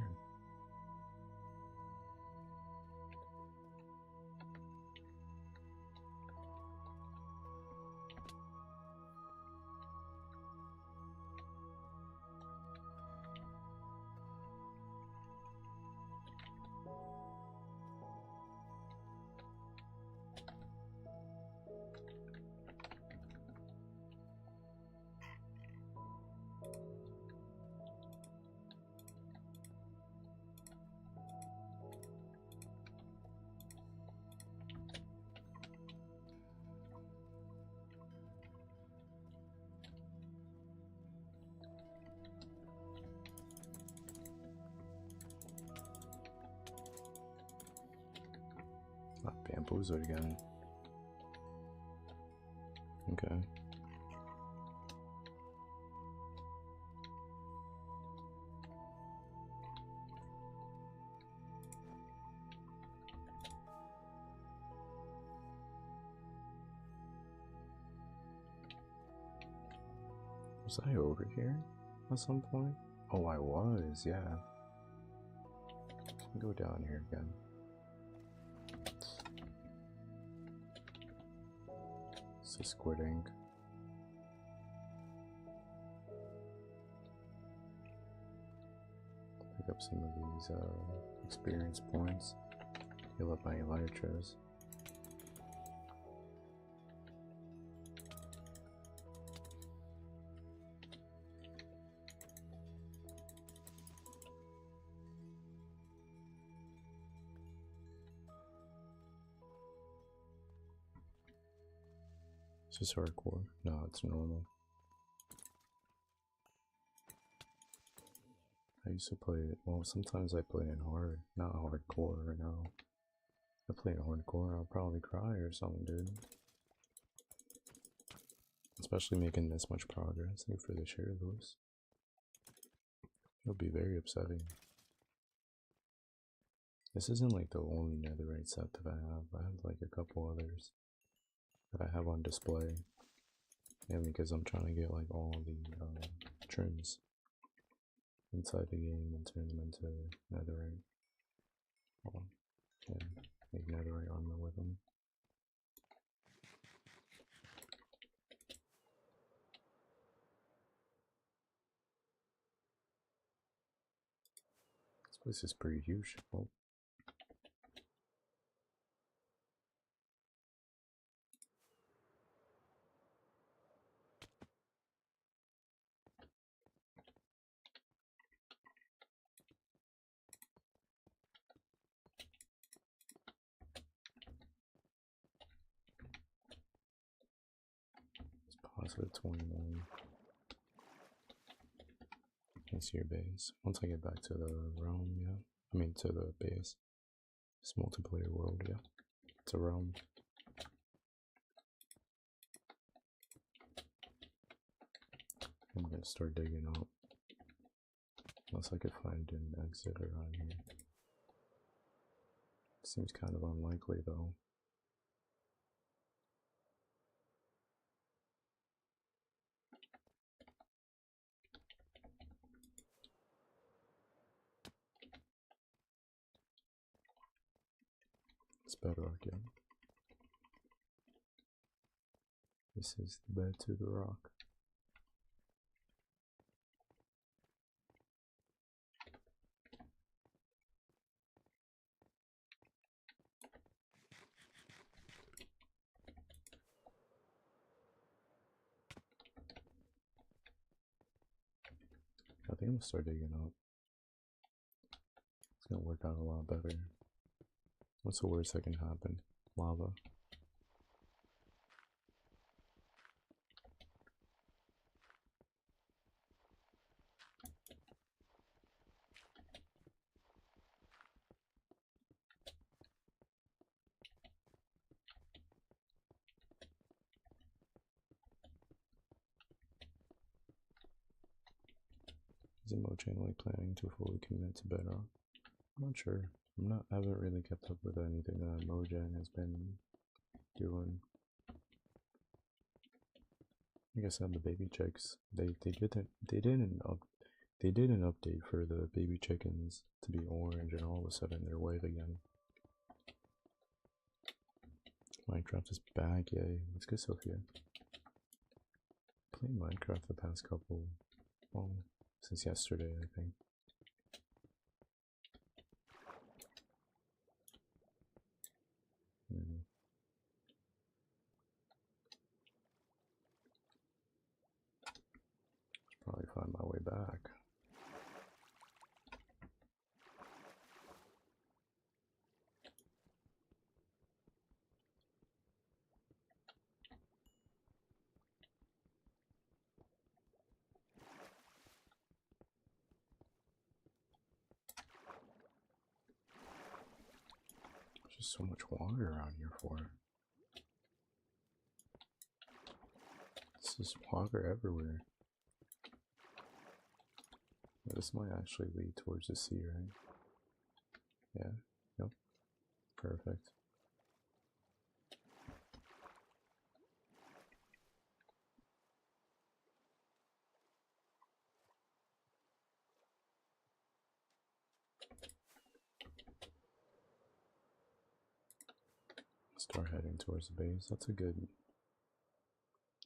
Bamboozled again. Okay. Was I over here at some point? Oh, I was, yeah. Go down here again. This is squid ink. Pick up some of these experience points. Heal up my elytras. Is this hardcore? No, it's normal. I used to play it, well, sometimes I play in hard, not hardcore right now. If I play in hardcore, I'll probably cry or something, dude. Especially making this much progress. Thank you for the share, Lewis. It'll be very upsetting. This isn't like the only netherite set that I have. I have like a couple others that I have on display. Yeah, because I'm trying to get like all the trims inside the game and turn them into netherite. Yeah, make netherite armor with them. This place is pretty huge. Oh. Positive 21. I see your base. Once I get back to the realm, yeah. I mean to the base. This multiplayer world, yeah. It's a realm. I'm gonna start digging out. Unless I could find an exit around here. Seems kind of unlikely though. It's bedrock, yeah. This is the bed to the rock. I think I'm gonna start digging up. It's gonna work out a lot better. What's the worst that can happen? Lava. Is Mojang planning to fully commit to bedrock? I'm not sure. I haven't really kept up with anything that Mojang has been doing. Like I said, the baby chicks, they did an update for the baby chickens to be orange, and all of a sudden they're white again. Minecraft is back, yay! Let's go, Sophia. Playing Minecraft the past couple, well, since yesterday, I think. Probably find my way back. There's just so much water around here for it. It's just water everywhere. This might actually lead towards the sea, right? Yeah, yep. Perfect. Start heading towards the base. That's a good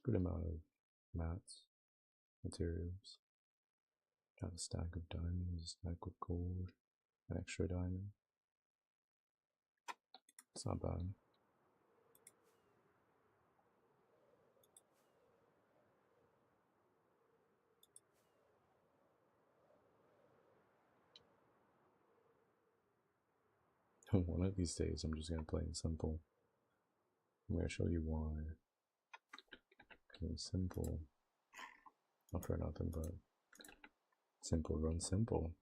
amount of mats, materials. Got a stack of diamonds, a stack of gold, an extra diamond. It's not bad. One of these days, I'm just gonna play in simple. I'm gonna show you why. Because it's simple, not for nothing, but simple runs simple.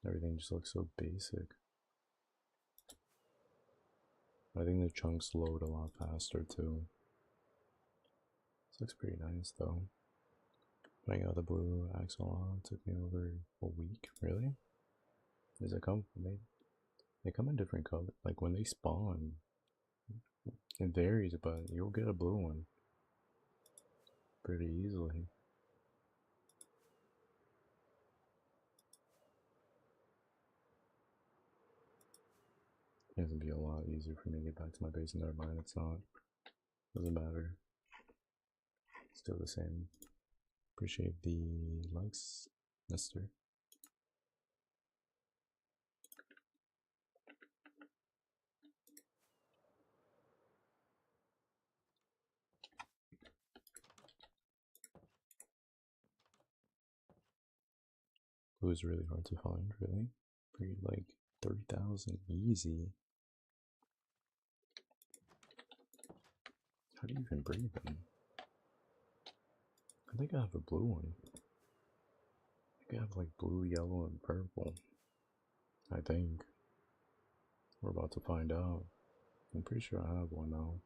Everything just looks so basic. I think the chunks load a lot faster too. This looks pretty nice though. Putting out the blue axolotl took me over a week. Really? Does it come? They come in different colors. Like when they spawn, it varies, but you'll get a blue one pretty easily. It's gonna be a lot easier for me to get back to my base. Never mind, it's not. Doesn't matter. Still the same. Appreciate the likes, mister. Blue is really hard to find, really. Pretty like 30,000 easy. How do you even breathe them? I think I have a blue one. I think I have like blue, yellow, and purple. I think. We're about to find out. I'm pretty sure I have one now.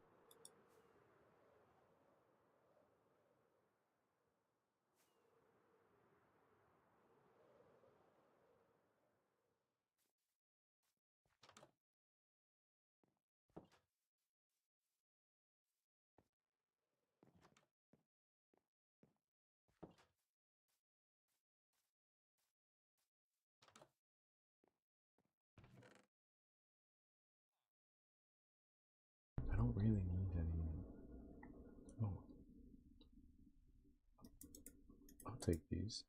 don't really need any. Oh, I'll take these.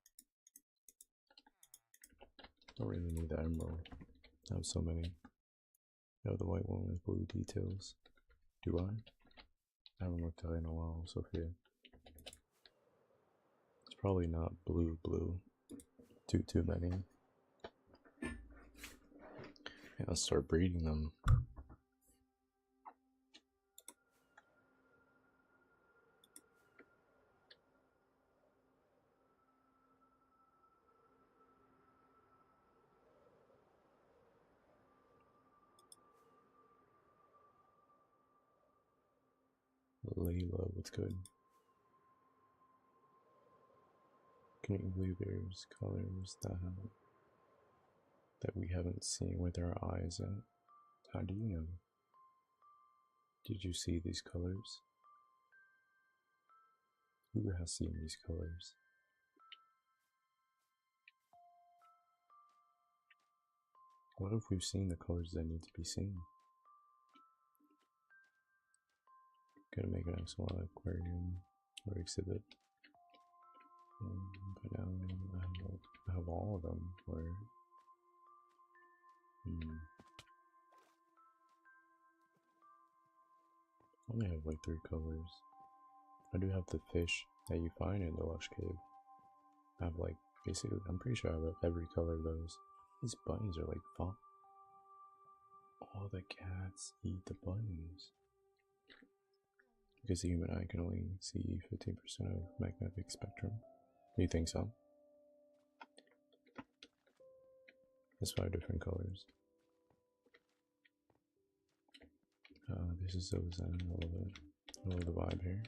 Don't really need the emerald. I have so many. No, the white one with blue details. Do I? I haven't looked at it in a while, Sophia. It's probably not blue. Too many. Yeah, I'll start breeding them. Layla, what's good? Can you believe there's colors that we haven't seen with our eyes yet? How do you know? Did you see these colors? Who has seen these colors? What if we've seen the colors that need to be seen? Gotta make an excellent aquarium or exhibit. But now I have all of them. Where I only have like 3 colors. I do have the fish that you find in the lush cave. I have like basically, I'm pretty sure I have every color of those. These bunnies are like fun. All the cats eat the bunnies. Because the human eye can only see 15% of magnetic spectrum. Do you think so? There's 5 different colors. This is so zen. I love it. I love the vibe here.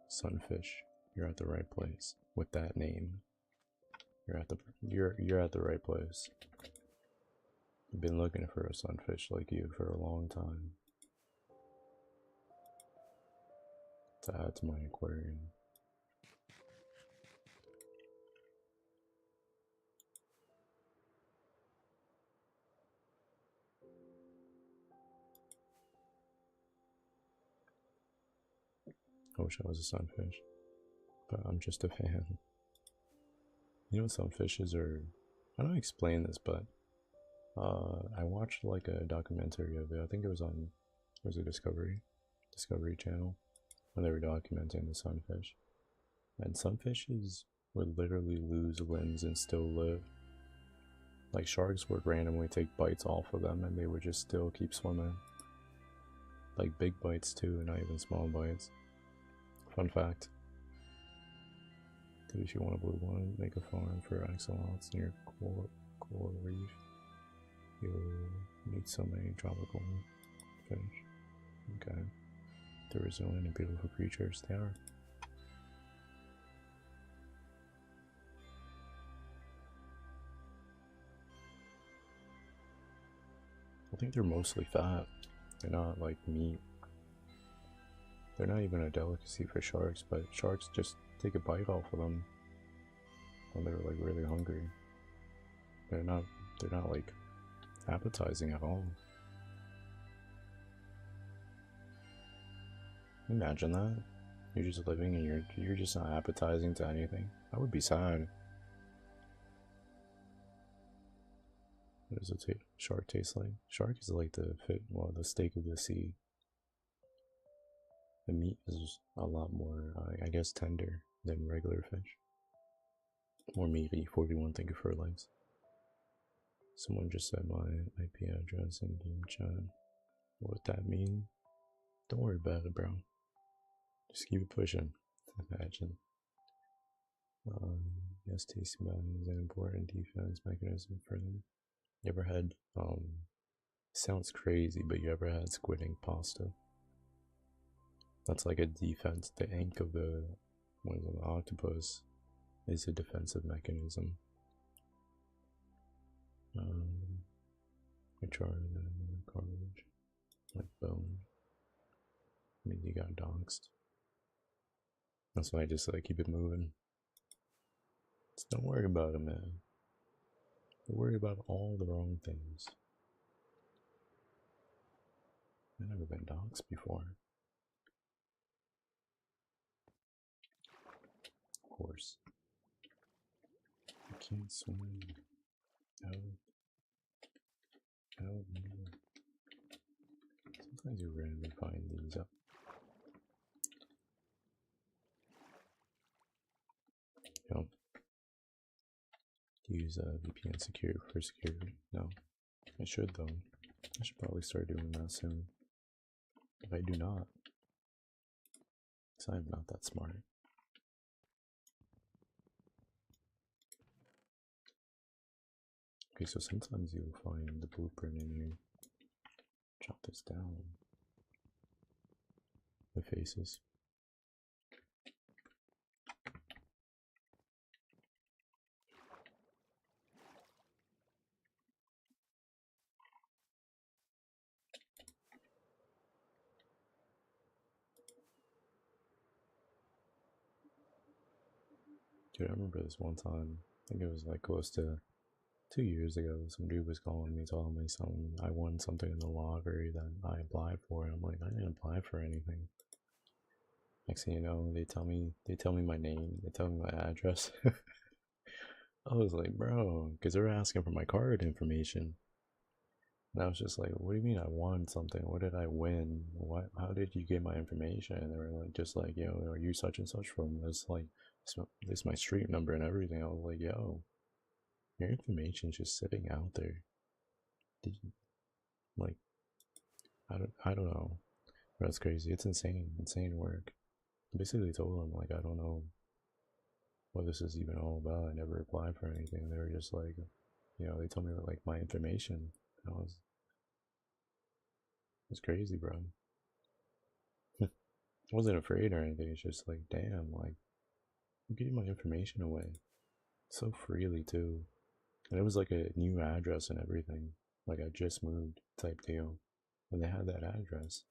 Sunfish, you're at the right place. With that name, you're at the right place. I've been looking for a sunfish like you for a long time. To add to my aquarium. I wish I was a sunfish, but I'm just a fan. You know, sunfishes are, I don't explain this, but I watched like a documentary of it. I think it was on, was it Discovery Channel, when they were documenting the sunfish. And sunfishes would literally lose limbs and still live. Like sharks would randomly take bites off of them and they would just still keep swimming. Like big bites too, not even small bites. Fun fact. If you want a blue one, make a farm for axolotls near coral reef. You'll meet so many tropical fish. Okay. They're resilient and beautiful creatures. They are. I think they're mostly fat. They're not like meat. They're not even a delicacy for sharks, but sharks just take a bite off of them when they're like really hungry. They're not like appetizing at all. Imagine that. You're just living and you're just not appetizing to anything. I would be sad. What does a shark taste like? Shark is like the steak of the sea. The meat is a lot more, I guess, tender than regular fish. More meaty. 41, thank you for likes. Someone just said my IP address in game chat. What would that mean? Don't worry about it, bro. Just keep it pushing. Imagine. Yes, tasting value is an important defense mechanism for them. You ever had, sounds crazy, but you ever had squid ink pasta? That's like a defense. The ink of the octopus is a defensive mechanism. I tried cartilage, like bone. I mean, you got doxed. That's why I just keep it moving. Just don't worry about it, man. Don't worry about all the wrong things. I've never been doxxed before. Of course. I can't swim. Help. Help me. Sometimes you randomly find these up. Yep. Use VPN security for security. No. I should though. I should probably start doing that soon. If I do not, because I'm not that smart. Okay, so sometimes you'll find the blueprint in here. Chop this down. The faces. Dude, I remember this one time, I think it was like close to 2 years ago, some dude was calling me, telling me something, I won something in the lottery that I applied for, and I'm like, I didn't apply for anything. Next thing you know, they tell me my name, they tell me my address. I was like, bro, because they were asking for my card information. And I was just like, what do you mean I won something? What did I win? What? How did you get my information? And they were like, just like, yo, are you such and such from this? Like, this is my street number and everything. I was like, yo, your information's just sitting out there. Did you, like, I don't know. That's crazy. It's insane work. Basically told them like, I don't know what this is even all about. I never applied for anything. They were just like, you know, they told me like my information. And it's crazy, bro. I wasn't afraid or anything. It's just like, damn, like, I'm giving my information away so freely too. And it was like a new address and everything. Like I just moved type deal. And they had that address.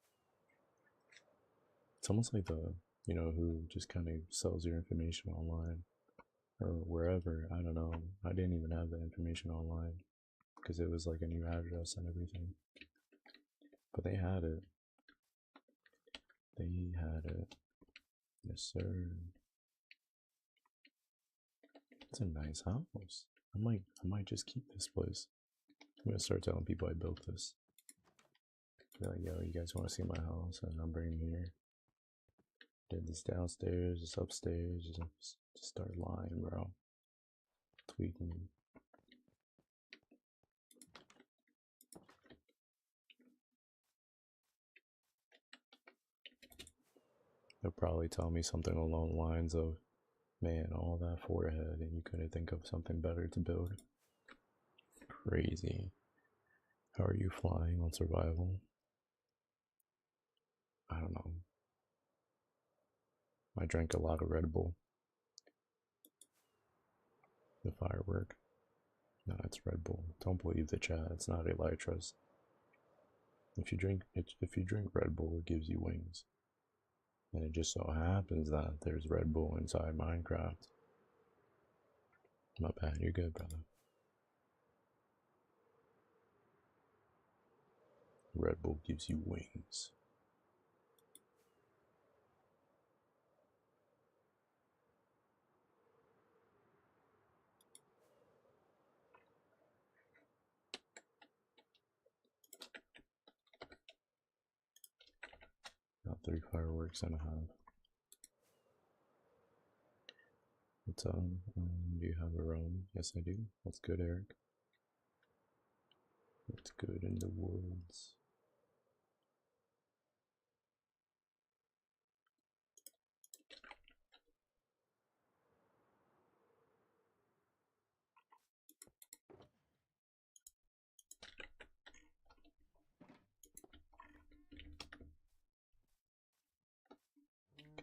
It's almost like the, you know, who just kind of sells your information online or wherever. I don't know. I didn't even have the information online because it was like a new address and everything. But they had it. They had it. Yes, sir. It's a nice house. I might just keep this place. I'm gonna start telling people I built this. Be like, yo, you guys want to see my house? And I'm bringing here. Did this downstairs, this upstairs. Just start lying, bro. Tweaking. They'll probably tell me something along the lines of, man, all that forehead and you couldn't think of something better to build. Crazy. How are you flying on survival? I don't know. I drank a lot of Red Bull. The firework. No, it's Red Bull. Don't believe the chat. It's not elytras. If you drink Red Bull, it gives you wings. And it just so happens that there's Red Bull inside Minecraft. Not bad. You're good, brother. Red Bull gives you wings. Got 3 fireworks and a half. What's do you have a roam? Yes, I do. What's good, Eric? What's good in the woods?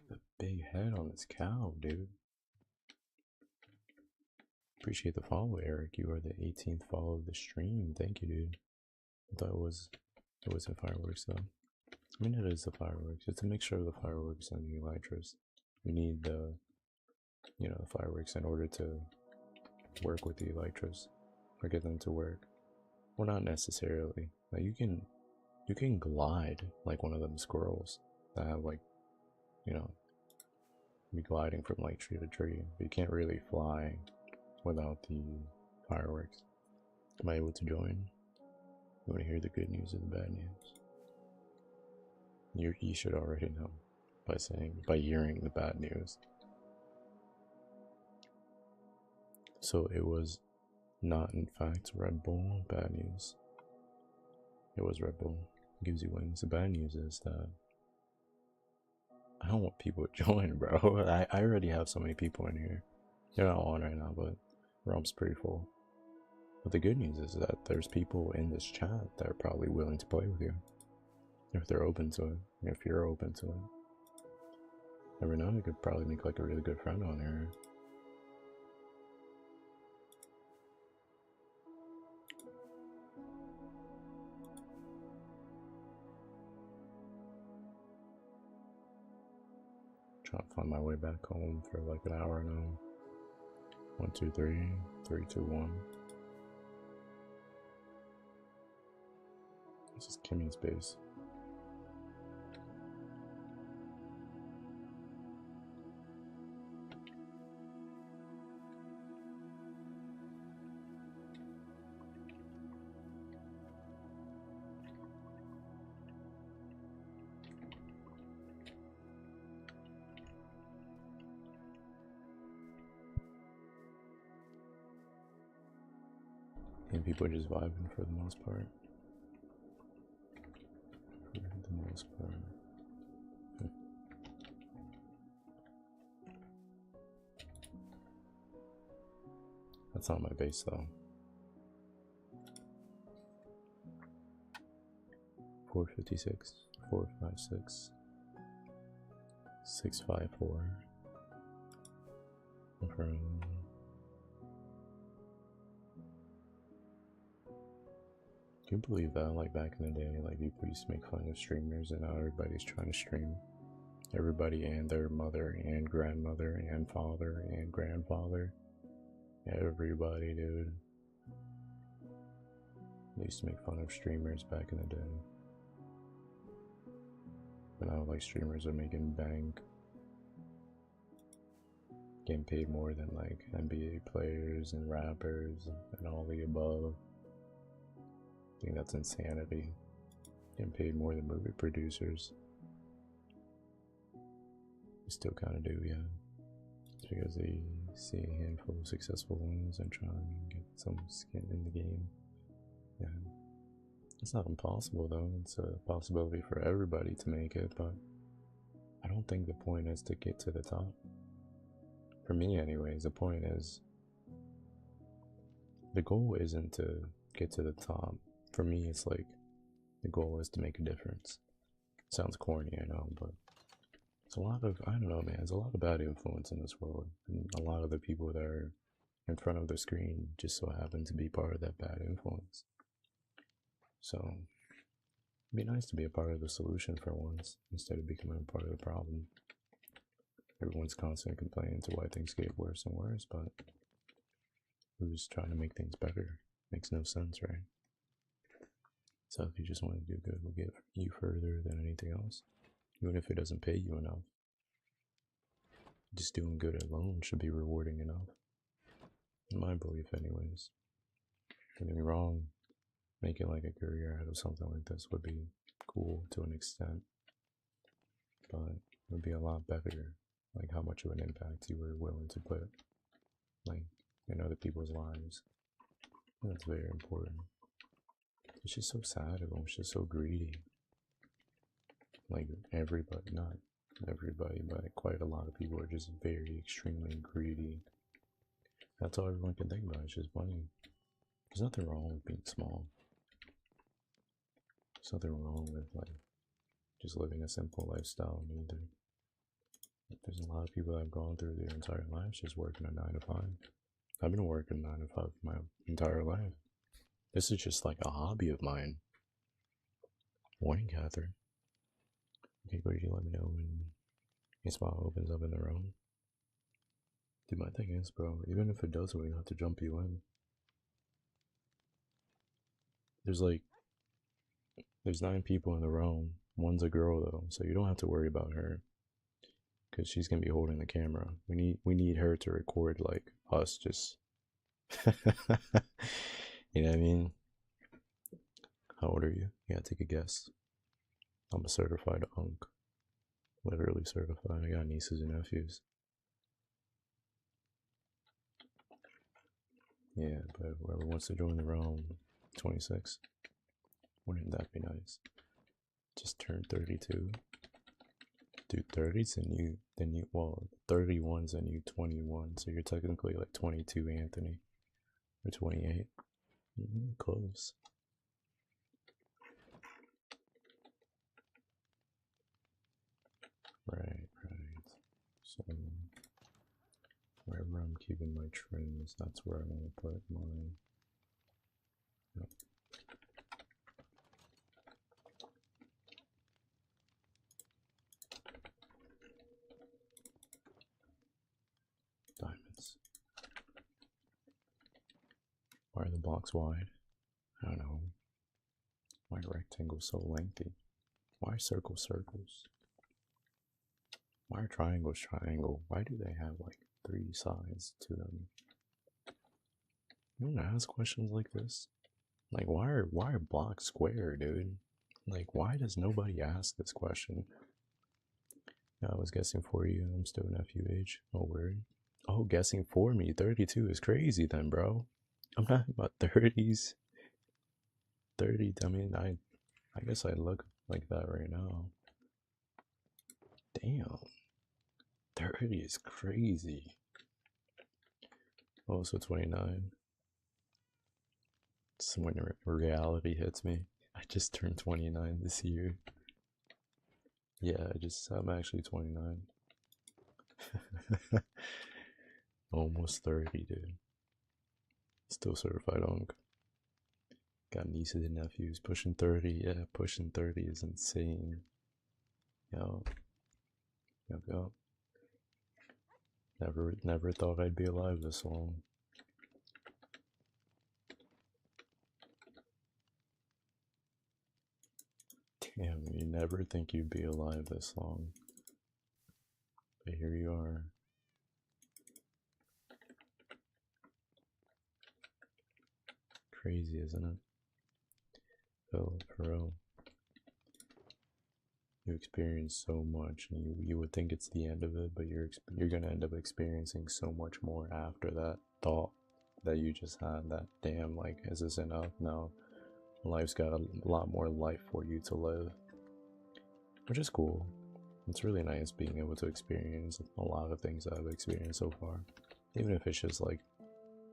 The big head on this cow, dude. Appreciate the follow, Eric. You are the 18th follow of the stream. Thank you, dude. I thought it wasn't fireworks though. I mean, it is the fireworks. It's a mixture of the fireworks and the elytras. You need the, you know, the fireworks in order to work with the elytras or get them to work. Well, not necessarily. Like you can You can glide like one of them squirrels that have like, you know, be gliding from like tree to tree, but you can't really fly without the fireworks. Am I able to join? You want to hear the good news or the bad news? You should already know by hearing the bad news. So it was not in fact Red Bull. Bad news. It was Red Bull. It gives you wings. The bad news is that I don't want people to join, bro. I already have so many people in here. They're not on right now, but Realm's pretty full. But the good news is that there's people in this chat that are probably willing to play with you. If they're open to it. If you're open to it. Never know, you could probably make like a really good friend on here. Trying to find my way back home for like an hour now. 1, 2, 3, 3, 2, 1. This is Kimmy's base. And people are just vibing for the most part. For the most part. That's not my base though. 456, 456, 654. From can you believe that? Like back in the day, like people used to make fun of streamers, and now everybody's trying to stream. Everybody and their mother and grandmother and father and grandfather. Everybody, dude. They used to make fun of streamers back in the day. But now, like, streamers are making bank. Getting paid more than, like, NBA players and rappers and all the above. I think that's insanity. Getting paid more than movie producers. We still kind of do, yeah. It's because they see a handful of successful ones and try and get some skin in the game. Yeah. It's not impossible though, it's a possibility for everybody to make it, but I don't think the point is to get to the top. For me anyways, the point is, the goal isn't to get to the top. For me, it's like, the goal is to make a difference. Sounds corny, I know, but it's a lot of, I don't know, man, there's a lot of bad influence in this world, and a lot of the people that are in front of the screen just so happen to be part of that bad influence. So, it'd be nice to be a part of the solution for once, instead of becoming a part of the problem. Everyone's constantly complaining to why things get worse and worse, but who's trying to make things better? Makes no sense, right? So if you just want to do good, will get you further than anything else, even if it doesn't pay you enough. Just doing good alone should be rewarding enough, in my belief anyways. Don't get me wrong, making like a career out of something like this would be cool to an extent, but it would be a lot better, like how much of an impact you were willing to put, like, in other people's lives. That's very important. It's just so sad, everyone's just so greedy. Like, everybody, not everybody, but quite a lot of people are just very extremely greedy. That's all everyone can think about, it's just money. There's nothing wrong with being small. There's nothing wrong with, like, just living a simple lifestyle either. There's a lot of people that have gone through their entire lives just working a 9 to 5. I've been working 9 to 5 my entire life. This is just like a hobby of mine. Morning, Catherine. Okay, but you let me know when your spot opens up in the room. Dude, my thing is, bro, even if it does, we don't have to jump you in. There's like, There's 9 people in the room. One's a girl though, so you don't have to worry about her, because she's gonna be holding the camera. We need her to record like us just. You know what I mean? How old are you? Yeah, take a guess. I'm a certified unk. Literally certified. I got nieces and nephews. Yeah, but whoever wants to join the realm, 26. Wouldn't that be nice? Just turned 32. Dude, 30's the new, well, 31's a new 21, so you're technically like 22, Anthony. Or 28. Close. Right. So, wherever I'm keeping my trims, that's where I'm going to put my... Yep. Diamonds. Why are the blocks wide? I don't know. Why are rectangles so lengthy? Why circles circles? Why are triangles triangle? Why do they have like 3 sides to them? You want to ask questions like this? Like, why are blocks square, dude? Like, why does nobody ask this question? I was guessing for you. I'm still nephew age. Oh, word. Oh, guessing for me. 32 is crazy then, bro. I'm not about 30s. 30. I mean, I guess I look like that right now. Damn. 30 is crazy. Also 29. It's when reality hits me. I just turned 29 this year. Yeah, I'm actually 29. Almost 30, dude. Still certified unk. Got nieces and nephews pushing 30. Yeah, pushing 30 is insane. Yo. Never thought I'd be alive this long. Damn, you never think you'd be alive this long. But here you are. Crazy, isn't it? Phil, for real. You experience so much, and you would think it's the end of it, but you're gonna end up experiencing so much more after that thought that you just had. That damn, like, is this enough? No, life's got a lot more life for you to live, which is cool. It's really nice being able to experience a lot of things that I've experienced so far, even if it's just like,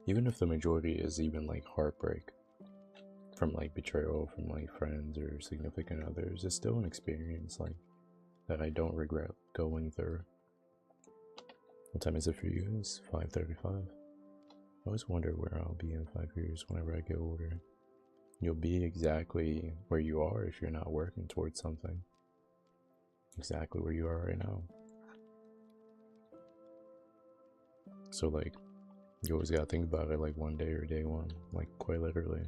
even if the majority is even like heartbreak from like betrayal from like friends or significant others. It's still an experience like that I don't regret going through. What time is it for you? It's 5:35. I always wonder where I'll be in 5 years whenever I get older. You'll be exactly where you are if you're not working towards something. Exactly where you are right now. So like, you always gotta think about it like one day or day one, like quite literally.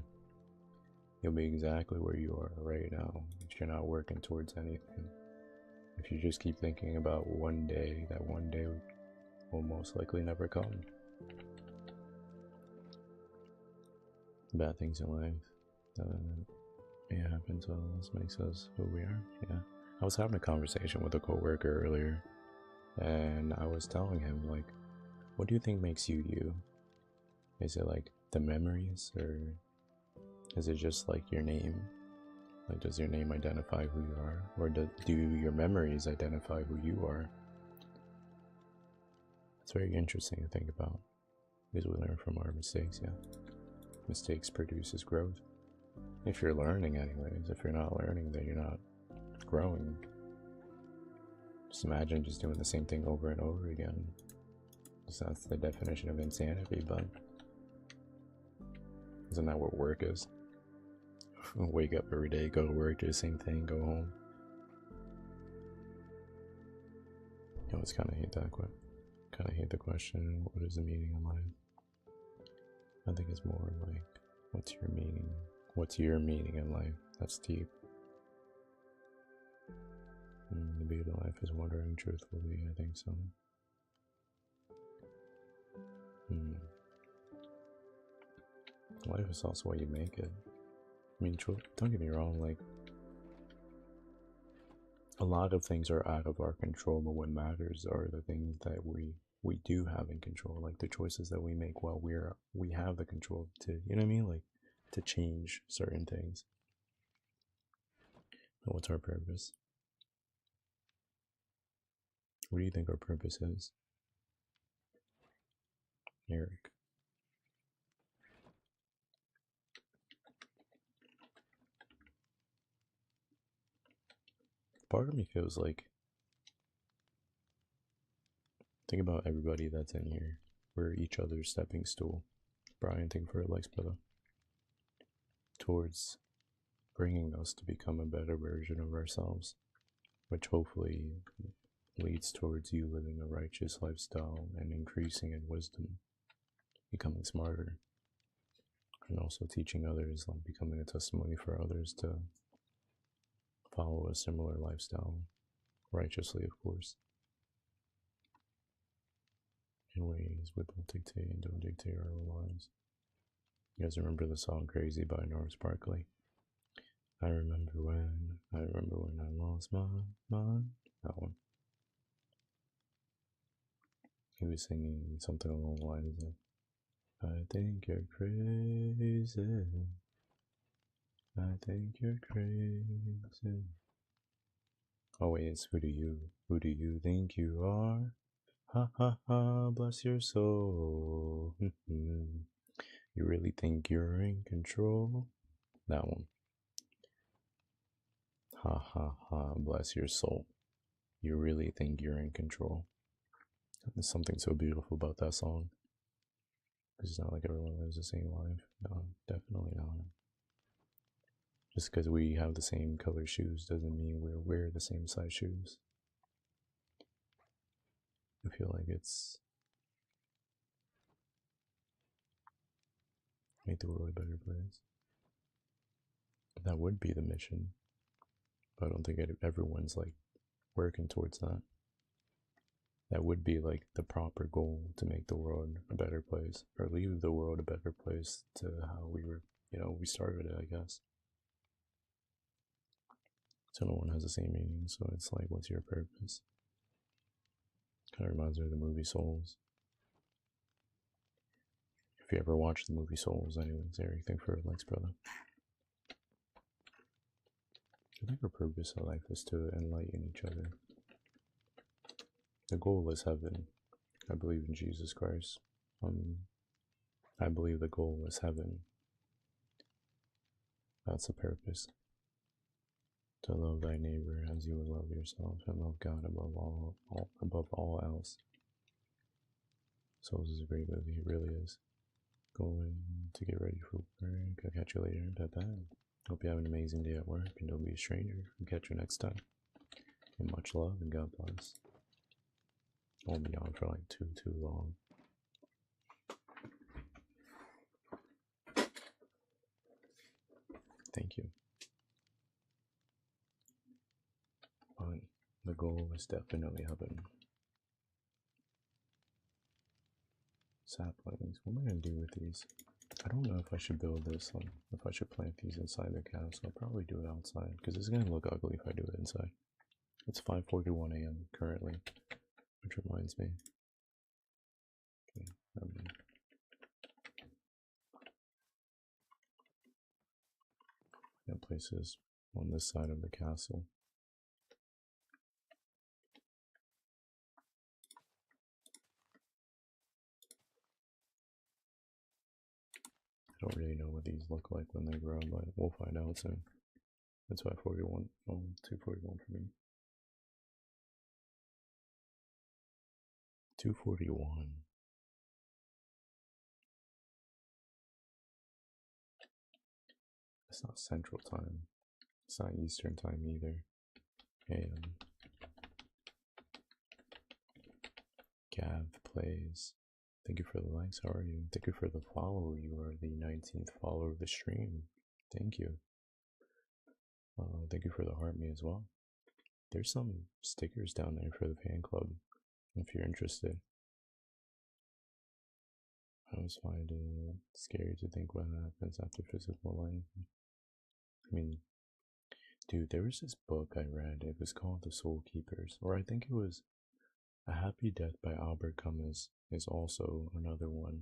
You'll be exactly where you are right now if you're not working towards anything. If you just keep thinking about one day, that one day will most likely never come. Bad things in life that may happen to us makes us who we are. Yeah. I was having a conversation with a coworker earlier, and I was telling him, like, what do you think makes you you? Is it like the memories, or is it just like your name? Like, does your name identify who you are? Or do your memories identify who you are? It's very interesting to think about, because we learn from our mistakes, yeah. Mistakes produces growth. If you're learning anyways. If you're not learning, then you're not growing. Just imagine just doing the same thing over and over again. So that's the definition of insanity, but isn't that what work is? Wake up every day, go to work, do the same thing, go home. I always kind of hate that the question, what is the meaning of life? I think it's more like, what's your meaning? What's your meaning in life? That's deep. The beauty of life is wondering truthfully, I think so. Life is also what you make it. I mean, don't get me wrong, like, a lot of things are out of our control, but what matters are the things that we do have in control, like the choices that we make while we have the control to, you know what I mean, like to change certain things. But what's our purpose? What do you think our purpose is, Eric? Part of me feels like, think about everybody that's in here. We're each other's stepping stool. Brian, think for it, likes brother, towards bringing us to become a better version of ourselves, which hopefully leads towards you living a righteous lifestyle and increasing in wisdom, becoming smarter, and also teaching others, like becoming a testimony for others to follow a similar lifestyle, righteously, of course, in ways we both dictate and don't dictate our lives. You guys remember the song Crazy by Norris Barkley? I remember when I lost my mind. That one. He was singing something along the lines of, I think you're crazy. I think you're crazy. Oh wait, it's who do you think you are? Ha ha ha, bless your soul. You really think you're in control? That one. Ha ha ha, bless your soul. You really think you're in control? There's something so beautiful about that song. It's not like everyone lives the same life. No, definitely not. Just because we have the same color shoes doesn't mean we wear the same size shoes. I feel like it's make the world a better place. That would be the mission, but I don't think everyone's like working towards that. That would be like the proper goal, to make the world a better place, or leave the world a better place to how we were, we started it, I guess. So no one has the same meaning, so it's like, what's your purpose? Kind of reminds me of the movie Souls. If you ever watched the movie Souls, anyways, Eric, think for it, likes brother. I think our purpose in life is to enlighten each other. The goal is heaven. I believe in Jesus Christ. I believe the goal is heaven. That's the purpose. To love thy neighbor as you would love yourself, and love God above all else. Souls is a great movie, it really is. Going to get ready for work. I'll catch you later. Bye-bye. Hope you have an amazing day at work, and don't be a stranger. I'll catch you next time. And much love, and God bless. I won't be on for like too long. Thank you. But the goal is definitely heaven. Saplings. What am I going to do with these? I don't know if I should build this, if I should plant these inside the castle. I'll probably do it outside, because it's going to look ugly if I do it inside. It's 5:41 a.m. currently, which reminds me. Okay, that place is on this side of the castle. I don't really know what these look like when they grow, but we'll find out soon. It's 5:41. 2:41 for me. 2:41. It's not Central Time. It's not Eastern Time either. AM. Gav plays. Thank you for the likes. How are you? Thank you for the follow. You are the 19th follower of the stream. Thank you. Thank you for the heart me as well. There's some stickers down there for the fan club if you're interested. I always find it scary to think what happens after physical life. I mean, dude, there was this book I read. It was called The Soul Keepers, or I think it was A Happy Death by Albert Camus. Is also another one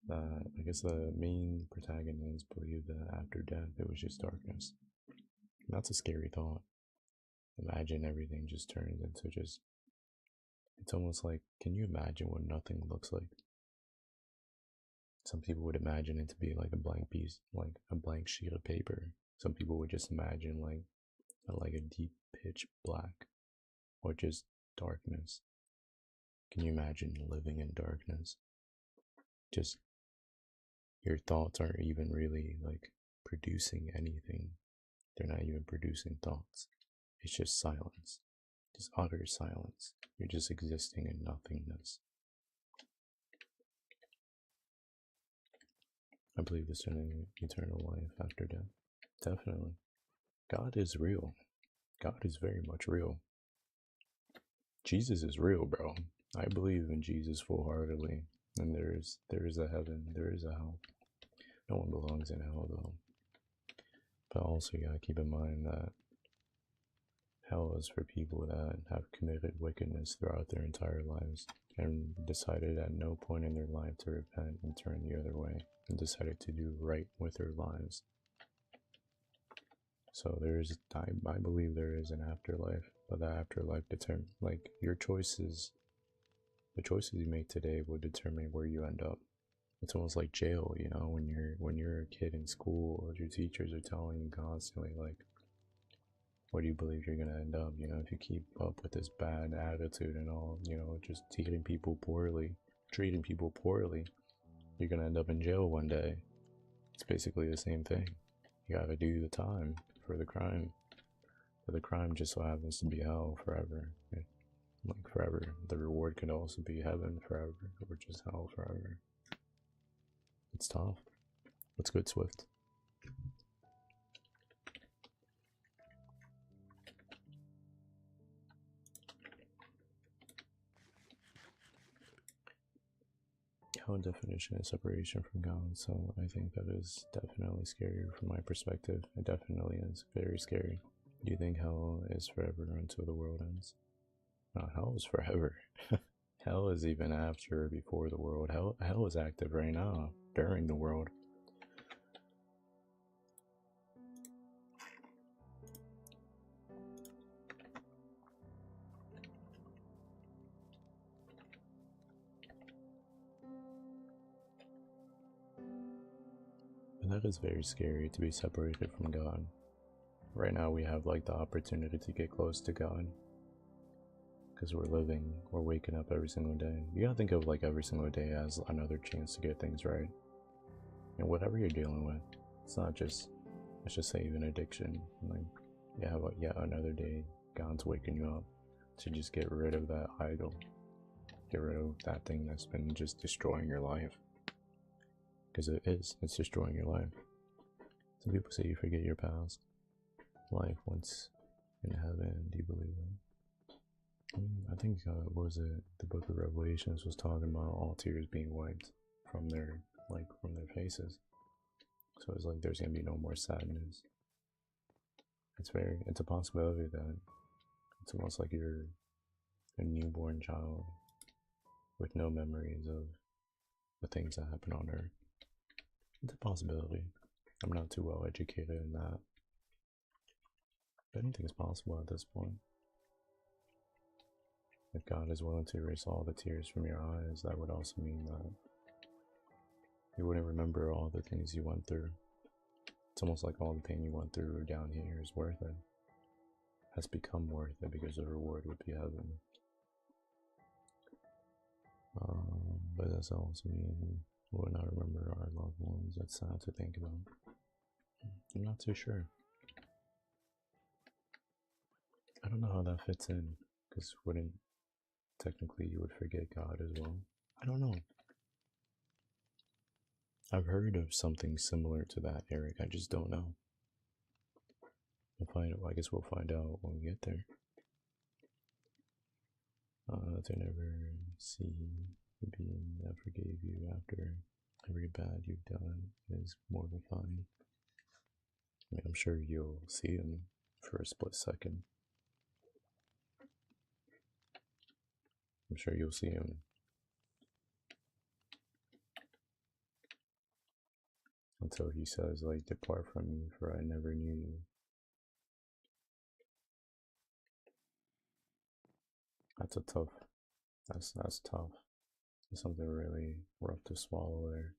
that I guess the main protagonist believed that after death it was just darkness. And that's a scary thought. Imagine everything just turns into just. It's almost like, can you imagine what nothing looks like? Some people would imagine it to be like a blank piece, like a blank sheet of paper. Some people would just imagine like a deep pitch black or just darkness. Can you imagine living in darkness? Just your thoughts aren't even really like producing anything. They're not even producing thoughts. It's just silence. Just utter silence. You're just existing in nothingness. I believe there's an eternal life after death. Definitely. God is real. God is very much real. Jesus is real, bro. I believe in Jesus full-heartedly. And there is a heaven, there is a hell. No one belongs in hell, though. But also, you gotta keep in mind that hell is for people that have committed wickedness throughout their entire lives and decided at no point in their life to repent and turn the other way and decided to do right with their lives. So I believe there is an afterlife, but that afterlife like your choices, the choices you make today will determine where you end up. It's almost like jail, you know, when you're a kid in school, your teachers are telling you constantly like, where do you believe you're gonna end up? You know, if you keep up with this bad attitude and all, you know, just treating people poorly, you're gonna end up in jail one day. It's basically the same thing. You gotta do the time for the crime. But the crime just so happens to be hell forever. Like forever. The reward could also be heaven forever, or just hell forever. It's tough. What's good, Swift? Hell definition is separation from God, so I think that is definitely scarier from my perspective. It definitely is very scary. Do you think hell is forever until the world ends? No, hell is forever. Hell is even after or before the world. Hell is active right now, during the world. And that is very scary, to be separated from God. Right now we have like the opportunity to get close to God. Because we're waking up every single day. You gotta think of like every single day as another chance to get things right. And whatever you're dealing with, it's not just, let's just say even addiction. Like, yeah, but yet another day, God's waking you up to just get rid of that idol. Get rid of that thing that's been just destroying your life. Because it's destroying your life. Some people say you forget your past life once in heaven. Do you believe that? I think, what was it? The book of Revelations was talking about all tears being wiped from their faces. So it's like there's gonna be no more sadness. It's a possibility that it's almost like you're a newborn child with no memories of the things that happen on Earth. It's a possibility. I'm not too well educated in that. But anything is possible at this point. If God is willing to erase all the tears from your eyes, that would also mean that you wouldn't remember all the things you went through. It's almost like all the pain you went through down here is worth it. Has become worth it because the reward would be heaven. But that's also mean we will not remember our loved ones. That's sad to think about. I'm not too sure. I don't know how that fits in, because wouldn't technically you would forget God as well? I don't know. I've heard of something similar to that, Eric. I just don't know. I guess we'll find out when we get there. To never see the being that forgave you after every bad you've done is mortifying. I mean, I'm sure you'll see him for a split second. I'm sure you'll see him until he says, like, depart from me, for I never knew you. That's a tough, that's tough. That's something really rough to swallow there.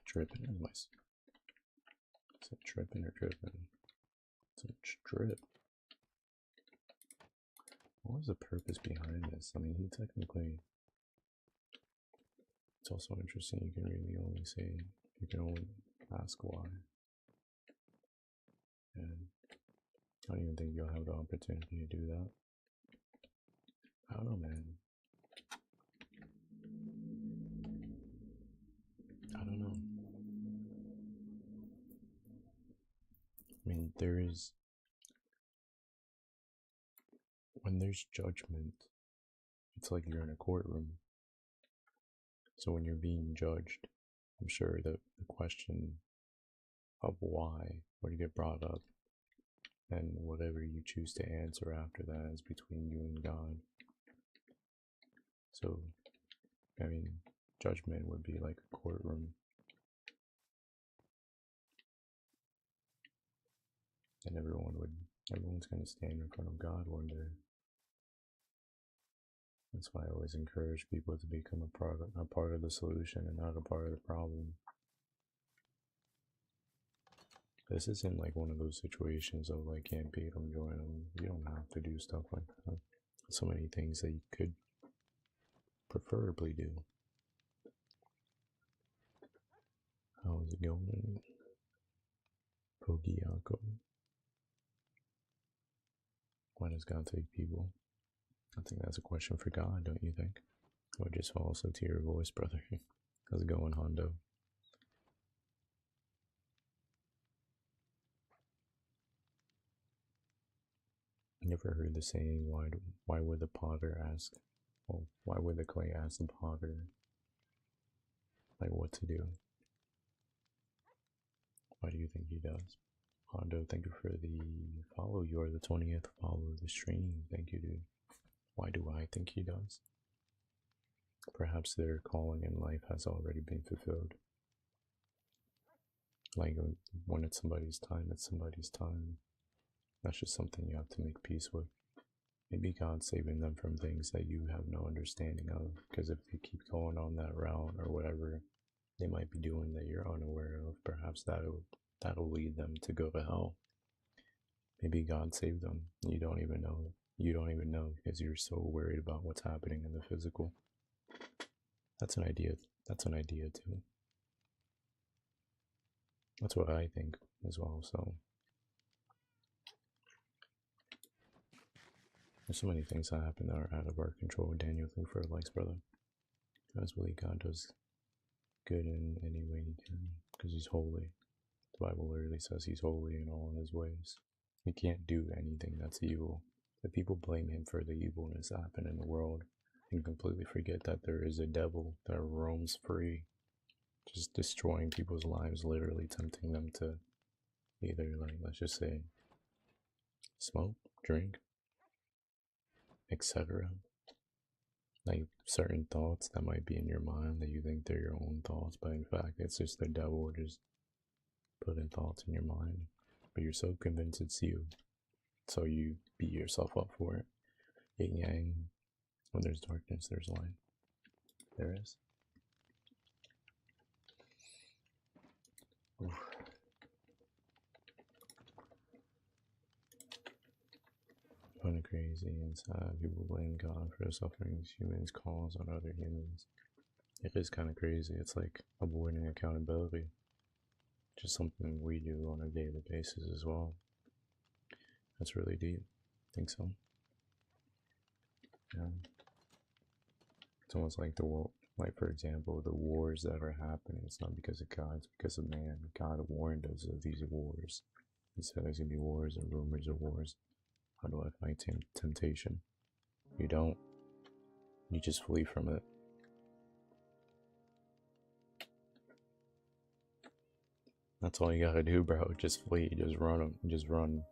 Dripping in my. Is it tripping or dripping? It's a drip. What was the purpose behind this? I mean, he technically. It's also interesting. You can really only say. You can only ask why. And I don't even think you'll have the opportunity to do that. I don't know, man. I don't know. I mean, when there's judgment, it's like you're in a courtroom. So when you're being judged, I'm sure that the question of why would get brought up, and whatever you choose to answer after that is between you and God. So, I mean, judgment would be like a courtroom. And everyone's going to stand in front of God one day. That's why I always encourage people to become a part of the solution and not a part of the problem. This isn't like one of those situations of like, can't beat them, join them. You don't have to do stuff like that. So many things that you could preferably do. How's it going? Pogiaco. Why does God take people? I think that's a question for God, don't you think? Or just also to your voice, brother. How's it going, Hondo? You ever heard the saying, why would the potter ask, well, why would the clay ask the potter, like, what to do? Why do you think he does? Hondo, thank you for the follow. You are the 20th follower of the stream. Thank you, dude. Why do I think he does? Perhaps their calling in life has already been fulfilled. Like, when it's somebody's time, it's somebody's time. That's just something you have to make peace with. Maybe God's saving them from things that you have no understanding of, because if they keep going on that route or whatever they might be doing that you're unaware of, perhaps that'll lead them to go to hell. Maybe God saved them. You don't even know. You don't even know because you're so worried about what's happening in the physical. That's an idea. That's an idea too. That's what I think as well. So there's so many things that happen that are out of our control. Daniel, thank you for likes, brother. I just believe God does good in any way he can because he's holy. The Bible literally says he's holy in all his ways. He can't do anything that's evil. If people blame him for the evilness that happened in the world and completely forget that there is a devil that roams free, just destroying people's lives, literally tempting them to either, like, let's just say, smoke, drink, etc. Like certain thoughts that might be in your mind that you think they're your own thoughts, but in fact, it's just the devil just putting thoughts in your mind. But you're so convinced it's you, so you beat yourself up for it. Yin yang. When there's darkness, there's light. There is. Oof. Kind of crazy inside. People blame God for the sufferings humans cause on other humans. It is kind of crazy. It's like avoiding accountability. Just something we do on a daily basis as well. That's really deep. Think so? Yeah. It's almost like the world, like for example, the wars that are happening. It's not because of God, it's because of man. God warned us of these wars. He said there's gonna be wars and rumors of wars. How do I fight temptation? You don't. You just flee from it. That's all you gotta do, bro. Just flee. Just run. Just run.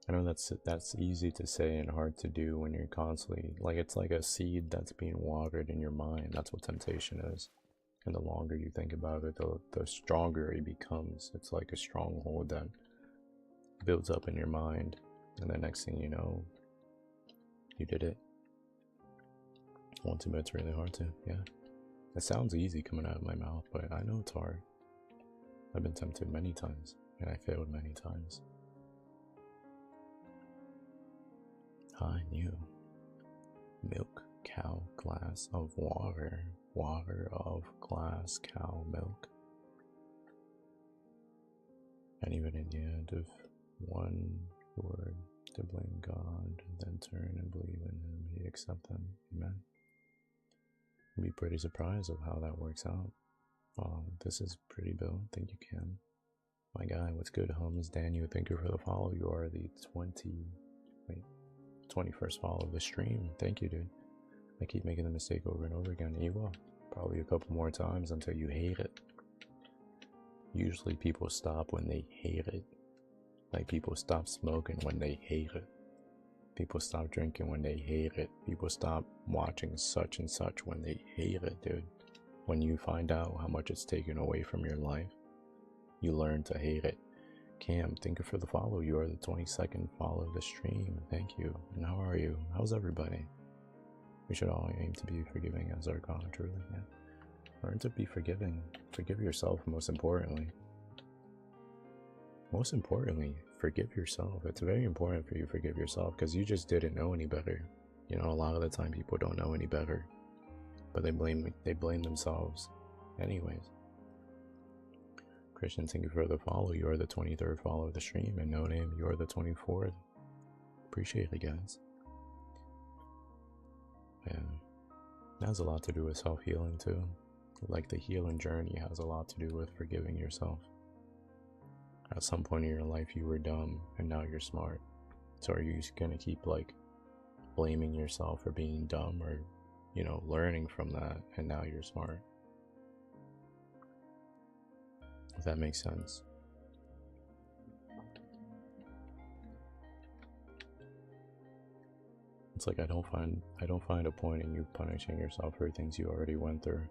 I know that's easy to say and hard to do when you're constantly like it's like a seed that's being watered in your mind. That's what temptation is. And the longer you think about it, the stronger it becomes. It's like a stronghold that builds up in your mind, and the next thing you know, you did it. Want to, but it's really hard to. Yeah, it sounds easy coming out of my mouth, but I know it's hard. I've been tempted many times, and I failed many times. I knew. Milk, cow, glass of water. Water of glass, cow, milk. And even in the end of one word to blame God, then turn and believe in Him, He accept them. Amen. You'd be pretty surprised of how that works out. This is pretty Bill. Thank you, Cam. My guy, what's good, Hums? Daniel, thank you for the follow. You are the 21st follow of the stream. Thank you, dude. I keep making the mistake over and over again. You will. Probably a couple more times until you hate it. Usually people stop when they hate it. Like people stop smoking when they hate it. People stop drinking when they hate it. People stop watching such and such when they hate it, dude. When you find out how much it's taken away from your life, you learn to hate it. Cam, thank you for the follow. You are the 22nd follow of the stream. Thank you. And how are you? How's everybody? We should all aim to be forgiving as our God, truly. Yeah. Learn to be forgiving. Forgive yourself, most importantly. Most importantly, forgive yourself. It's very important for you to forgive yourself because you just didn't know any better. You know, a lot of the time people don't know any better, but they blame themselves anyways. Christian, thank you for the follow. You are the 23rd follow of the stream, and No Name, you are the 24th. Appreciate it, guys. Yeah, that has a lot to do with self-healing too. Like the healing journey has a lot to do with forgiving yourself. At some point in your life you were dumb and now you're smart. So are you gonna keep like blaming yourself for being dumb, or, you know, learning from that and now you're smart? If that makes sense. It's like I don't find a point in you punishing yourself for things you already went through.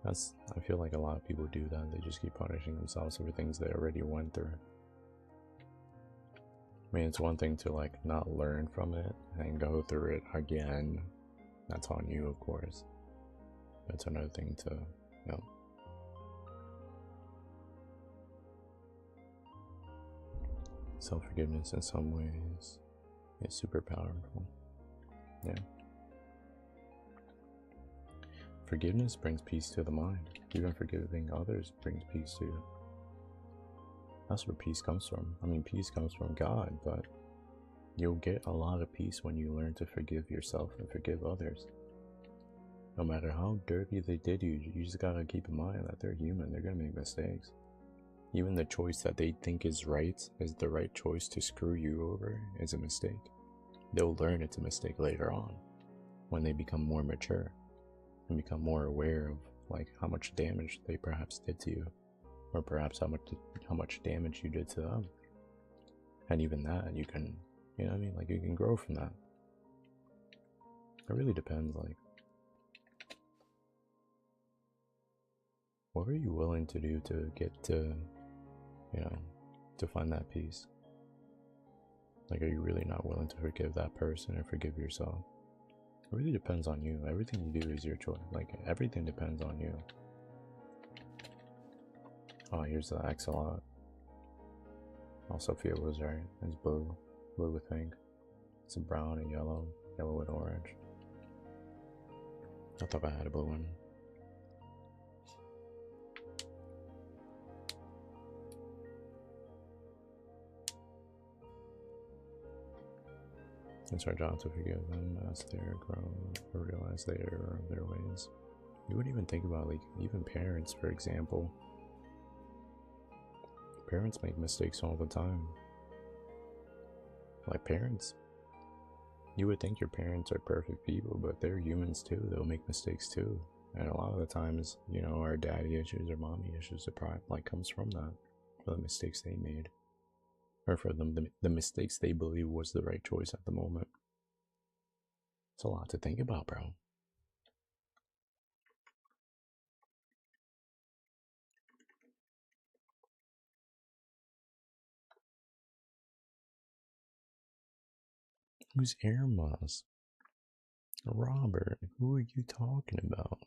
I feel like a lot of people do that. They just keep punishing themselves for things they already went through. I mean, it's one thing to like not learn from it and go through it again. That's on you, of course. But it's another thing to, you know. Self-forgiveness in some ways is super powerful. Yeah. Forgiveness brings peace to the mind. Even forgiving others brings peace to you. That's where peace comes from. I mean, peace comes from God, but you'll get a lot of peace when you learn to forgive yourself and forgive others. No matter how dirty they did you, you just gotta keep in mind that they're human. They're gonna make mistakes. Even the choice that they think is the right choice to screw you over is a mistake. They'll learn it's a mistake later on when they become more mature and become more aware of like how much damage they perhaps did to you, or perhaps how much damage you did to them. And even that, you can, you know what I mean, like you can grow from that. It really depends, like what are you willing to do to get to, you know, to find that peace? Like, are you really not willing to forgive that person or forgive yourself? It really depends on you. Everything you do is your choice. Like, everything depends on you. Oh, here's the Axolot. Oh, Sophia was right. It's blue. Blue with pink. It's a brown and yellow. Yellow with orange. I thought I had a blue one. It's our job to forgive them as they are grown or realize they err of their ways. You wouldn't even think about, like, even parents, for example. Parents make mistakes all the time. Like, parents, you would think your parents are perfect people, but they're humans too. They'll make mistakes too. And a lot of the times, you know, our daddy issues or mommy issues, it probably like comes from that, for the mistakes they made, or for them the mistakes they believe was the right choice at the moment. It's a lot to think about, bro. Who's Air Moss? Robert, who are you talking about?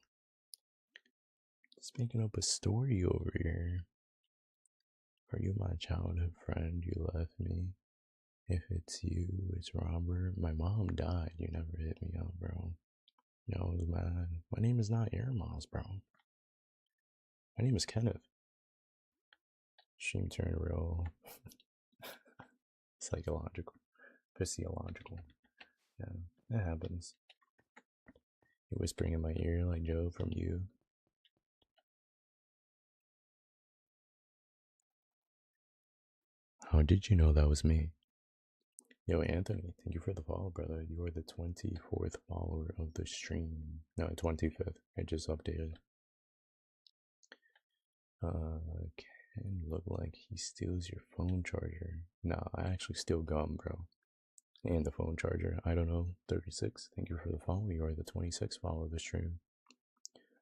Just making up a story over here. Are you my childhood friend? You left me. If it's you, it's Robert. My mom died. You never hit me up, bro. No, I was mad. My name is not Air Moss, bro. My name is Kenneth. Stream turned real psychological, physiological. Yeah, that happens. You whispering in my ear like Joe from You. How did you know that was me? Yo, Anthony, thank you for the follow, brother. You are the 24th follower of the stream. No, 25th. I just updated. Can look like he steals your phone charger. Nah, I actually steal gum, bro. And the phone charger. I don't know. 36. Thank you for the follow. You are the 26th follower of the stream.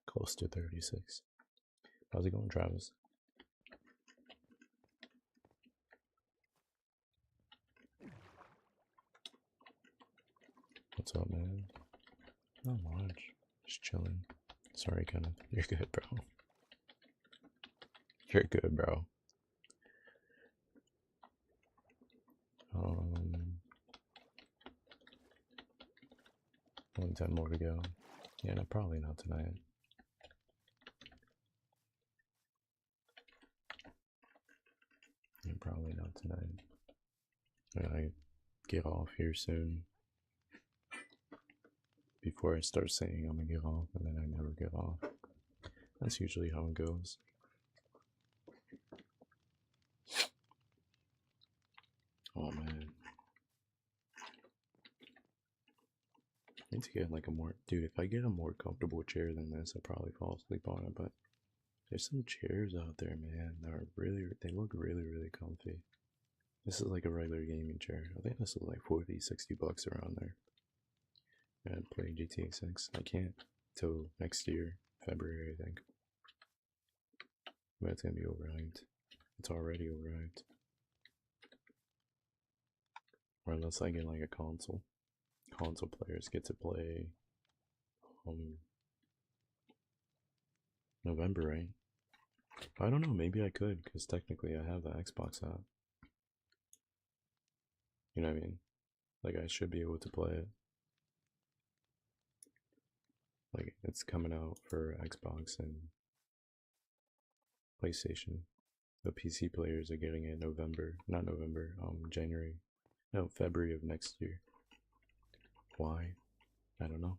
Close to 36. How's it going, Travis? What's up, man? Not much. Just chilling. Sorry, Kenneth. You're good, bro. You're good, bro. Only 10 more to go. Yeah, no, probably not tonight. Yeah, probably not tonight. I get off here soon. Before I start saying I'm gonna get off, and then I never get off. That's usually how it goes. Oh man. I need to get like a more, dude, if I get a more comfortable chair than this, I'll probably fall asleep on it, but there's some chairs out there, man, that are really, they look really, really comfy. This is like a regular gaming chair. I think this is like 40, 60 bucks around there. And play GTA 6. I can't till next year, February, I think. But it's gonna be overhyped. It's already overhyped. Or unless I get like a console. Console players get to play November, right? I don't know, maybe I could, because technically I have the Xbox app. You know what I mean? Like, I should be able to play it. Like, it's coming out for Xbox and PlayStation. The PC players are getting it November, not November, January. No, February of next year. Why? I don't know.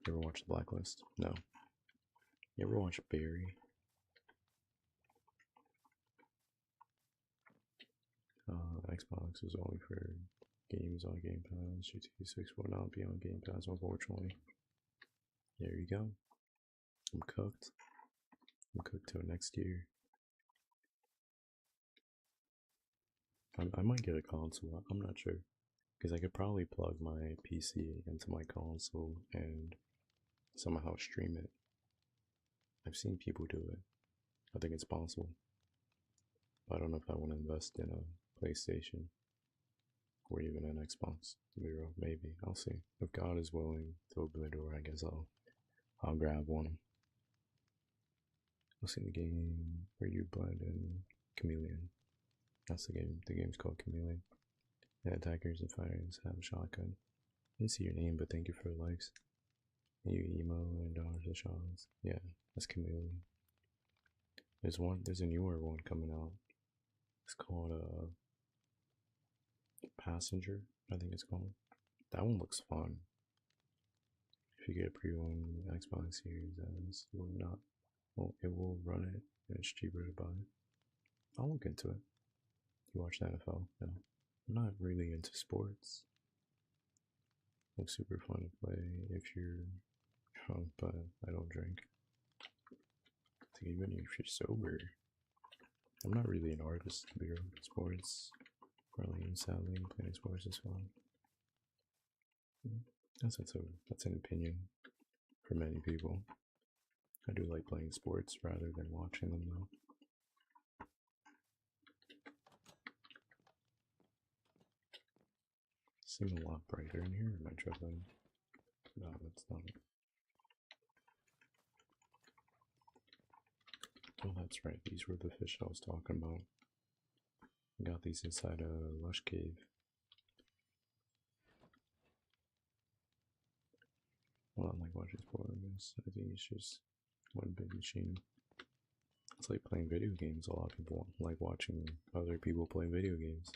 You ever watch The Blacklist? No. You ever watch Barry? Xbox is only for games on Game Pass. GTA 6 will not be on Game Pass, unfortunately. There you go. I'm cooked. I'm cooked till next year. I might get a console. I'm not sure. Because I could probably plug my PC into my console and somehow stream it. I've seen people do it. I think it's possible. But I don't know if I want to invest in a PlayStation or even an Xbox. Maybe. I'll see. If God is willing to open the door, I guess I'll grab one. I'll see the game where you blend in Chameleon. That's the game. The game's called Chameleon. The attackers and fighters have a shotgun. I didn't see your name, but thank you for the likes. You emo and dollars of shots. Yeah, that's Chameleon. There's a newer one coming out. It's called Passenger, I think it's called. That one looks fun. If you get a pre-owned Xbox Series S, it will not. Well, it will run it, and it's cheaper to buy it. I'll look into it. You watch the NFL? No. I'm not really into sports. Looks super fun to play if you're drunk, but I don't drink. So even if you're sober, I'm not really an artist to be sports. Really, sadly, playing sports is fun. That's an opinion for many people. I do like playing sports rather than watching them though. Seems a lot brighter in here. Am I tripping? No, that's not it. Oh, that's right. These were the fish I was talking about. I got these inside a lush cave. Well, unlike watching sports, I think it's just one big machine. It's like playing video games. A lot of people like watching other people play video games.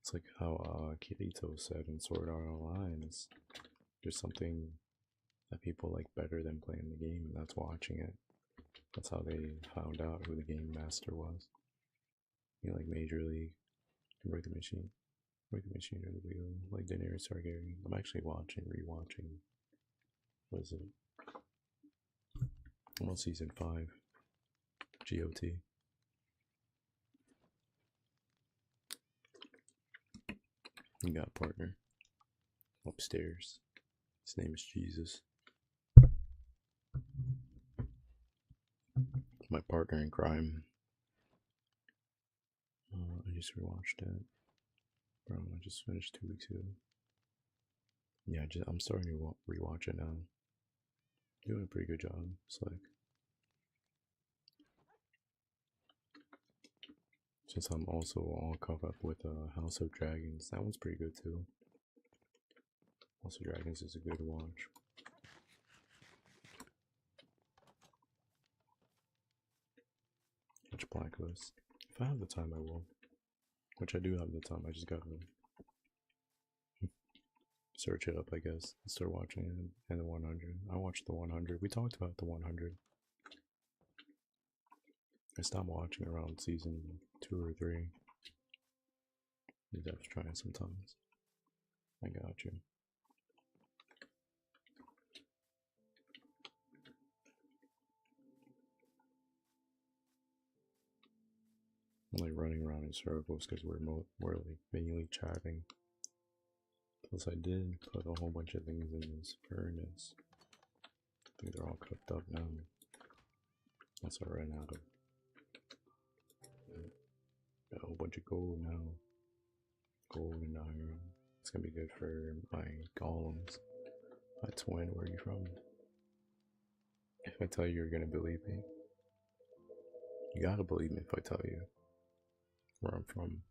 It's like how Kirito said in Sword Art Online, is there's something that people like better than playing the game, and that's watching it. That's how they found out who the game master was. You know, like Major League, Break the Machine or the Wheel, like Daenerys Targaryen. I'm actually rewatching. What is it? I'm on season 5. GOT. You got a partner upstairs. His name is Jesus. My partner in crime. I just rewatched it. Bro, I just finished 2 weeks ago. Yeah, I'm starting to rewatch it now. Doing a pretty good job. It's like, since I'm also all caught up with House of Dragons, that one's pretty good too. House of Dragons is a good watch. Watch Blacklist. If I have the time, I will. Which I do have the time. I just gotta search it up, I guess. Start watching it. And the 100. I watched the 100. We talked about the 100. I stopped watching around season 2 or 3. You have to try it sometimes. I got you. I'm like running around in circles because we're like mainly chatting. Plus I did put a whole bunch of things in this furnace. I think they're all cooked up now. That's what I ran out of. Got a whole bunch of gold now. Gold and iron. It's gonna be good for my golems. My twin, where are you from? If I tell you, you're gonna believe me. You gotta believe me if I tell you where I'm from.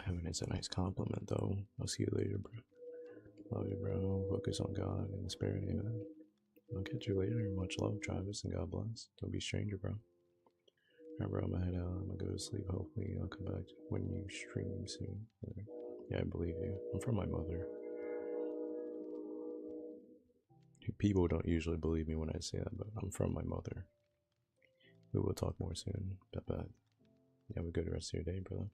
Heaven is a nice compliment, though. I'll see you later, bro. Love you, bro. Focus on God and the Spirit, amen. I'll catch you later. Much love, Travis, and God bless. Don't be a stranger, bro. Alright, bro, I'm gonna head out. I'm gonna go to sleep. Hopefully, I'll come back when you stream soon. Yeah, I believe you. I'm from my mother. People don't usually believe me when I say that, but I'm from my mother. We will talk more soon. Bye-bye. You have a good rest of your day, brother.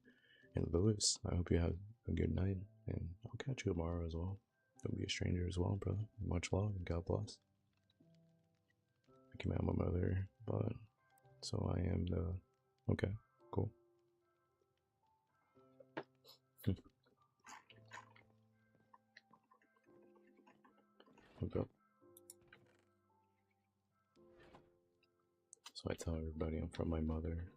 And Lewis, I hope you have a good night, and I'll catch you tomorrow as well. Don't be a stranger as well, brother. Much love, and God bless. I came out of my mother, but so I am the... Okay, cool. Okay. So I tell everybody I'm from my mother.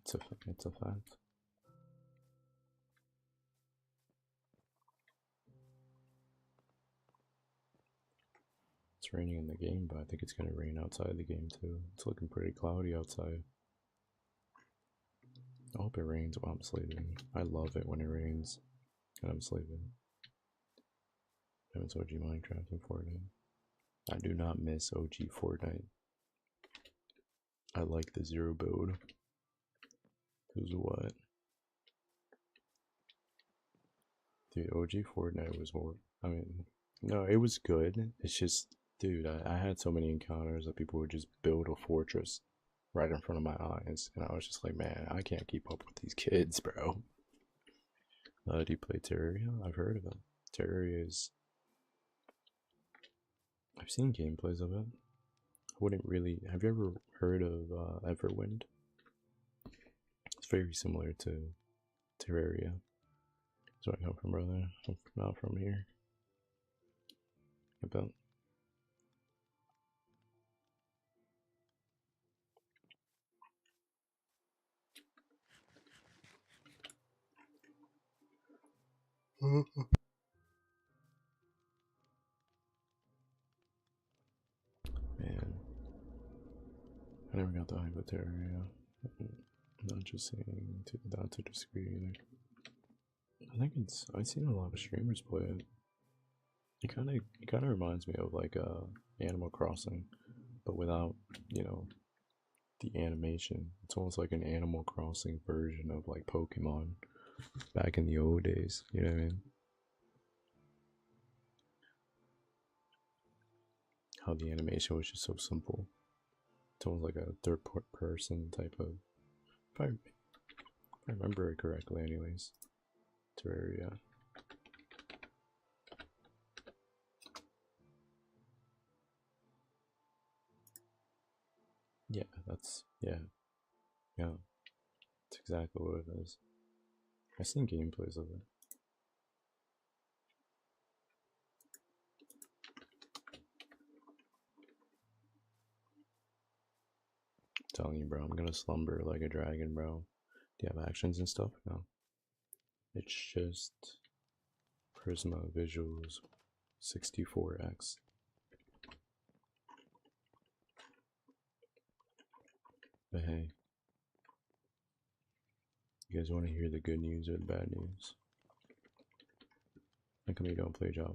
It's a fact. It's raining in the game, but I think it's gonna rain outside the game too. It's looking pretty cloudy outside. I hope it rains while I'm sleeping. I love it when it rains and I'm sleeping. I haven't OG Minecraft in Fortnite. I do not miss OG Fortnite. I like the zero build. Cause what? Dude, OG Fortnite was more. I mean, no, it was good. It's just, dude, I had so many encounters that people would just build a fortress right in front of my eyes, and I was just like, man, I can't keep up with these kids, bro. Do you play Terraria? I've heard of it. Terraria is. I've seen gameplays of it. I wouldn't really. Have you ever heard of Everwind? It's very similar to Terraria. That's where I come from, brother. I'm not from here. About. Man, I never got the hype of Terraria. I'm not just saying that to disagree either. I think it's. I've seen a lot of streamers play it. It kind of reminds me of like Animal Crossing, but without the animation. It's almost like an Animal Crossing version of like Pokemon back in the old days. You know what I mean? How the animation was just so simple. It's almost like a third person type of. If I remember it correctly, anyways. Terraria. Yeah, yeah. That's exactly what it is. I've seen gameplays of it. I'm telling you, bro, I'm gonna slumber like a dragon, bro. Do you have actions and stuff? No. It's just Prisma Visuals 64x. But hey, you guys want to hear the good news or the bad news? How come you don't play Java?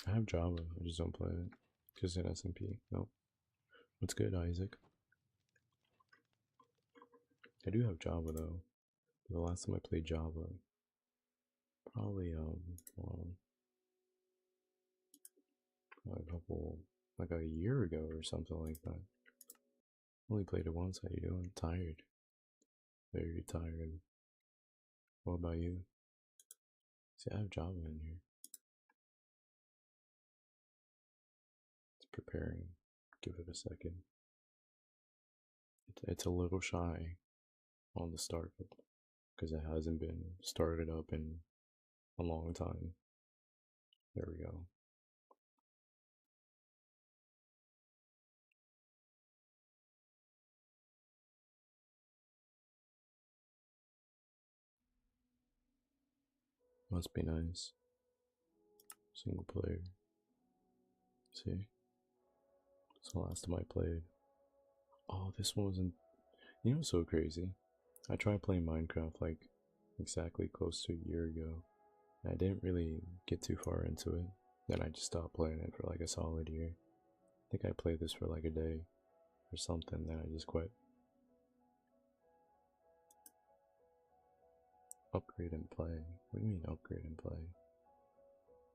I have Java, I just don't play it. Just in SMP. Nope. What's good, Isaac? I do have Java though. The last time I played Java, probably well, a couple, like a year ago or something like that. Only played it once. How you doing? Tired. Very tired. What about you? See, I have Java in here. It's preparing. Give it a second. It's a little shy on the start because it hasn't been started up in a long time. There we go. Must be nice. Single player. See? It's the last time I played. Oh, this one wasn't. You know what's so crazy? I tried playing Minecraft like exactly close to a year ago. And I didn't really get too far into it. Then I just stopped playing it for like a solid year. I think I played this for like a day or something, then I just quit. Upgrade and play. What do you mean upgrade and play?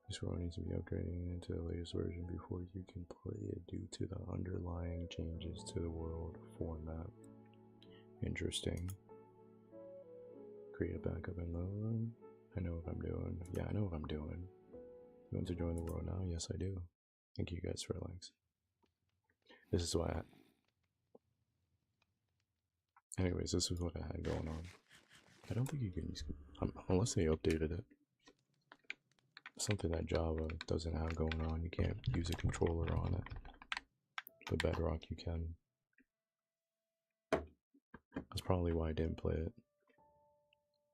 This world needs to be upgraded into the latest version before you can play it due to the underlying changes to the world format. Interesting. Create a backup and load. I know what I'm doing. Yeah, I know what I'm doing. You want to join the world now? Yes, I do. Thank you guys for likes. This is why anyways, this is what I had going on. I don't think you can use unless they updated it. Something that Java doesn't have going on. You can't use a controller on it. But Bedrock you can. That's probably why I didn't play it.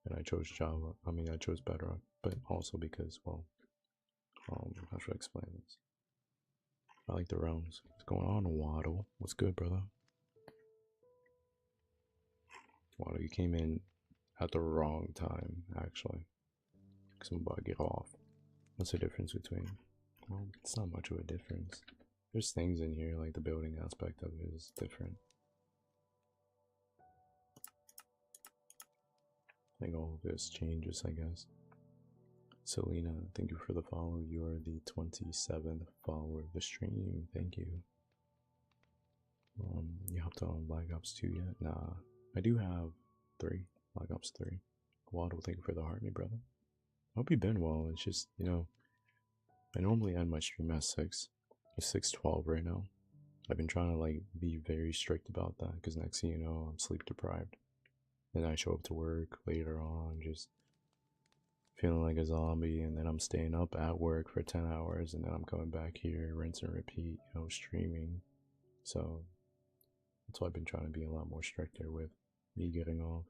And I chose Java. I mean, I chose Bedrock, but also because, well, how should I explain this? I like the realms. What's going on, Waddle? What's good, brother? Waddle, you came in at the wrong time, actually. Because I'm about to get off. What's the difference between? Well, it's not much of a difference. There's things in here, like the building aspect of it is different. think all of this changes, I guess. Selena, thank you for the follow. You are the 27th follower of the stream. Thank you. You hopped on Black Ops 2 yet? Nah. I do have 3. Black Ops 3. Waddle, thank you for the heart, me brother. Hope you've been well. It's just, you know, I normally end my stream at 6. It's 6:12 right now. I've been trying to like be very strict about that because next thing you know, I'm sleep deprived. Then I show up to work later on, just feeling like a zombie, and then I'm staying up at work for 10 hours, and then I'm coming back here, rinse and repeat, you know, streaming. So that's why I've been trying to be a lot more stricter with me getting off.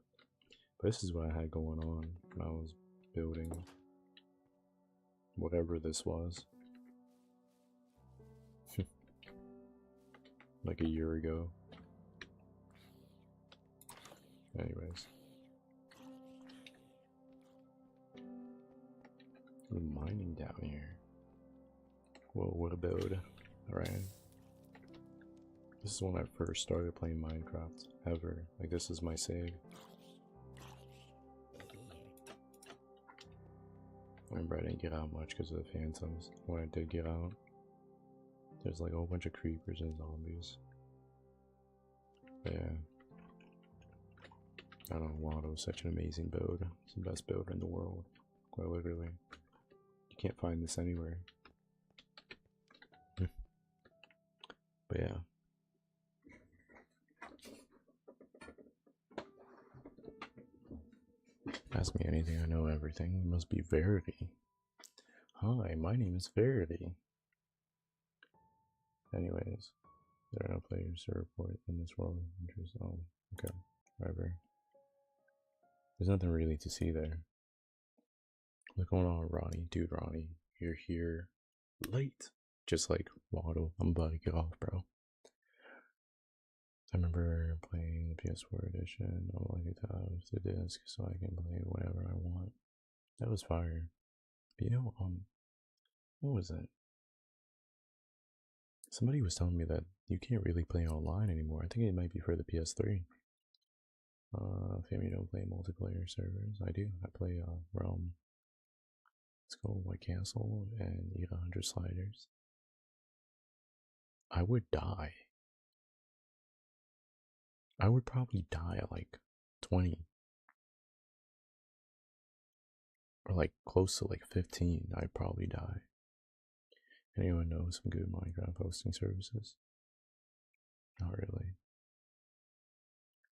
But this is what I had going on when I was building whatever this was. Like a year ago. Anyways. We're mining down here. Whoa, what a build. Alright. This is when I first started playing Minecraft ever. Like, this is my save. I remember I didn't get out much because of the phantoms. When I did get out, there's like a whole bunch of creepers and zombies. But yeah. I don't know, Watto is such an amazing build. It's the best build in the world. Quite literally. You can't find this anywhere. But yeah. Ask me anything, I know everything. You must be Verity. Hi, my name is Verity. Anyways, there are no players to report in this world. Oh, okay, whatever. There's nothing really to see there. What's going on, Ronnie? Dude, Ronnie, you're here late. Just like Waddle. I'm about to get off, bro. I remember playing the PS4 edition. I'm like it off the disc so I can play whatever I want. That was fire. But you know, what was it? Somebody was telling me that you can't really play online anymore. I think it might be for the PS3. Fam, you don't play multiplayer servers. I do. I play Realm. Let's go White Castle and eat 100 sliders. I would die. I would probably die at like 20. Or like close to like 15. I'd probably die. Anyone know some good Minecraft hosting services? Not really.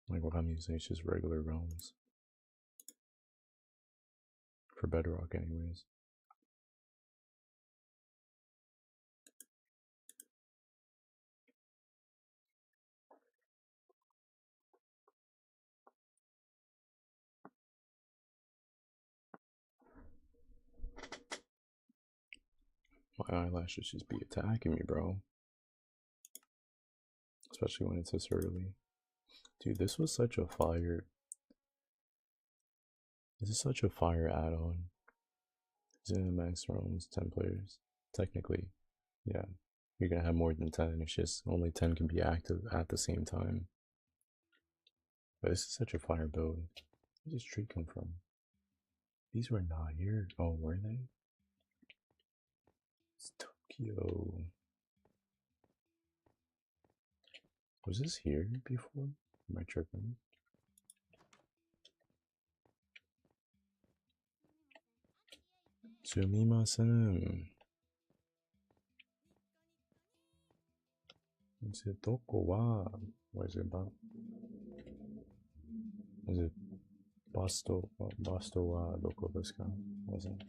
Like what I'm using is just regular realms. For Bedrock anyways. My eyelashes just be attacking me, bro. Especially when it's this early. Dude, this was such a fire. This is such a fire add-on. Max roams 10 players. Technically, yeah. You're gonna have more than 10. It's just only 10 can be active at the same time. But this is such a fire build. Where does this tree come from? These were not here. Oh, were they? It's Tokyo. Was this here before? Am I tripping? Sumimasen. Is it Toko wa? What is it about? Is it Basto? Basto wa Doko desu ka? Was it?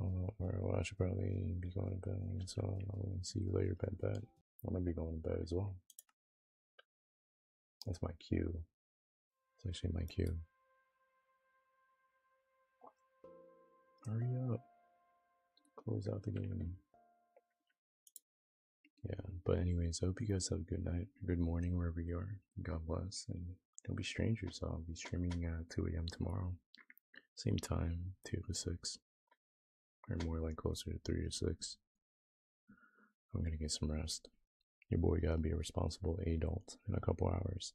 Oh, well, I should probably be going to bed, so I'll see you later, bed. I'm gonna be going to bed as well. That's my cue. It's actually my cue. Hurry up. Close out the game. Yeah, but anyways, I hope you guys have a good night, good morning, wherever you are. God bless, and don't be strangers. I'll be streaming at 2 a.m. tomorrow. Same time, 2 to 6. Or more like closer to 3 to 6. I'm gonna get some rest. Your boy gotta be a responsible adult in a couple hours.